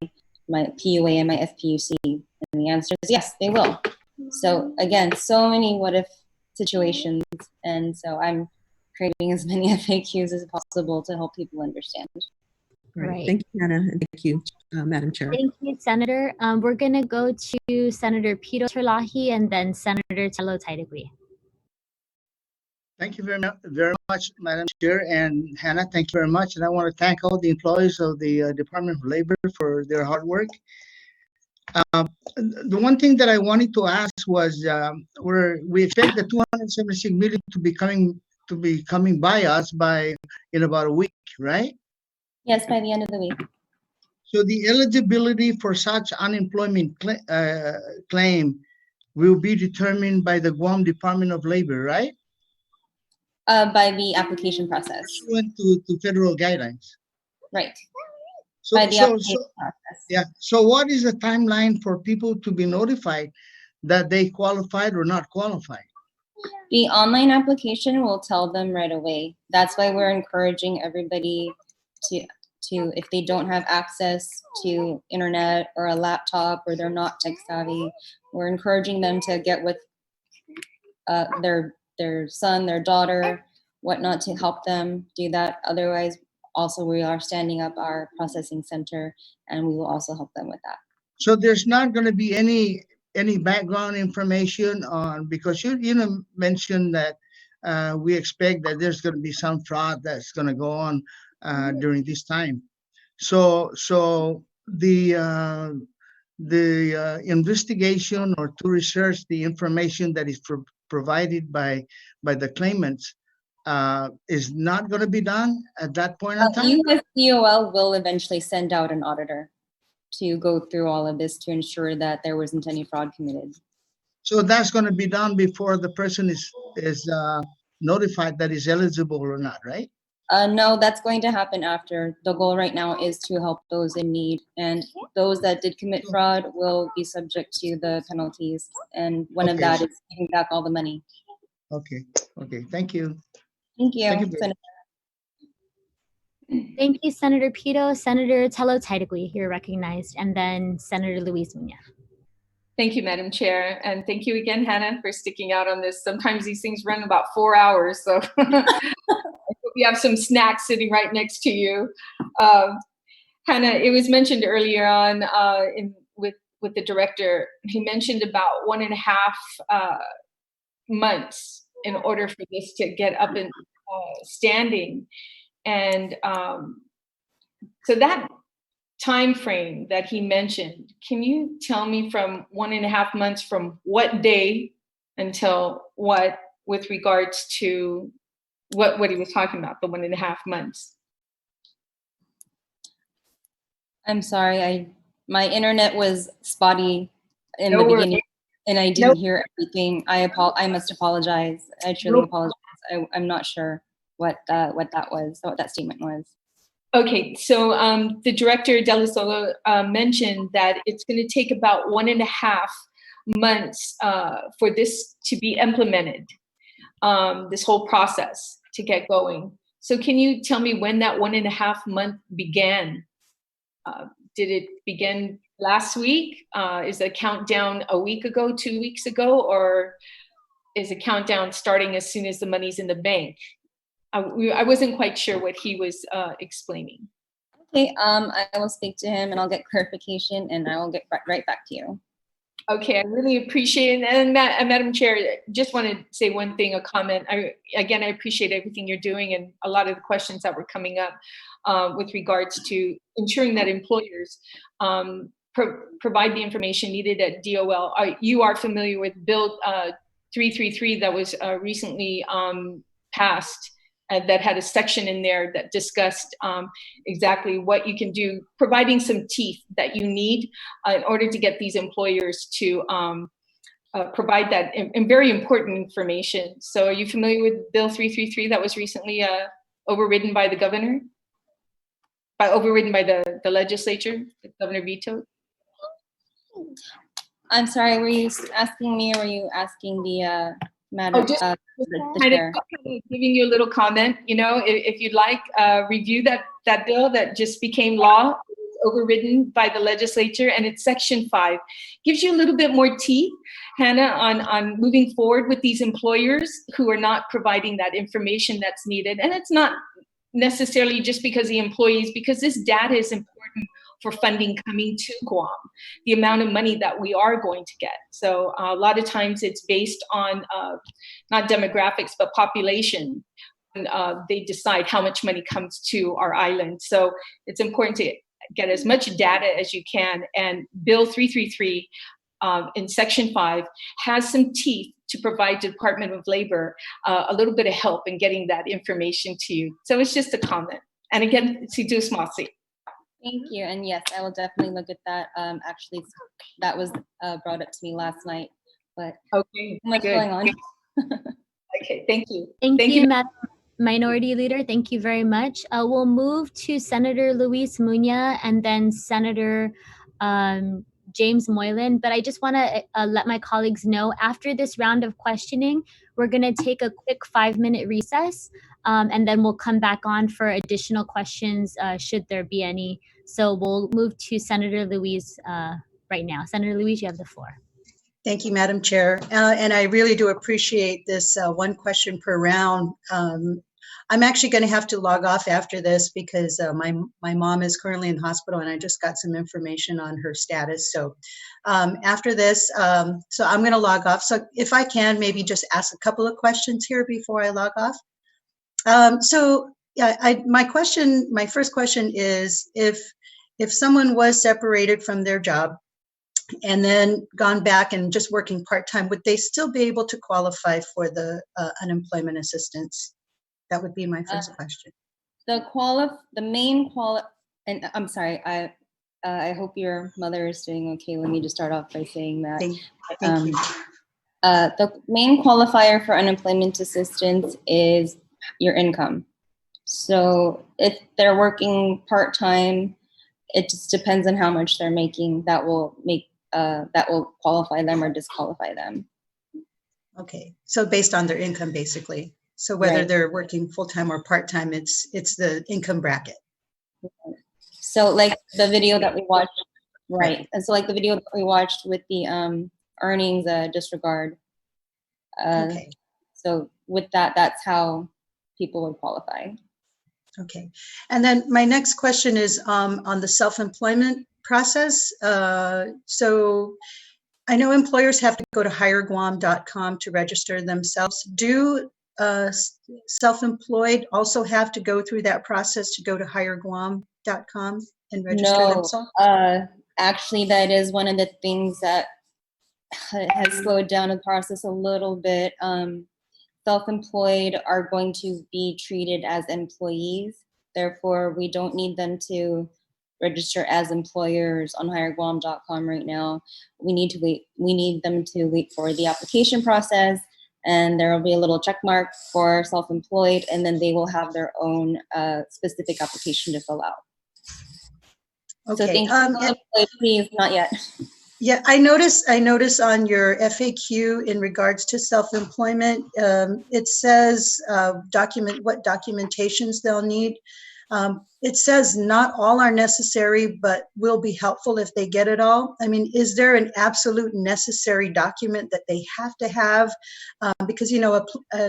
PUA and my FPUC? And the answer is yes, they will. So again, so many what if situations. And so I'm creating as many FAQs as possible to help people understand. Right. Thank you, Hannah, and thank you, Madam Chair. Thank you, Senator. We're going to go to Senator Pito Terlahi and then Senator Tello Taitigui. Thank you very much, Madam Chair, and Hannah, thank you very much. And I want to thank all the employees of the Department of Labor for their hard work. The one thing that I wanted to ask was, we expect the 276 million to be coming by us in about a week, right? Yes, by the end of the week. So the eligibility for such unemployment claim will be determined by the Guam Department of Labor, right? By the application process. Pursuant to federal guidelines. Right. So, By the application process. Yeah. So what is the timeline for people to be notified that they qualified or not qualified? The online application will tell them right away. That's why we're encouraging everybody to if they don't have access to internet or a laptop, or they're not tech savvy, we're encouraging them to get with their son, their daughter, whatnot, to help them do that. Otherwise, also we are standing up our processing center, and we will also help them with that. So there's not going to be any background information on, because you mentioned that we expect that there's going to be some fraud that's going to go on during this time. So the investigation, or to research the information that is provided by the claimants is not going to be done at that point in time? USDOL will eventually send out an auditor to go through all of this to ensure that there wasn't any fraud committed. So that's going to be done before the person is notified that is eligible or not, right? No, that's going to happen after. The goal right now is to help those in need, and those that did commit fraud will be subject to the penalties. And one of that is giving back all the money. Okay. Thank you. Thank you. Senator. Thank you, Senator Pito. Senator Tello Taitigui, you're recognized, and then Senator Luis Muñoz. Thank you, Madam Chair. And thank you again, Hannah, for sticking out on this. Sometimes these things run about 4 hours, so I hope you have some snacks sitting right next to you. Hannah, it was mentioned earlier on with the director, he mentioned about 1.5 months in order for this to get up and standing. And so that time frame that he mentioned, can you tell me from 1.5 months from what day until what, with regards to what he was talking about, the 1.5 months? I'm sorry, my internet was spotty in the beginning. And I didn't hear everything. I must apologize. I truly apologize. I'm not sure what that was, what that statement was. Okay, so the director Della Solo mentioned that it's going to take about 1.5 months for this to be implemented, this whole process to get going. So can you tell me when that 1.5 month began? Did it begin last week? Is the countdown a week ago, 2 weeks ago, or is the countdown starting as soon as the money's in the bank? I wasn't quite sure what he was explaining. Okay, I will speak to him and I'll get clarification and I will get right back to you. Okay, I really appreciate it. And Madam Chair, just want to say one thing, a comment. I appreciate everything you're doing and a lot of the questions that were coming up with regards to ensuring that employers provide the information needed at DOL. You are familiar with Bill 333 that was recently passed, that had a section in there that discussed exactly what you can do, providing some teeth that you need in order to get these employers to provide that and very important information. So are you familiar with Bill 333 that was recently overridden by the governor? Overridden by the legislature, the governor vetoed? I'm sorry, were you asking me or were you asking the madam? The chair. Giving you a little comment, if you'd like, review that bill that just became law, overridden by the legislature, and it's section 5. Gives you a little bit more teeth, Hannah, on moving forward with these employers who are not providing that information that's needed. And it's not necessarily just because the employees, because this data is important for funding coming to Guam, the amount of money that we are going to get. So a lot of times it's based on not demographics, but population. And they decide how much money comes to our island. So it's important to get as much data as you can. And Bill 333 in Section 5 has some teeth to provide the Department of Labor a little bit of help in getting that information to you. So it's just a comment. And again, si do smasi. Thank you. And yes, I will definitely look at that. Actually, that was brought up to me last night, but okay, so much good. going on. Okay, thank you. Thank you, Madam Minority Leader. Thank you very much. We'll move to Senator Luis Muña and then Senator James Moylan. But I just want to let my colleagues know, after this round of questioning, we're going to take a quick 5-minute recess, and then we'll come back on for additional questions should there be any. So we'll move to Senator Luis right now. Senator Luis, you have the floor. Thank you, Madam Chair. And I really do appreciate this one question per round. I'm actually going to have to log off after this because my mom is currently in hospital and I just got some information on her status. So after this, so I'm going to log off. So if I can, maybe just ask a couple of questions here before I log off. My first question is, if someone was separated from their job and then gone back and just working part-time, would they still be able to qualify for the unemployment assistance? That would be my first question. And I'm sorry, I hope your mother is doing okay. Let me just start off by saying that. Thank you. The main qualifier for unemployment assistance is your income. So if they're working part-time, it just depends on how much they're making. That will qualify them or disqualify them. Okay, so based on their income, basically. So whether Right. they're working full-time or part-time, it's the income bracket. So like the video that we watched, right? And so like the video that we watched with the earnings disregard. Okay. So with that, that's how people would qualify. Okay, and then my next question is on the self-employment process. So I know employers have to go to hireguam.com to register themselves. Do self-employed also have to go through that process to go to hireguam.com and register themselves? Actually, that is one of the things that has slowed down the process a little bit. Self-employed are going to be treated as employees. Therefore, we don't need them to register as employers on hireguam.com right now. We need them to wait for the application process, and there will be a little check mark for self-employed, and then they will have their own specific application to fill out. Okay. So thank you. Please, not yet. Yeah, I notice on your FAQ in regards to self-employment, it says what documentations they'll need. It says not all are necessary, but will be helpful if they get it all. I mean, is there an absolute necessary document that they have to have? Because, you know,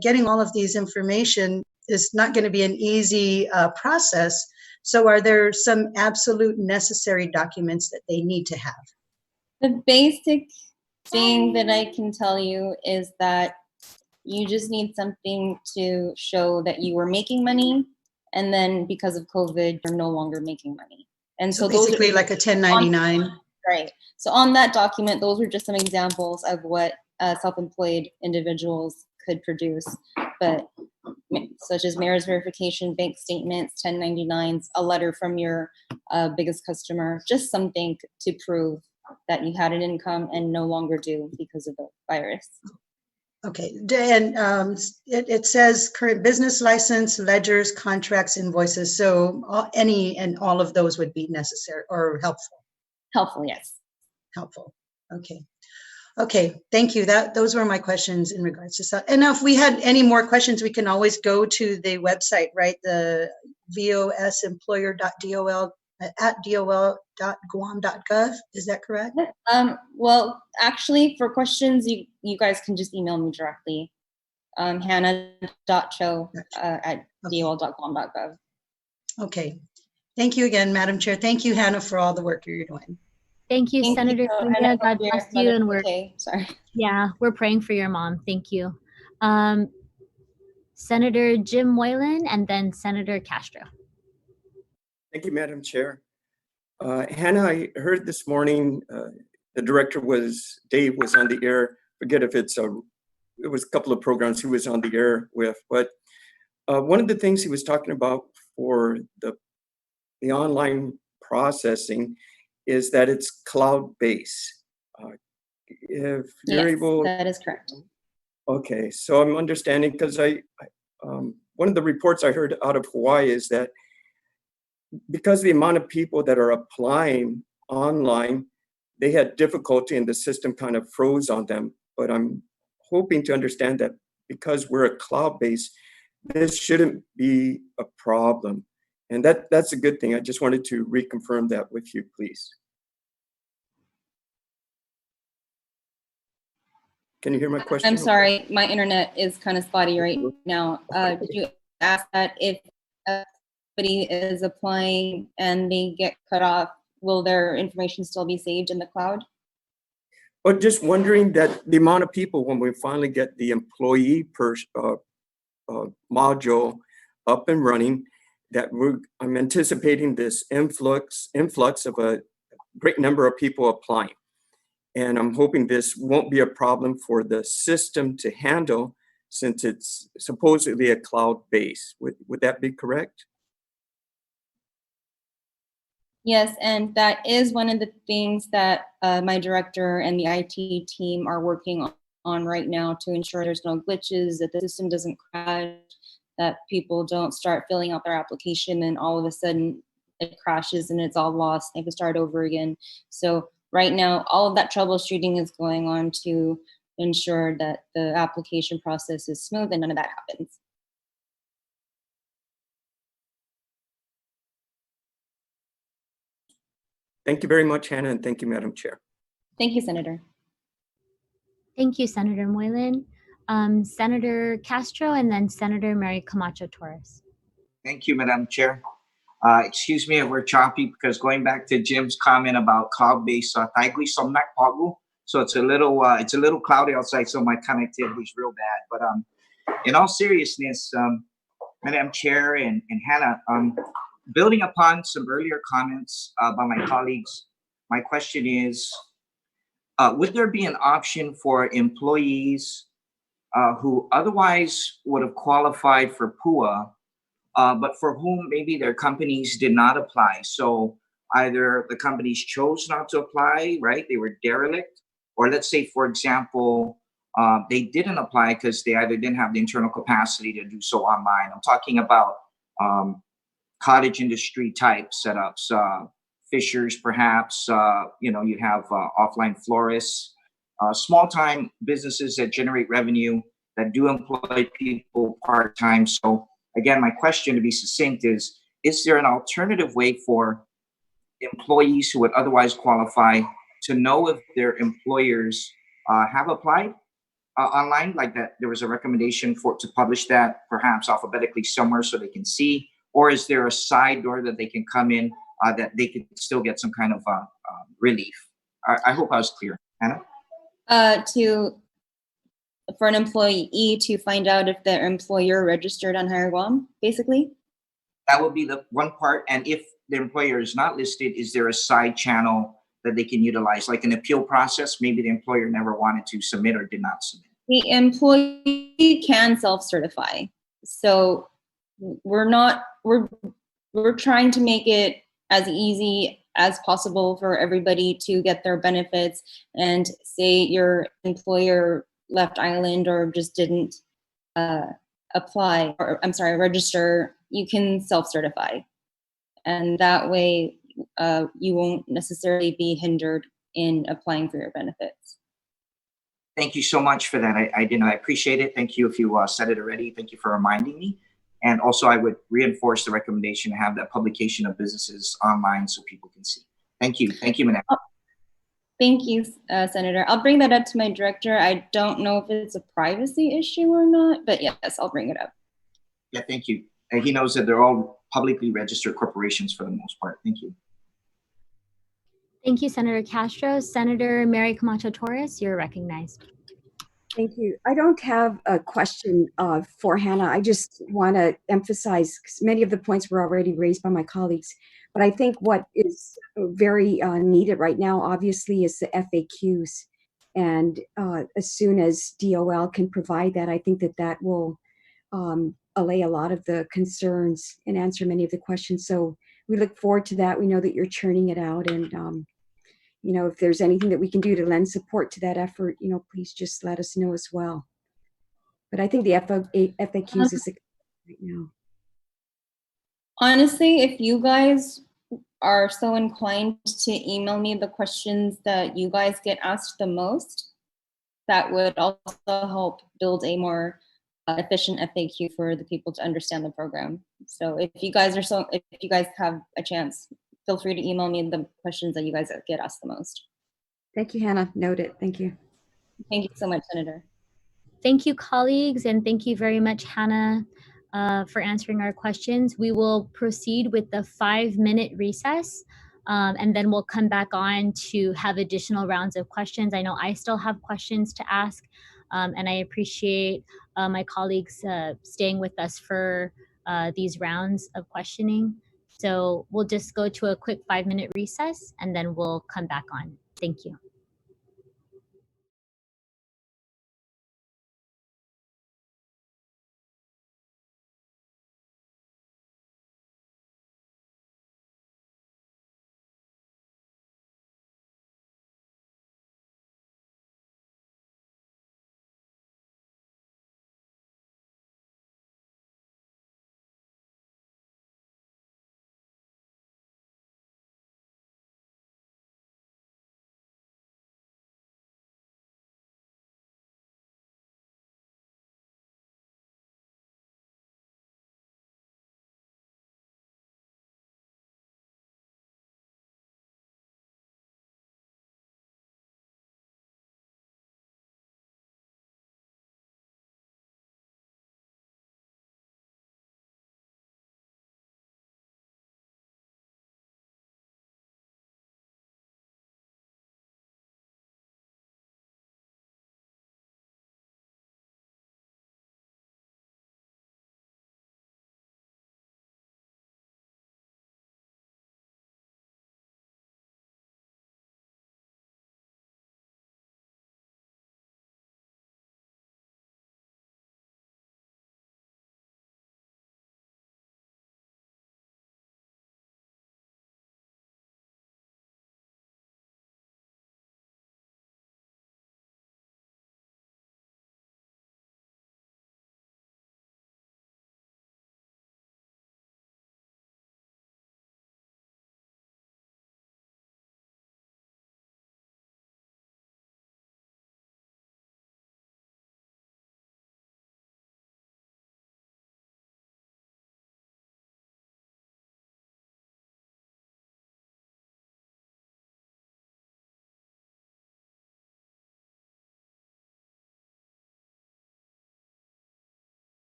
getting all of these information is not going to be an easy process. So are there some absolute necessary documents that they need to have? The basic thing that I can tell you is that you just need something to show that you were making money, and then because of COVID, you're no longer making money. And so basically like a 1099. Right. So on that document, those are just some examples of what self-employed individuals could produce, but such as marriage verification, bank statements, 1099s, a letter from your biggest customer, just something to prove that you had an income and no longer do because of the virus. Okay, and it says current business license, ledgers, contracts, invoices. So any and all of those would be necessary or helpful. Helpful, yes. Helpful. Okay. Okay, thank you. Those were my questions in regards to stuff. And now if we had any more questions, we can always go to the website, right? The vosemployer.dol@dol.guam.gov. Is that correct? Well, actually, for questions, you guys can just email me directly. hannah.cho@dol.guam.gov. Okay. Thank you again, Madam Chair. Thank you, Hannah, for all the work you're doing. Thank you, Senator Cunha. God bless you. And we're sorry. Yeah, we're praying for your mom. Thank you. Senator Jim Moylan and then Senator Castro. Thank you, Madam Chair. Hannah, I heard this morning the director Dave was on the air. Forget if it was a couple of programs he was on the air with, but one of the things he was talking about for the online processing is that it's cloud-based. If you're able, that is correct. Okay, so I'm understanding because one of the reports I heard out of Hawaii is that because the amount of people that are applying online, they had difficulty and the system kind of froze on them. But I'm hoping to understand that because we're a cloud-based, this shouldn't be a problem. And that's a good thing. I just wanted to reconfirm that with you, please. Can you hear my question? I'm sorry, my internet is kind of spotty right now. Did you ask that if somebody is applying and they get cut off, will their information still be saved in the cloud? But just wondering that the amount of people, when we finally get the employee module up and running, that I'm anticipating this influx of a great number of people applying. And I'm hoping this won't be a problem for the system to handle since it's supposedly a cloud base. Would that be correct? Yes, and that is one of the things that my director and the IT team are working on right now to ensure there's no glitches, that the system doesn't crash, that people don't start filling out their application and all of a sudden it crashes and it's all lost. They have to start over again. So right now, all of that troubleshooting is going on to ensure that the application process is smooth and none of that happens. Thank you very much, Hannah, and thank you, Madam Chair. Thank you, Senator. Thank you, Senator Moylan. Senator Castro and then Senator Mary Camacho Torres. Thank you, Madam Chair. Excuse me if we're choppy because going back to Jim's comment about cloud-based Taigui Somnak Pagu, so it's a little cloudy outside, so my connectivity is real bad. But in all seriousness, Madam Chair and Hannah, building upon some earlier comments by my colleagues, my question is, would there be an option for employees who otherwise would have qualified for PUA, but for whom maybe their companies did not apply? So either the companies chose not to apply, right? They were derelict, or let's say, for example, they didn't apply because they either didn't have the internal capacity to do so online. I'm talking about cottage industry type setups, fishers, perhaps. You have offline florists, small time businesses that generate revenue that do employ people part time. So again, my question, to be succinct, is there an alternative way for employees who would otherwise qualify to know if their employers have applied online, like that there was a recommendation to publish that perhaps alphabetically somewhere so they can see, or is there a side door that they can come in that they could still get some kind of relief? I hope I was clear. Hannah? For an employee to find out if their employer registered on Hire Guam, basically? That would be the one part. And if the employer is not listed, is there a side channel that they can utilize, like an appeal process? Maybe the employer never wanted to submit or did not submit. The employee can self-certify. So we're trying to make it as easy as possible for everybody to get their benefits. And say your employer left island or just didn't register, you can self-certify. And that way you won't necessarily be hindered in applying for your benefits. Thank you so much for that. I appreciate it. Thank you if you said it already. Thank you for reminding me. And also I would reinforce the recommendation to have that publication of businesses online so people can see. Thank you. Thank you, Manette. Thank you, Senator. I'll bring that up to my director. I don't know if it's a privacy issue or not, but yes, I'll bring it up. Yeah, thank you. And he knows that they're all publicly registered corporations for the most part. Thank you. Thank you, Senator Castro. Senator Mary Camacho Torres, you're recognized. Thank you. I don't have a question for Hannah. I just want to emphasize, because many of the points were already raised by my colleagues, but I think what is very needed right now, obviously, is the FAQs. And as soon as DOL can provide that, I think that will allay a lot of the concerns and answer many of the questions. So we look forward to that. We know that you're churning it out, and if there's anything that we can do to lend support to that effort, please just let us know as well. But I think the FAQs is right now. Honestly, if you guys are so inclined to email me the questions that you guys get asked the most, that would also help build a more efficient FAQ for the people to understand the program. So if you guys have a chance, feel free to email me the questions that you guys get asked the most. Thank you, Hannah. Noted. Thank you. Thank you so much, Senator. Thank you, colleagues, and thank you very much, Hannah, for answering our questions. We will proceed with the 5-minute recess, and then we'll come back on to have additional rounds of questions. I know I still have questions to ask, and I appreciate my colleagues staying with us for these rounds of questioning. So we'll just go to a quick 5-minute recess, and then we'll come back on. Thank you.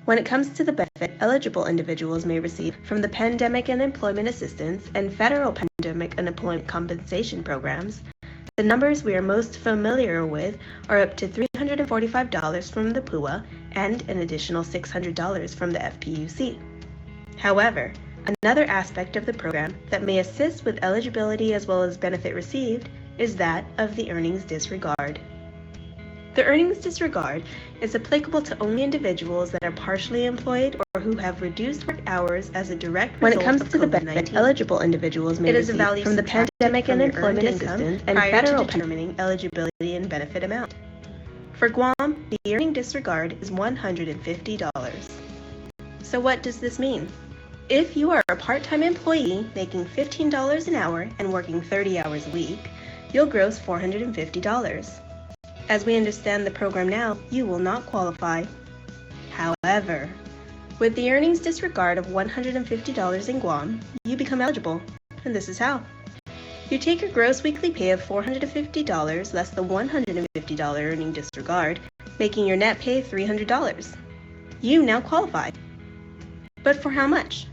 When it comes to the benefit eligible individuals may receive from the Pandemic and Employment Assistance and Federal Pandemic and Employment Compensation Programs, the numbers we are most familiar with are up to $345 from the PUA and an additional $600 from the FPUC. However, another aspect of the program that may assist with eligibility as well as benefit received is that of the earnings disregard. The earnings disregard is applicable to only individuals that are partially employed or who have reduced work hours as a direct result When it comes of to the COVID-19. benefit Eligible individuals may It is a receive value from the subtracted Pandemic from and your Employment earned Assistance income and prior to federal determining eligibility and benefit amount. For Guam, the earning disregard is $150. So what does this mean? If you are a part-time employee making $15 an hour and working 30 hours a week, you'll gross $450. As we understand the program now, you will not qualify. However, with the earnings disregard of $150 in Guam, you become eligible, and this is how. You take your gross weekly pay of $450 less the $150 earning disregard, making your net pay $300. You now qualify. But for how much?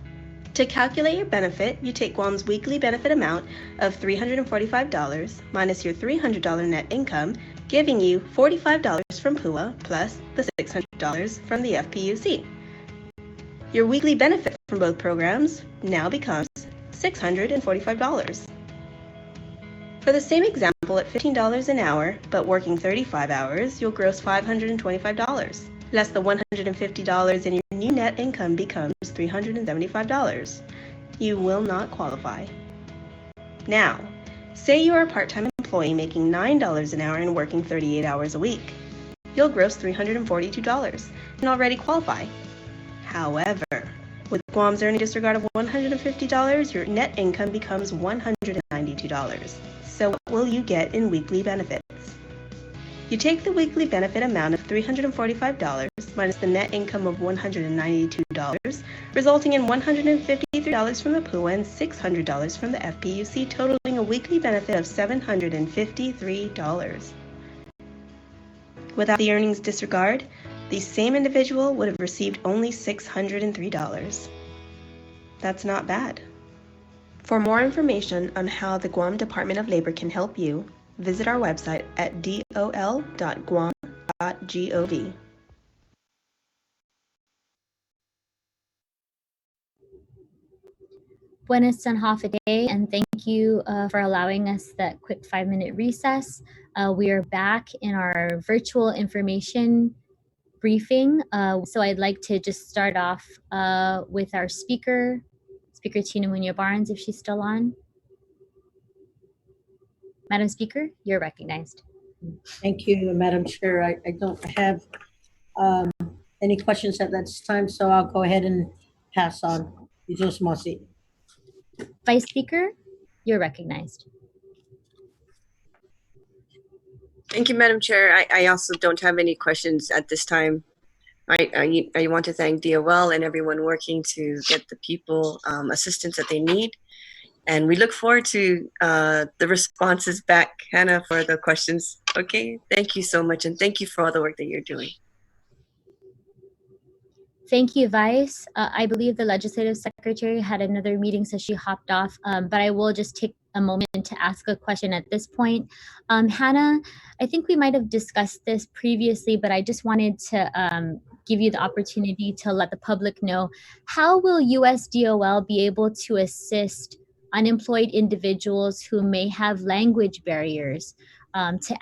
To calculate your benefit, you take Guam's weekly benefit amount of $345 minus your $300 net income, giving you $45 from PUA plus the $600 from the FPUC. Your weekly benefit from both programs now becomes $645. For the same example, at $15 an hour, but working 35 hours, you'll gross $525. Less the $150 in your new net income becomes $375. You will not qualify. Now, say you are a part-time employee making $9 an hour and working 38 hours a week. You'll gross $342 and already qualify. However, with Guam's earning disregard of $150, your net income becomes $192. So what will you get in weekly benefits? You take the weekly benefit amount of $345 minus the net income of $192, resulting in $153 from the PUA and $600 from the FPUC, totaling a weekly benefit of $753. Without the earnings disregard, the same individual would have received only $603. That's not bad. For more information on how the Guam Department of Labor can help you, visit our website at dol.guam.gov. Buenas Sanhafa Day, and thank you for allowing us that quick 5-minute recess. We are back in our virtual information briefing. So I'd like to just start off with our speaker Tina Munoz Barnes, if she's still on. Madam Speaker, you're recognized. Thank you, Madam Chair. I don't have any questions at this time, so I'll go ahead and pass on. Vice Speaker, you're recognized. Thank you, Madam Chair. I also don't have any questions at this time. I want to thank DOL and everyone working to get the people assistance that they need. And we look forward to the responses back, Hannah, for the questions. Okay, thank you so much. And thank you for all the work that you're doing. Thank you, Vice. I believe the Legislative Secretary had another meeting, so she hopped off. But I will just take a moment to ask a question at this point. Hannah, I think we might have discussed this previously, but I just wanted to give you the opportunity to let the public know, how will USDOL be able to assist unemployed individuals who may have language barriers to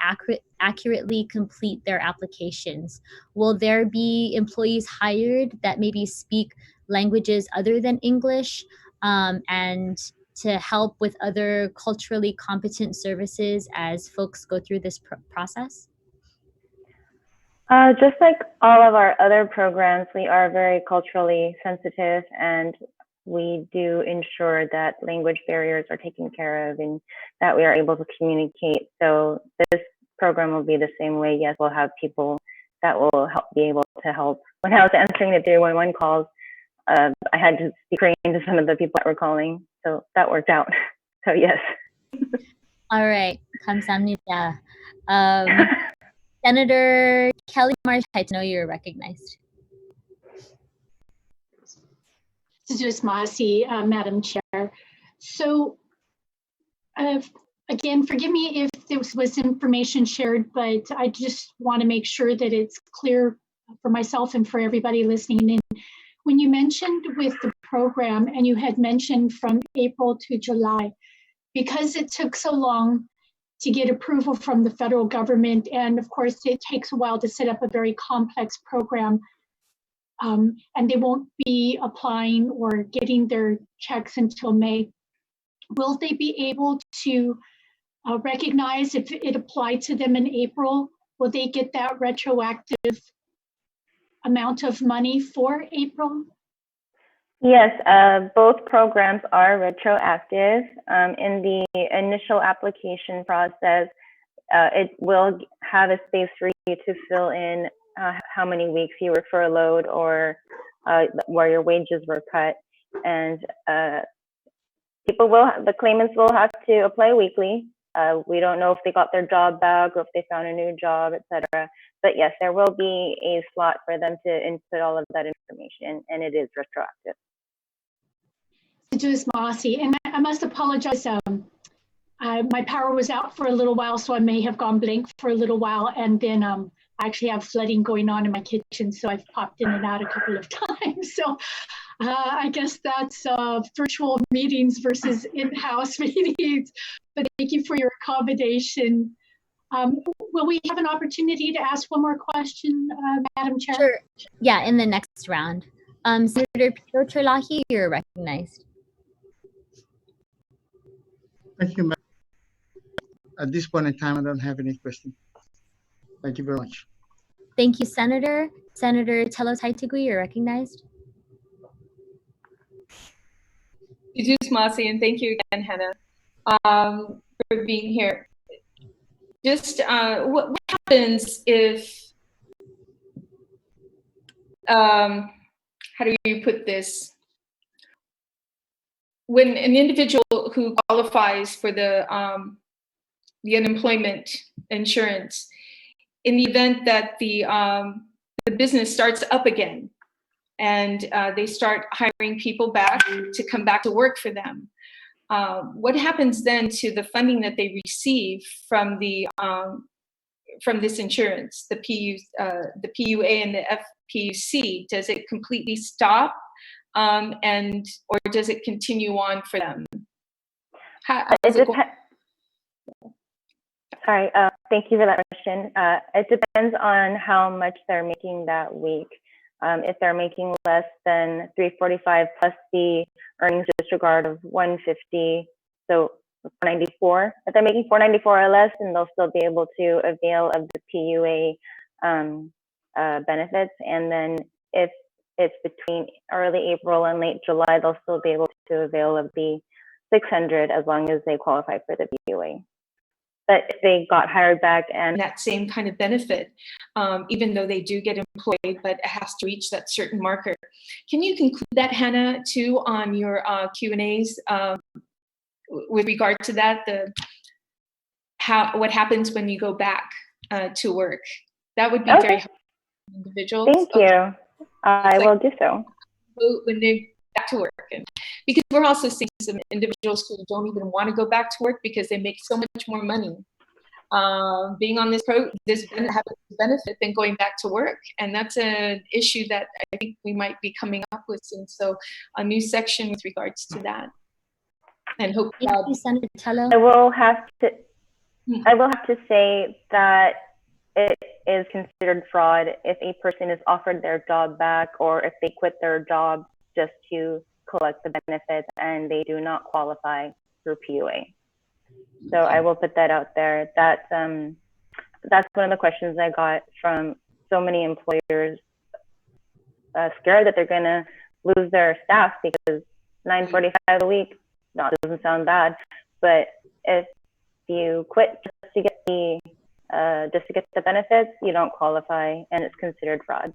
accurately complete their applications? Will there be employees hired that maybe speak languages other than English and to help with other culturally competent services as folks go through this process? Just like all of our other programs, we are very culturally sensitive, and we do ensure that language barriers are taken care of and that we are able to communicate. So this program will be the same way. Yes, we'll have people that will be able to help. When I was answering the 311 calls, I had to speak Korean to some of the people that were calling, so that worked out. So yes. All right, 감사합니다. Senator Kelly Marsh, I know you're recognized. Suzus Mahasi, Madam Chair. So again, forgive me if there was information shared, but I just want to make sure that it's clear for myself and for everybody listening in. When you mentioned with the program, and you had mentioned from April to July, because it took so long to get approval from the federal government, and of course it takes a while to set up a very complex program, and they won't be applying or getting their checks until May. Will they be able to recognize if it applied to them in April? Will they get that retroactive amount of money for April? Yes, both programs are retroactive. In the initial application process, it will have a space for you to fill in how many weeks you were furloughed or where your wages were cut. And the claimants will have to apply weekly. We don't know if they got their job back or if they found a new job, etc. But yes, there will be a slot for them to input all of that information, and it is retroactive. Suzus Mahasi, and I must apologize. My power was out for a little while, so I may have gone blank for a little while, and then I actually have flooding going on in my kitchen, so I've popped in and out a couple of times. So I guess that's virtual meetings versus in-house meetings, but thank you for your accommodation. Will we have an opportunity to ask one more question, Madam Chair? Sure. Yeah, in the next round. Senator Pito Terlahi, you're recognized. Thank you, ma'am. At this point in time, I don't have any questions. Thank you very much. Thank you, Senator. Senator Telos Haitigui, you're recognized. Suzus Mahasi, and thank you again, Hannah, for being here. Just what happens if, how do you put this? When an individual who qualifies for the unemployment insurance, in the event that the business starts up again and they start hiring people back to come back to work for them, what happens then to the funding that they receive from this insurance, the PUA and the FPUC? Does it completely stop, or does it continue on for them? Sorry, thank you for that question. It depends on how much they're making that week. If they're making less than $345 plus the earnings disregard of $150, so $494. If they're making $494 or less, then they'll still be able to avail of the PUA benefits. And then if it's between early April and late July, they'll still be able to avail of the $600 as long as they qualify for the PUA. But if they got hired back and that same kind of benefit, even though they do get employed, but it has to reach that certain marker. Can you conclude that, Hannah, too, on your Q&As with regard to that, what happens when you go back to work? That would be very helpful for individuals. Thank you. I will do so. When they back to work, and because we're also seeing some individuals who don't even want to go back to work because they make so much more money being on this benefit than going back to work, and that's an issue that I think we might be coming up with soon. So a new section with regards to that, and hope. Thank you, Senator Tello. I will have to say that it is considered fraud if a person is offered their job back or if they quit their job just to collect the benefits and they do not qualify through PUA. So I will put that out there. That's one of the questions I got from so many employers, scared that they're gonna lose their staff because $9.45 a week, no, it doesn't sound bad, but if you quit just to get the benefits, you don't qualify, and it's considered fraud.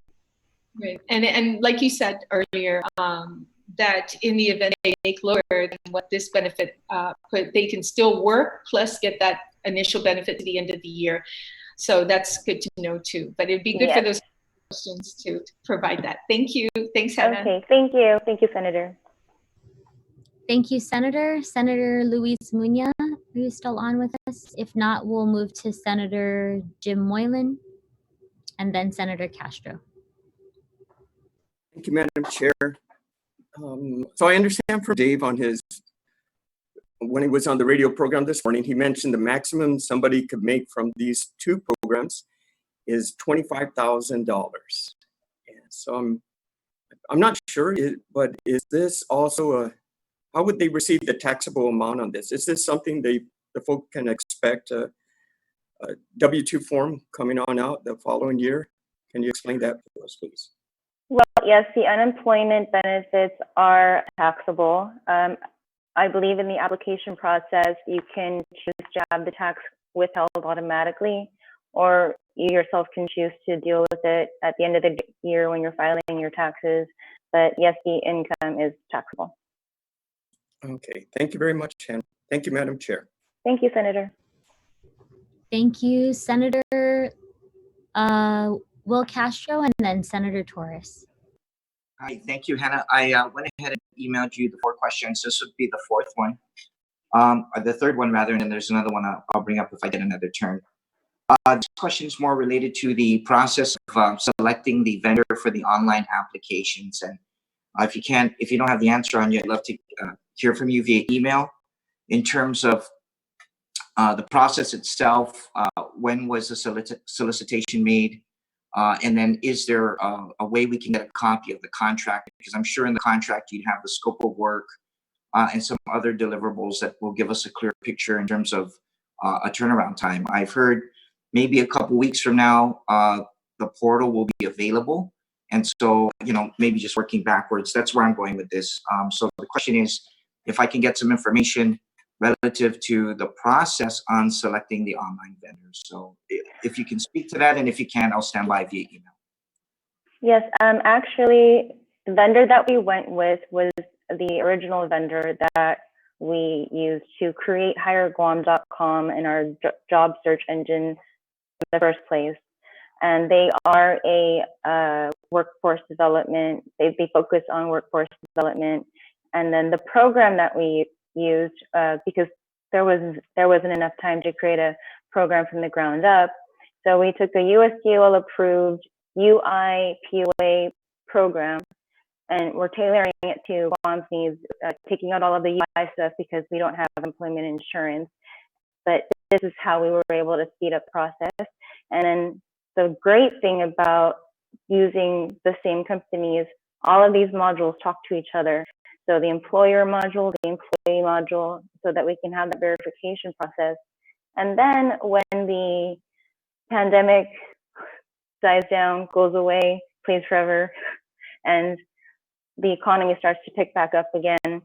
Right, and like you said earlier, that in the event they make lower than what this benefit they can still work plus get that initial benefit to the end of the year. So that's good to know too. But it'd be good for those questions to provide that. Thank you. Thanks, Hannah. Okay, thank you. Thank you, Senator. Thank you, Senator. Senator Luis Muñoz, are you still on with us? If not, we'll move to Senator Jim Moylan and then Senator Castro. Thank you, Madam Chair. So I understand from Dave when he was on the radio program this morning, he mentioned the maximum somebody could make from these two programs is $25,000. So I'm not sure, but is this also how would they receive the taxable amount on this? Is this something the folk can expect a W-2 form coming on out the following year? Can you explain that to us, please? Well, yes, the unemployment benefits are taxable. I believe in the application process, you can choose to have the tax withheld automatically, or you yourself can choose to deal with it at the end of the year when you're filing your taxes. But yes, the income is taxable. Okay, thank you very much, Hannah. Thank you, Madam Chair. Thank you, Senator. Thank you, Senator Will Castro, and then Senator Torres. Hi, thank you, Hannah. I went ahead and emailed you the 4 questions. This would be the 4th one, or the 3rd one rather, and then there's another one I'll bring up if I get another turn. This question is more related to the process of selecting the vendor for the online applications. And if you don't have the answer on you, I'd love to hear from you via email in terms of the process itself. When was the solicitation made? And then is there a way we can get a copy of the contract? Because I'm sure in the contract you'd have the scope of work and some other deliverables that will give us a clear picture in terms of a turnaround time. I've heard maybe a couple weeks from now, the portal will be available. And so, maybe just working backwards, that's where I'm going with this. So the question is, if I can get some information relative to the process on selecting the online vendors. So if you can speak to that, and if you can, I'll stand by via email. Yes, actually, the vendor that we went with was the original vendor that we used to create hireguam.com and our job search engine in the first place. And they are a workforce development. They focus on workforce development. And then the program that we used, because there wasn't enough time to create a program from the ground up, so we took a USDOL approved UI POA program, and we're tailoring it to Guam's needs, taking out all of the UI stuff because we don't have employment insurance. But this is how we were able to speed up the process. And then the great thing about using the same company is all of these modules talk to each other. So the employer module, the employee module, so that we can have the verification process. And then when the pandemic dies down, goes away, plays forever, and the economy starts to pick back up again,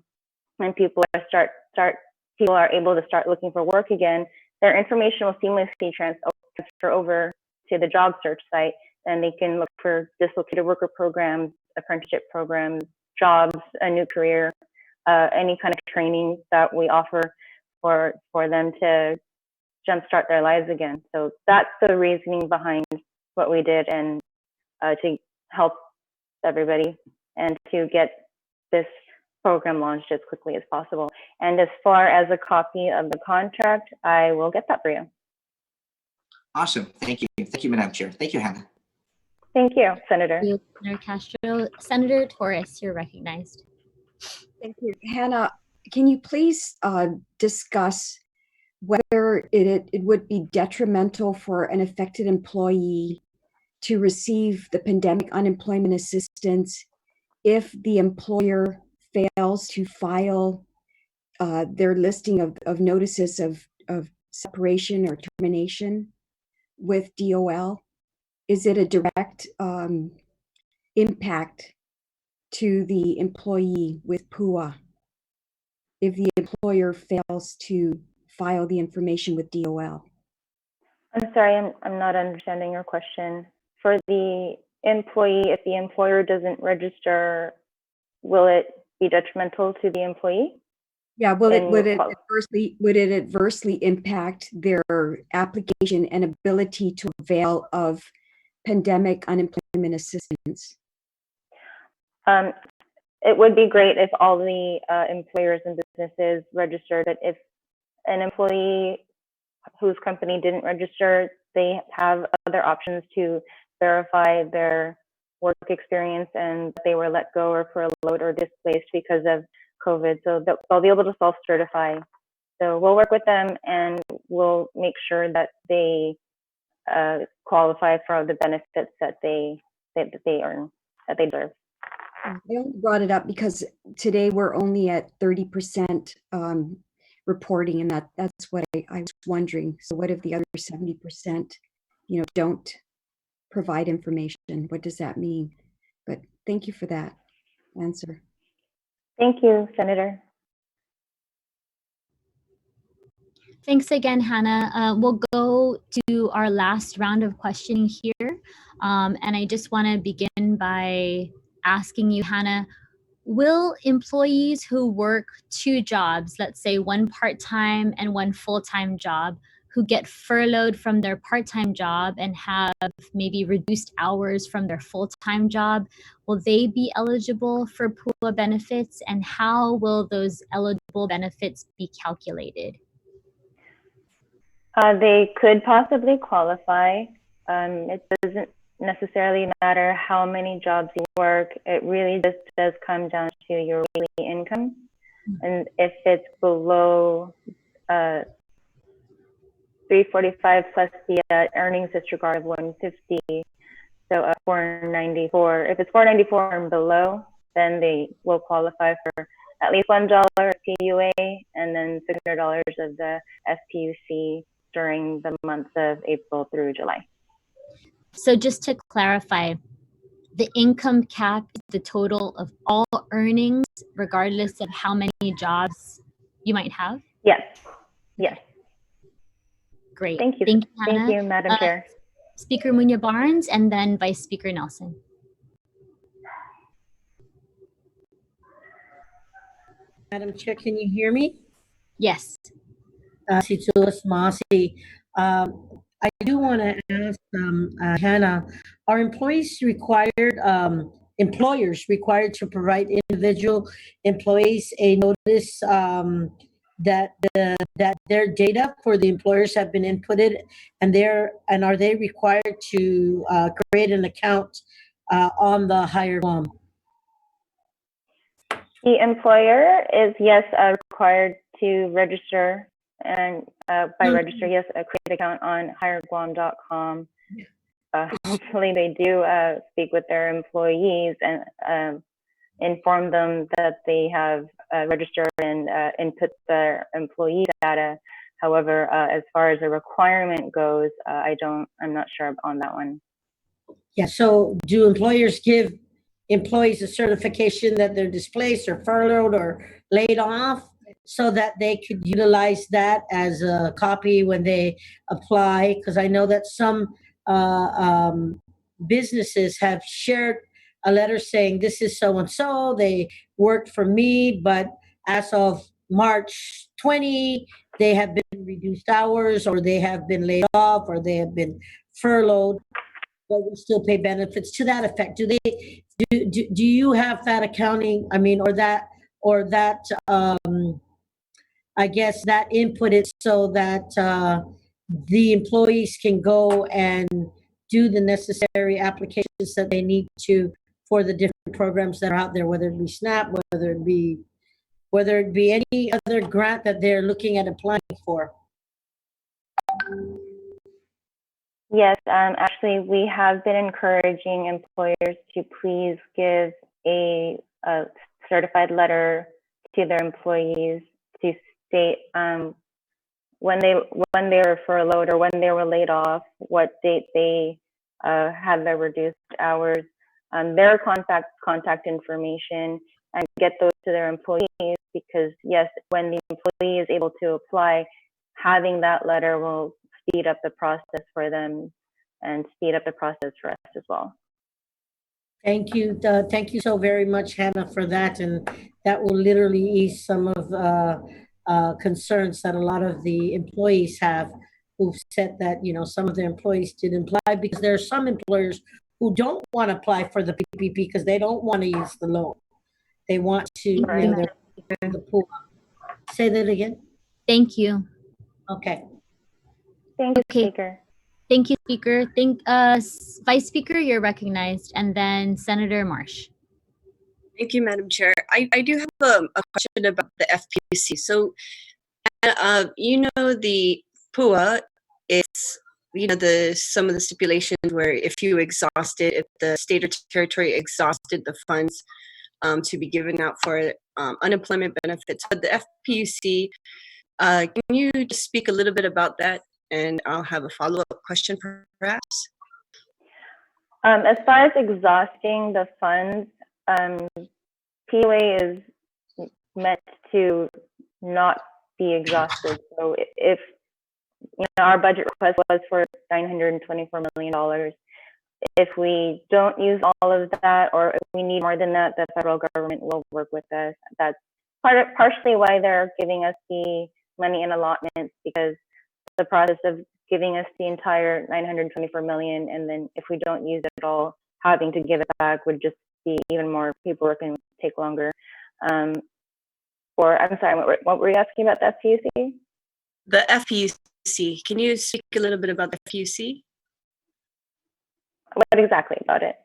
and people are able to start looking for work again, their information will seamlessly transfer over to the job search site, and they can look for dislocated worker programs, apprenticeship programs, jobs, a new career, any kind of training that we offer for them to jumpstart their lives again. So that's the reasoning behind what we did, and to help everybody and to get this program launched as quickly as possible. And as far as a copy of the contract, I will get that for you. Awesome. Thank you. Thank you, Madam Chair. Thank you, Hannah. Thank you, Senator. Thank you, Senator Castro. Senator Torres, you're recognized. Thank you. Hannah, can you please discuss whether it would be detrimental for an affected employee to receive the pandemic unemployment assistance if the employer fails to file their listing of notices of separation or termination with DOL? Is it a direct impact to the employee with PUA if the employer fails to file the information with DOL? I'm sorry, I'm not understanding your question. For the employee, if the employer doesn't register, will it be detrimental to the employee? Yeah, would it adversely impact their application and ability to avail of pandemic unemployment assistance? it would be great if all the employers and businesses registered it. If an employee whose company didn't register, they have other options to verify their work experience and they were let go or furloughed or displaced because of COVID. So they'll be able to self-certify. So we'll work with them and we'll make sure that they qualify for the benefits that they earn, that they deserve. I only brought it up because today we're only at 30% reporting, and that's what I was wondering. So what if the other 70%, don't provide information? What does that mean? But thank you for that answer. Thank you, Senator. Thanks again, Hannah. We'll go to our last round of questioning here. And I just want to begin by asking you, Hannah, will employees who work two jobs, let's say one part-time and one full-time job, who get furloughed from their part-time job and have maybe reduced hours from their full-time job, will they be eligible for PUA benefits? And how will those eligible benefits be calculated? They could possibly qualify. It doesn't necessarily matter how many jobs you work. It really just does come down to your weekly income. And if it's below 345 plus the earnings disregard of 150, so 494. If it's 494 and below, then they will qualify for at least $1 PUA and then $600 of the FPUC during the months of April through July. So just to clarify, the income cap is the total of all earnings, regardless of how many jobs you might have? Yes. Yes. Great. Thank you. Thank you, Hannah. Thank you, Madam Chair. Speaker Munya Barnes and then Vice Speaker Nelson. Madam Chair, can you hear me? Yes. Situlas Masi. I do want to ask Hannah, are employers required to provide individual employees a notice that their data for the employers have been inputted, and are they required to create an account on the Hire Guam? The employer is, yes, required to register, and by register, yes, create an account on hireguam.com. Hopefully they do speak with their employees and inform them that they have registered and input their employee data. However, as far as the requirement goes, I'm not sure on that one. Yeah, so do employers give employees a certification that they're displaced or furloughed or laid off so that they could utilize that as a copy when they apply? Because I know that some businesses have shared a letter saying this is so-and-so, they worked for me, but as of March 20, they have been reduced hours or they have been laid off or they have been furloughed, but we still pay benefits to that effect. Do you have that accounting? I mean, or that I guess that input it so that the employees can go and do the necessary applications that they need to for the different programs that are out there, whether it be SNAP, whether it be any other grant that they're looking at applying for. Yes, actually, we have been encouraging employers to please give a certified letter to their employees to state when they were furloughed or when they were laid off, what date they had their reduced hours, their contact information, and get those to their employees. Because yes, when the employee is able to apply, having that letter will speed up the process for them and speed up the process for us as well. Thank you. Thank you so very much, Hannah, for that. And that will literally ease some of concerns that a lot of the employees have, who've said that, some of their employees didn't apply, because there are some employers who don't want to apply for the PPP because they don't want to use the loan. They want to, Thank you. the pool. Say that again. Thank you. Okay. Thank you, Okay. Speaker. Thank you, Speaker. Vice Speaker, you're recognized, and then Senator Marsh. Thank you, Madam Chair. I do have a question about the FPC. So, the PUA is, some of the stipulations where if the state or territory exhausted the funds to be given out for unemployment benefits. But the FPUC, can you just speak a little bit about that? And I'll have a follow-up question perhaps. As far as exhausting the funds, PUA is meant to not be exhausted. So if our budget request was for $924 million, if we don't use all of that, or if we need more than that, the federal government will work with us. That's partially why they're giving us the money in allotments, because the process of giving us the entire $924 million, and then if we don't use it all, having to give it back would just be even more paperwork and take longer. I'm sorry, what were you asking about the FPUC? The FPUC. Can you speak a little bit about the FPUC? What exactly about it?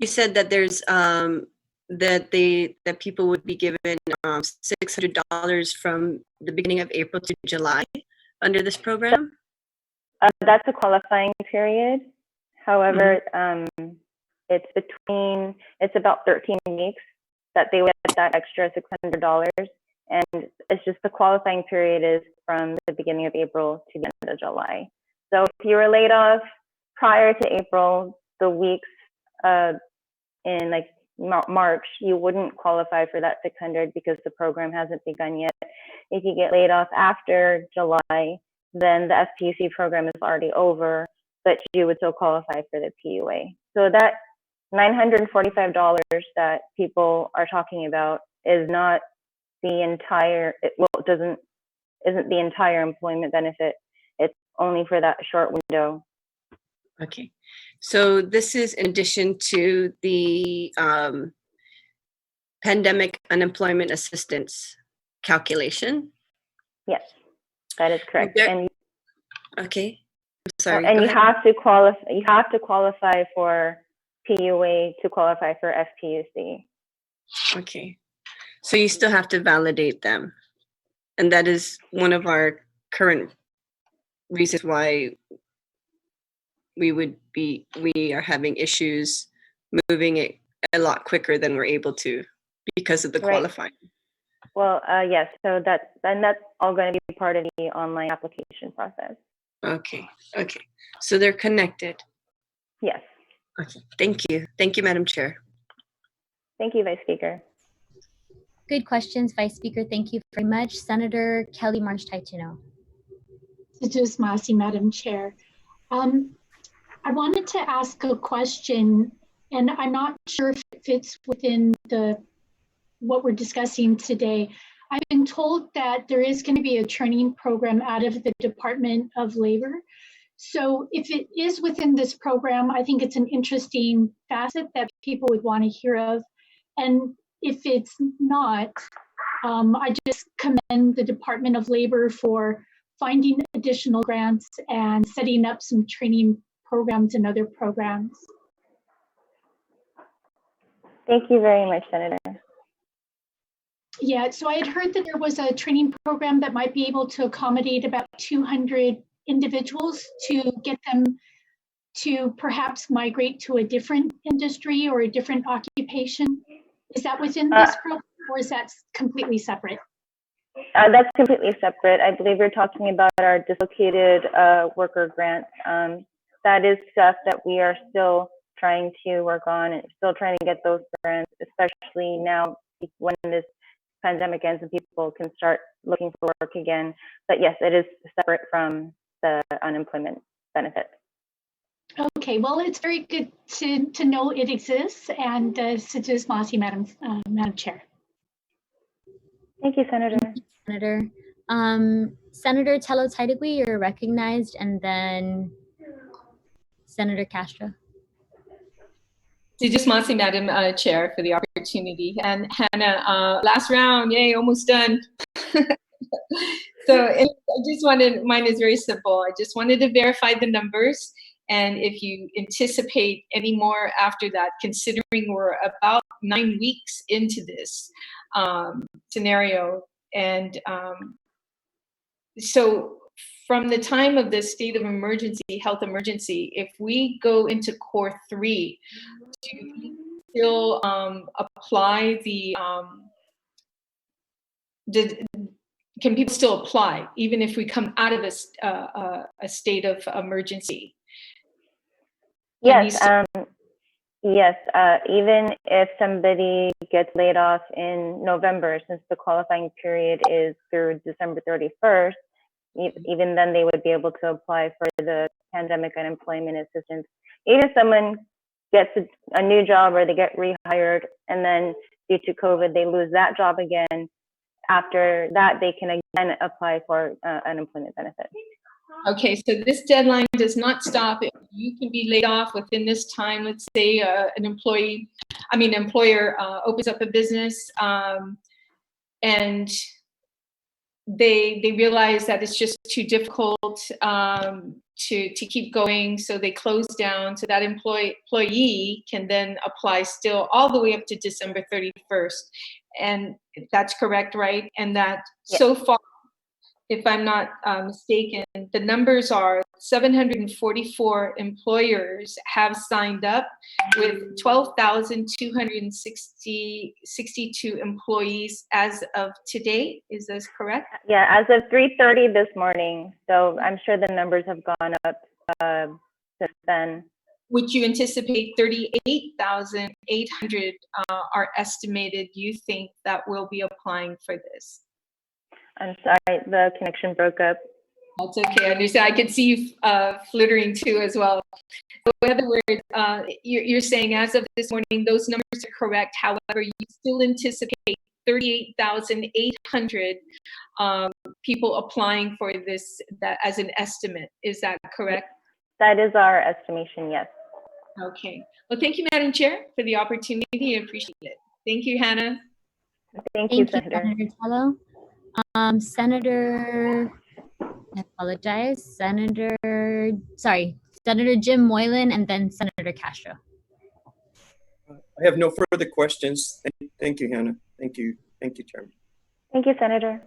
You said that there's that people would be given $600 from the beginning of April to July under this program. That's a qualifying period. However, it's about 13 weeks that they would get that extra $600, and it's just the qualifying period is from the beginning of April to the end of July. So if you were laid off prior to April, the weeks in like March, you wouldn't qualify for that 600 because the program hasn't begun yet. If you get laid off after July, then the FPUC program is already over, but you would still qualify for the PUA. So that $945 that people are talking about is not the entire, isn't the entire employment benefit. It's only for that short window. Okay, so this is in addition to the pandemic unemployment assistance calculation? Yes, that is correct. Okay, I'm sorry. And you have to qualify for PUA to qualify for FPUC. Okay, so you still have to validate them, and that is one of our current reasons why we are having issues moving it a lot quicker than we're able to because of the qualifying. Well, yes. So that's all going to be part of the online application process. Okay. So they're connected. Yes. Okay. Thank you, Madam Chair. Thank you, Vice Speaker. Good questions, Vice Speaker. Thank you very much. Senator Kelly Marsh Taitino. Madam Chair. I wanted to ask a question, and I'm not sure if it fits within what we're discussing today. I've been told that there is going to be a training program out of the Department of Labor. So if it is within this program, I think it's an interesting facet that people would want to hear of. And if it's not, I just commend the Department of Labor for finding additional grants and setting up some training programs and other programs. Thank you very much, Senator. Yeah, so I had heard that there was a training program that might be able to accommodate about 200 individuals to get them to perhaps migrate to a different industry or a different occupation. Is that within this program, or is that completely separate? That's completely separate. I believe you're talking about our dislocated worker grant. That is stuff that we are still trying to work on and still trying to get those grants, especially now when this pandemic ends and people can start looking for work again. But yes, it is separate from the unemployment benefit. Okay, well, it's very good to know it exists, and Madam Chair. Thank you, Senator. Senator. Senator Tello Taitigui, you're recognized, and then Senator Castro. Madam Chair, for the opportunity. And Hannah, last round, yay, almost done. So I just wanted, mine is very simple. I just wanted to verify the numbers. And if you anticipate any more after that, considering we're about 9 weeks into this scenario. And so from the time of the state of emergency, health emergency, if we go into core 3, do you still apply can people still apply even if we come out of a state of emergency? Yes. Yes. Even if somebody gets laid off in November, since the qualifying period is through December 31st, even then they would be able to apply for the pandemic unemployment assistance. Even if someone gets a new job or they get rehired and then due to COVID, they lose that job again. After that, they can again apply for unemployment benefits. Okay, so this deadline does not stop. You can be laid off within this time. Let's say an employer opens up a business and they realize that it's just too difficult to keep going, so they close down. So that employee can then apply still all the way up to December 31st. And that's correct, right? And that so far, if I'm not mistaken, the numbers are 744 employers have signed up with 12,262 employees as of today. Is this correct? Yeah, as of 3:30 this morning. So I'm sure the numbers have gone up since then. Would you anticipate 38,800 are estimated, you think, that will be applying for this? I'm sorry, the connection broke up. That's okay, I understand. I can see you flittering too as well. So in other words, you're saying as of this morning, those numbers are correct. However, you still anticipate 38,800 people applying for this that as an estimate. Is that correct? That is our estimation, yes. Okay. Well, thank you, Madam Chair, for the opportunity. I appreciate it. Thank you, Hannah. Thank you, Senator. Senator Tello. Senator, I apologize, Senator Jim Moylan, and then Senator Castro. I have no further questions. Thank you, Hannah. Thank you, Chairman. Thank you, Senator.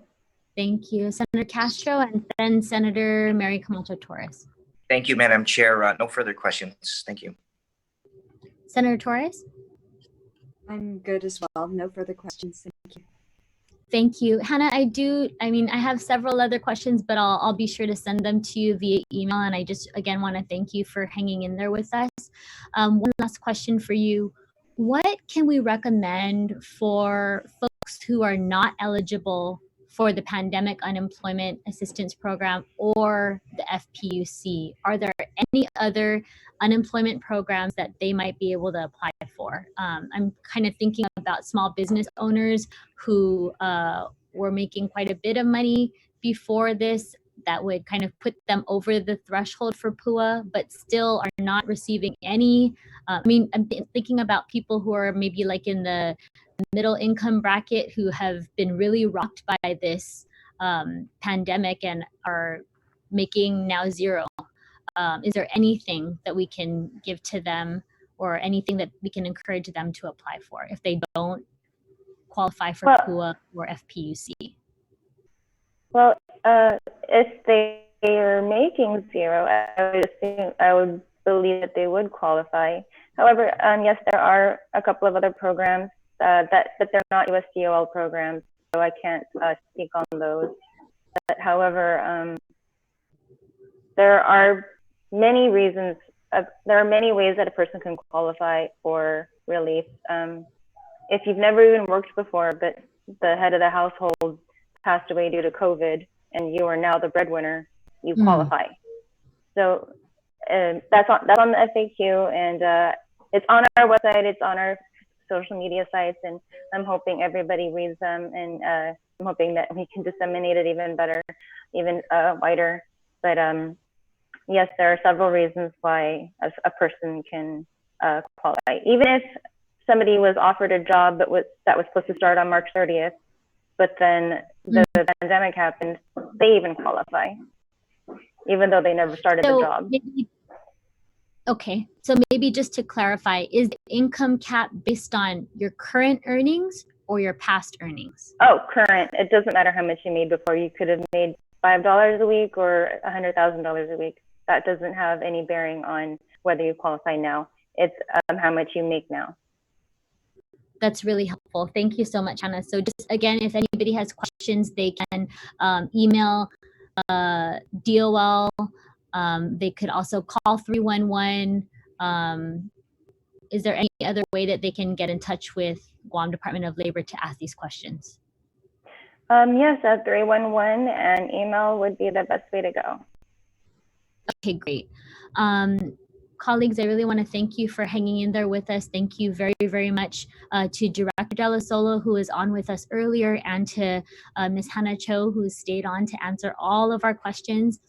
Thank you, Senator Castro, and then Senator Mary Camacho Torres. Thank you, Madam Chair. No further questions. Thank you. Senator Torres? I'm good as well. No further questions. Thank you. Thank you. Hannah, I have several other questions, but I'll be sure to send them to you via email. And I just, again, want to thank you for hanging in there with us. One last question for you. What can we recommend for folks who are not eligible for the Pandemic Unemployment Assistance Program or the FPUC? Are there any other unemployment programs that they might be able to apply for? I'm kind of thinking about small business owners who were making quite a bit of money before this, that would kind of put them over the threshold for PUA, but still are not receiving any. I'm thinking about people who are maybe like in the middle income bracket who have been really rocked by this pandemic and are making now zero. Is there anything that we can give to them or anything that we can encourage them to apply for if they don't qualify for PUA or FPUC? Well, if they are making zero, I would believe that they would qualify. However, yes, there are a couple of other programs but they're not USDOL programs, so I can't speak on those. But however, there are many reasons. There are many ways that a person can qualify for relief. If you've never even worked before, but the head of the household passed away due to COVID, and you are now the breadwinner, you qualify. So that's on the FAQ, and it's on our website. It's on our social media sites, and I'm hoping everybody reads them, and I'm hoping that we can disseminate it even better, even wider. But yes, there are several reasons why a person can qualify. Even if somebody was offered a job that was supposed to start on March 30th, but then the pandemic happened, they even qualify, even though they never started the job. Okay, so maybe just to clarify, is the income cap based on your current earnings or your past earnings? Oh, current. It doesn't matter how much you made before. You could have made $5 a week or $100,000 a week. That doesn't have any bearing on whether you qualify now. It's how much you make now. That's really helpful. Thank you so much, Hannah. So just again, if anybody has questions, they can email DOL. They could also call 311. Is there any other way that they can get in touch with Guam Department of Labor to ask these questions? Yes, at 311, and email would be the best way to go. Okay, great. Colleagues, I really want to thank you for hanging in there with us. Thank you very, very much to Director Della Solo, who was on with us earlier, and to Ms. Hannah Cho, who stayed on to answer all of our questions.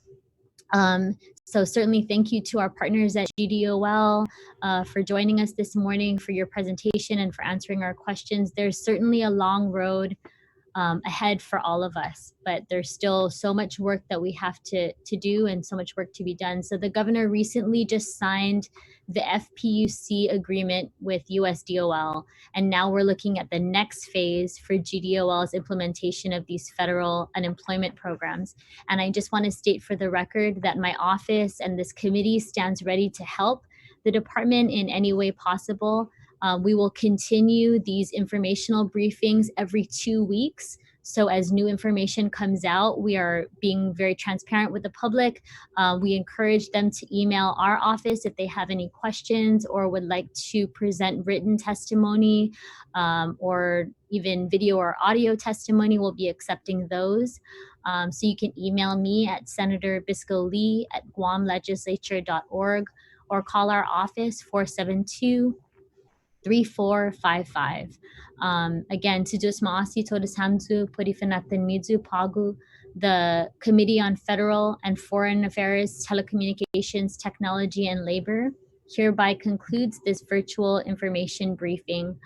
So certainly thank you to our partners at GDOL for joining us this morning, for your presentation and for answering our questions. There's certainly a long road ahead for all of us, but there's still so much work that we have to do and so much work to be done. So the governor recently just signed the FPUC agreement with USDOL, and now we're looking at the next phase for GDOL's implementation of these federal unemployment programs. And I just want to state for the record that my office and this committee stands ready to help the department in any way possible. We will continue these informational briefings every 2 weeks. So as new information comes out, we are being very transparent with the public. We encourage them to email our office if they have any questions or would like to present written testimony or even video or audio testimony. We'll be accepting those. So you can email me at Senator Biscoe Lee at guamlegislature.org or call our office 472-3455. Again, Tujus Maasi Todas Hamzu Purifanatan Mizu Pagu, the Committee on Federal and Foreign Affairs, Telecommunications, Technology, and Labor hereby concludes this virtual information briefing.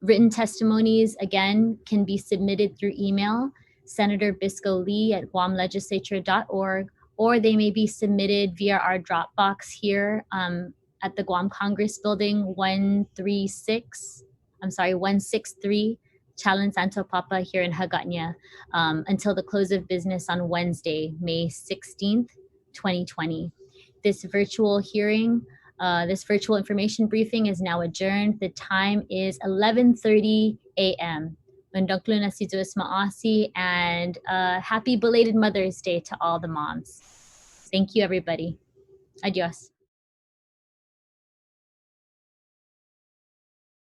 Written testimonies, again, can be submitted through email, Senator Biscoe Lee at guamlegislature.org, or they may be submitted via our Dropbox here at the Guam Congress Building, 163 Chalan Santo Papa here in Hagåtña until the close of business on Wednesday, May 16th, 2020. This virtual hearing, this virtual information briefing is now adjourned. The time is 11:30 a.m. Mundoklu na si Diyos Maasi, and happy belated Mother's Day to all the moms. Thank you, everybody. Adios.